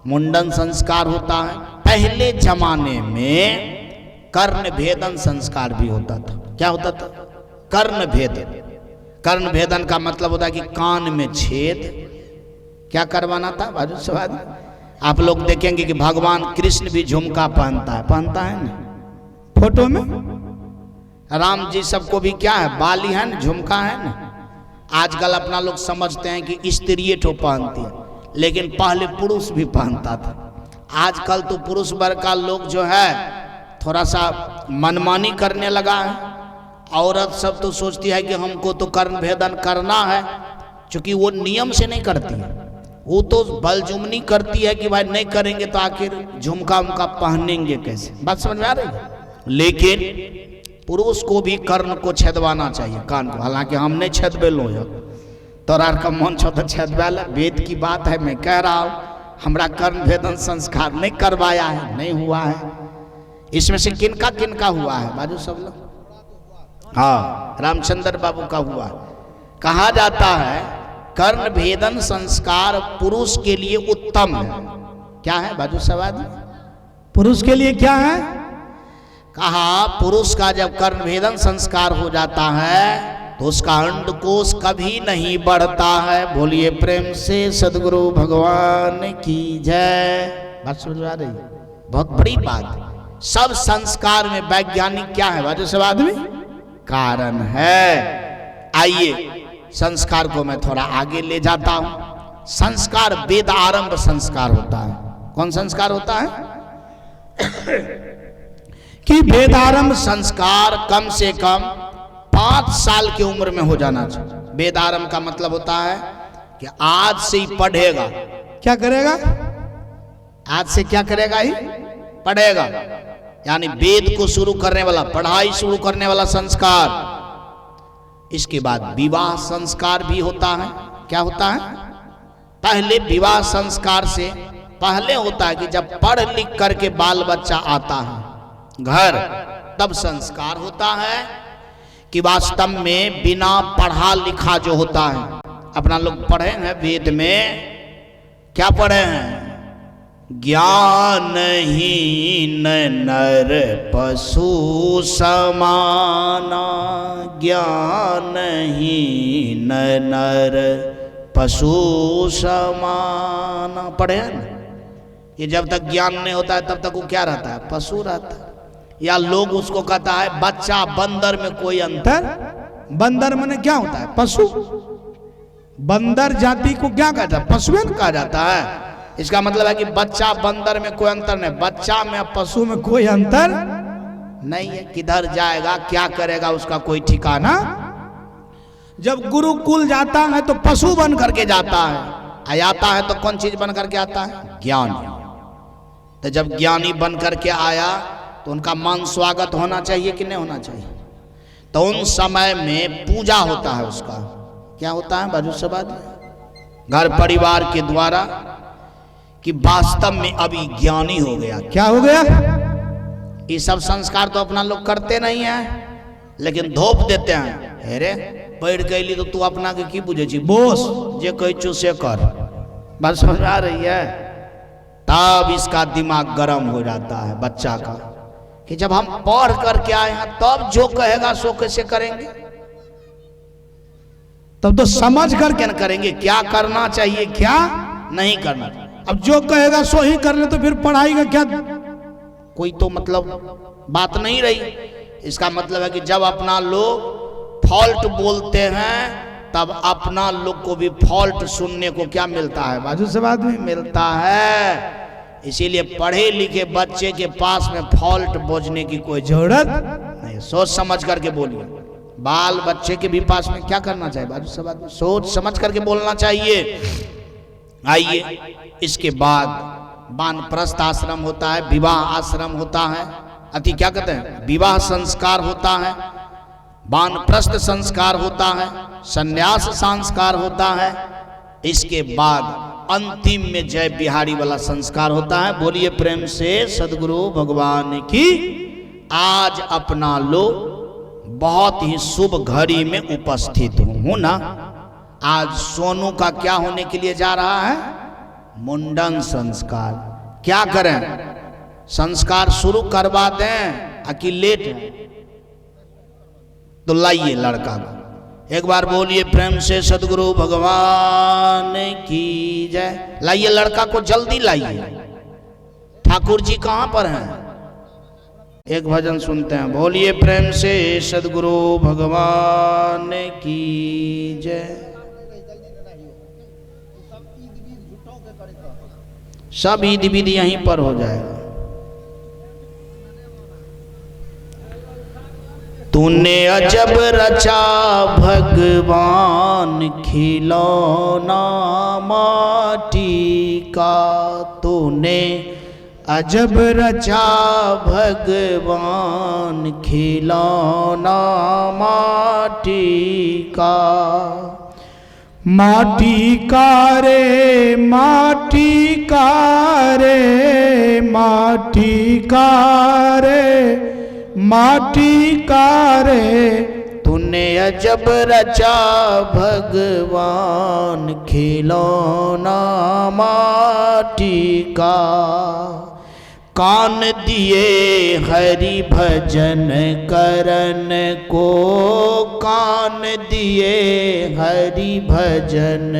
मुंडन संस्कार होता है, पहले जमाने में कर्ण भेदन संस्कार भी होता था। क्या होता था? कर्ण भेदन। कर्ण भेदन का मतलब होता है कि कान में छेद क्या करवाना था, बाजू सवाल। आप लोग देखेंगे कि भगवान कृष्ण भी झुमका पहनता है ना फोटो में। राम जी सबको भी क्या है, बाली है ना, झुमका है ना। आजकल अपना लोग समझते हैं कि स्त्री तो पहनती है, लेकिन पहले पुरुष भी पहनता था। आजकल तो पुरुष वर्ग का लोग जो है थोड़ा सा मनमानी करने लगा है। औरत सब तो सोचती है कि हमको तो कर्ण भेदन करना है, क्योंकि वो नियम से नहीं करती है, वो तो बलजुमनी करती है कि भाई नहीं करेंगे तो आखिर झुमका उमका पहनेंगे कैसे। बात समझ में आ रही है? लेकिन पुरुष को भी कर्ण को छेदवाना चाहिए, कान को। हालांकि हम नहीं छेदबे लो, तोरा का मन छो तो छेदवाला, वेद की बात है, मैं कह रहा हूँ हमरा कर्ण भेदन संस्कार नहीं करवाया है, नहीं हुआ है। इसमें से किनका किनका हुआ है, बाजू सब लोग? हाँ, रामचंद्र बाबू का हुआ। कहा जाता है कर्ण भेदन संस्कार पुरुष के लिए उत्तम है। क्या है बाजू सवाल? पुरुष के लिए क्या है? कहा पुरुष का जब कर्ण भेदन संस्कार हो जाता है तो उसका अंडकोश कभी नहीं बढ़ता है। बोलिए प्रेम से सदगुरु भगवान की जय। बात समझ आ रही? बहुत बड़ी बात। सब संस्कार में वैज्ञानिक क्या है बाजू सब आदमी? कारण है। आइए संस्कार को मैं थोड़ा आगे ले जाता हूं। संस्कार वेद आरंभ संस्कार होता है। कौन संस्कार होता है? कि वेदारंभ संस्कार कम से कम 5 साल की उम्र में हो जाना चाहिए। वेदारंभ का मतलब होता है कि आज से ही पढ़ेगा। क्या करेगा? आज से क्या करेगा? ही पढ़ेगा, यानी वेद को शुरू करने वाला, पढ़ाई शुरू करने वाला संस्कार। इसके बाद विवाह संस्कार भी होता है। क्या होता है? पहले विवाह संस्कार से पहले होता है कि जब पढ़ लिख करके बाल बच्चा आता है घर, तब संस्कार होता है कि वास्तव में बिना पढ़ा लिखा जो होता है, अपना लोग पढ़े हैं वेद में, क्या पढ़े हैं? ज्ञानहीन नर पशु समाना, ज्ञानहीन नर पशु समाना पढ़े हैं ना? ये जब तक ज्ञान नहीं होता है तब तक वो क्या रहता है? पशु रहता है। या लोग उसको कहता है बच्चा बंदर में कोई अंतर। बंदर माने क्या होता है? पशु। बंदर जाति को क्या कहता है? पशुएं कहा जाता है। इसका मतलब है कि बच्चा बंदर में कोई अंतर नहीं, बच्चा में पशु में कोई अंतर नहीं है। किधर जाएगा, क्या करेगा, उसका कोई ठिकाना। जब गुरुकुल जाता है तो पशु बन करके जाता है, आता है तो कौन चीज बन करके आता है? ज्ञानी। तो जब ज्ञानी बन करके आया तो उनका मान स्वागत होना चाहिए कि नहीं होना चाहिए? तो उन समय में पूजा होता है उसका। क्या होता है बाजू से बात? घर परिवार के द्वारा कि वास्तव में अभी ज्ञानी हो गया। क्या हो गया? ये सब संस्कार तो अपना लोग करते नहीं है, लेकिन धोप देते हैं। अरे पढ़ कैली तो तू अपना के की बुझे छी? बोस जे कह चु से कर। बात समझ आ रही है? तब इसका दिमाग गर्म हो जाता है बच्चा का कि जब हम पढ़ करके आए हैं तब जो कहेगा सो कैसे करेंगे? तब तो समझ करके न करेंगे क्या करना चाहिए, क्या नहीं करना चाहिए। अब जो कहेगा सो ही कर ले तो फिर पढ़ाई का क्या कोई तो मतलब बात नहीं रही। इसका मतलब है कि जब अपना लोग फॉल्ट बोलते हैं तब अपना लोग को भी फॉल्ट सुनने को क्या मिलता है? बाजू से बात में मिलता है। इसीलिए पढ़े लिखे बच्चे के पास में फॉल्ट बोझने की कोई जरूरत नहीं, सोच समझ करके बोलिए। बाल बच्चे के भी पास में क्या करना चाहिए? बाजू से बात में सोच समझ करके बोलना चाहिए। आइए, इसके बाद वानप्रस्थ आश्रम होता है, विवाह आश्रम होता है, अति क्या कहते हैं? विवाह संस्कार होता है, वानप्रस्थ संस्कार होता है, संन्यास संस्कार होता है। इसके बाद अंतिम में जय बिहारी वाला संस्कार होता है। बोलिए प्रेम से सदगुरु भगवान की। आज अपना लोग बहुत ही शुभ घड़ी में उपस्थित हूं ना। आज सोनू का क्या होने के लिए जा रहा है? मुंडन संस्कार। क्या करें? संस्कार शुरू करवा दें कि लेट है? तो लाइए लड़का को। एक बार बोलिए प्रेम से सदगुरु भगवान की जय। लाइए लड़का को, जल्दी लाइए। ठाकुर जी कहां पर हैं? एक भजन सुनते हैं। बोलिए प्रेम से सदगुरु भगवान की जय। सब ईद विधि यहीं पर हो जाएगा। तूने अजब रचा भगवान खिलौना माटी का, तूने अजब रचा भगवान खिलौना माटी का। माटी का रे माटी का रे माटी का रे माटी का रे, तूने अजब रचा भगवान खिलौना माटी का। कान दिए हरि भजन करन को, कान दिए हरि भजन,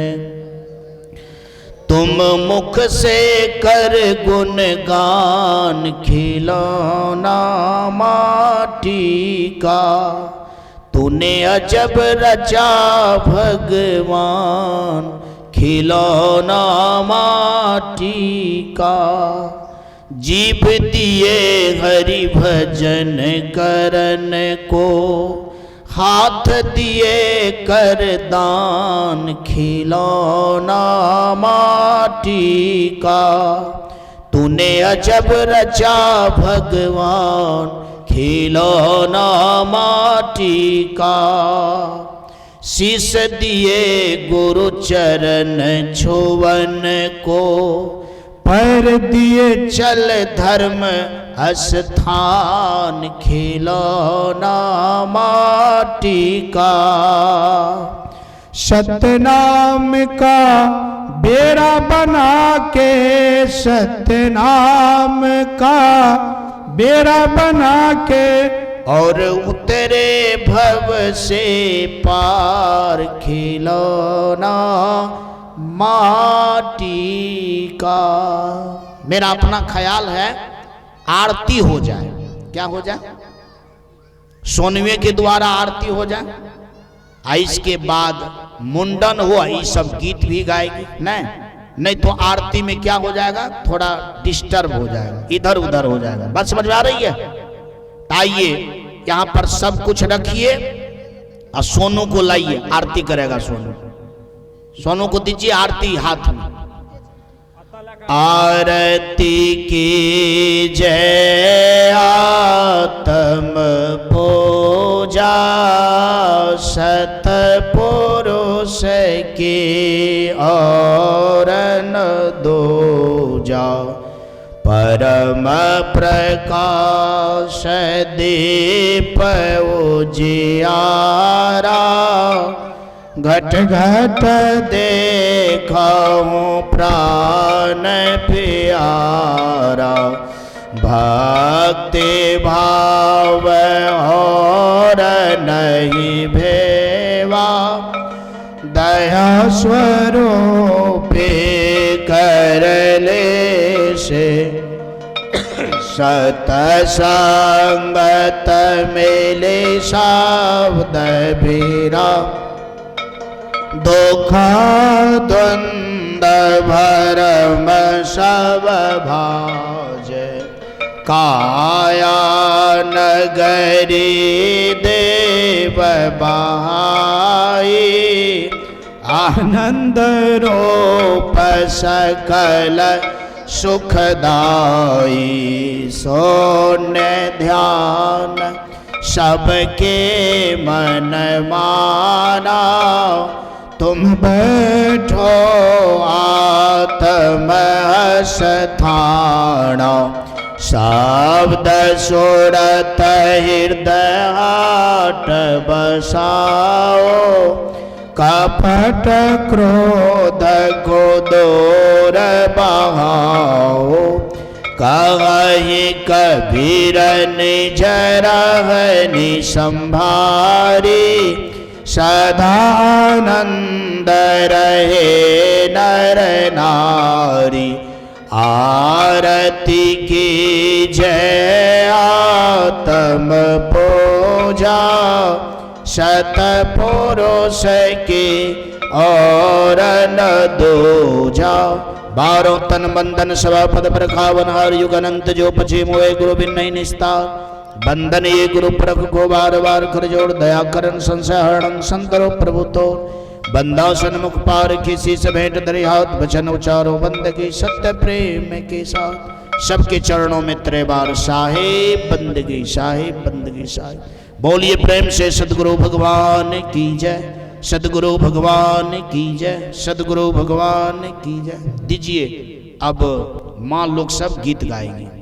तुम मुख से कर गुणगान खिलौना माटी का। तूने अजब रचा भगवान, खिलौना माटी का। जीभ दिए हरि भजन करन को, हाथ दिए कर दान, खिलौना माटी का। तूने अजब रचा भगवान, खिलौना माटी का। शीश दिए गुरु चरण छुवन को, पैर दिए चल धर्म स्थान, खिलौना माटी का। सतनाम का बेड़ा बना के, सतनाम का बेड़ा बना के, और उतरे भव से पार, खिलौना माटी का। मेरा अपना ख्याल है आरती हो जाए। क्या हो जाए? सोनवे के द्वारा आरती हो जाए, इसके बाद मुंडन हो, ये सब गीत भी गाएगी। नहीं तो आरती में क्या हो जाएगा, थोड़ा डिस्टर्ब हो जाएगा, इधर उधर हो जाएगा। बात समझ में आ रही है? आइए यहां पर सब कुछ रखिए और सोनू को लाइए, आरती करेगा सोनू। सोनू को दीजिए आरती हाथ में। आरती की जय आत्म पूजा, सतपुरुष की और न दूजा। परम प्रकाश दीप उजियारा, घट घट देखूं प्राण प्यारा। भक्ति भाव और नहीं भेवा, दया स्वरूपे कर ले से। सतसंगत मिले शब्द भीरा, दुख द्वंद भरम सब भाज। काया नगरी देव बहाई, आनंद रूप सकल सुखदाई। सोने ध्यान सबके मन माना, तुम बैठो आत्म स्थाना। शब्द सुरत हृदय हाट बसाओ, कपट क्रोध को दूर बहाओ। कहीं कबीर निज रहनि संभारी, सदानंद रहे नर नारी। आरती की जय आत्म पूजा, सतपुरुष की और न दूजा। बारों तन बंधन सभा पद प्रखावन, हर युग अनंत जो पछे मोए गुरु बिन नहीं निस्तार। बंधन ये गुरु प्रभ को बार बार कर जोड़, दया करन संशय हरण संतरो प्रभु तो। बंदा सन्मुख पार किसी से भेंट धरि हाथ, वचन उचारो बंदगी सत्य प्रेम के साथ। सबके चरणों में 3 बार साहेब बंदगी, साहेब बंदगी, साहेब। बोलिए प्रेम से सदगुरु भगवान की जय, सदगुरु भगवान की जय, सदगुरु भगवान की जय। दीजिए अब माँ लोग सब गीत गाएंगे।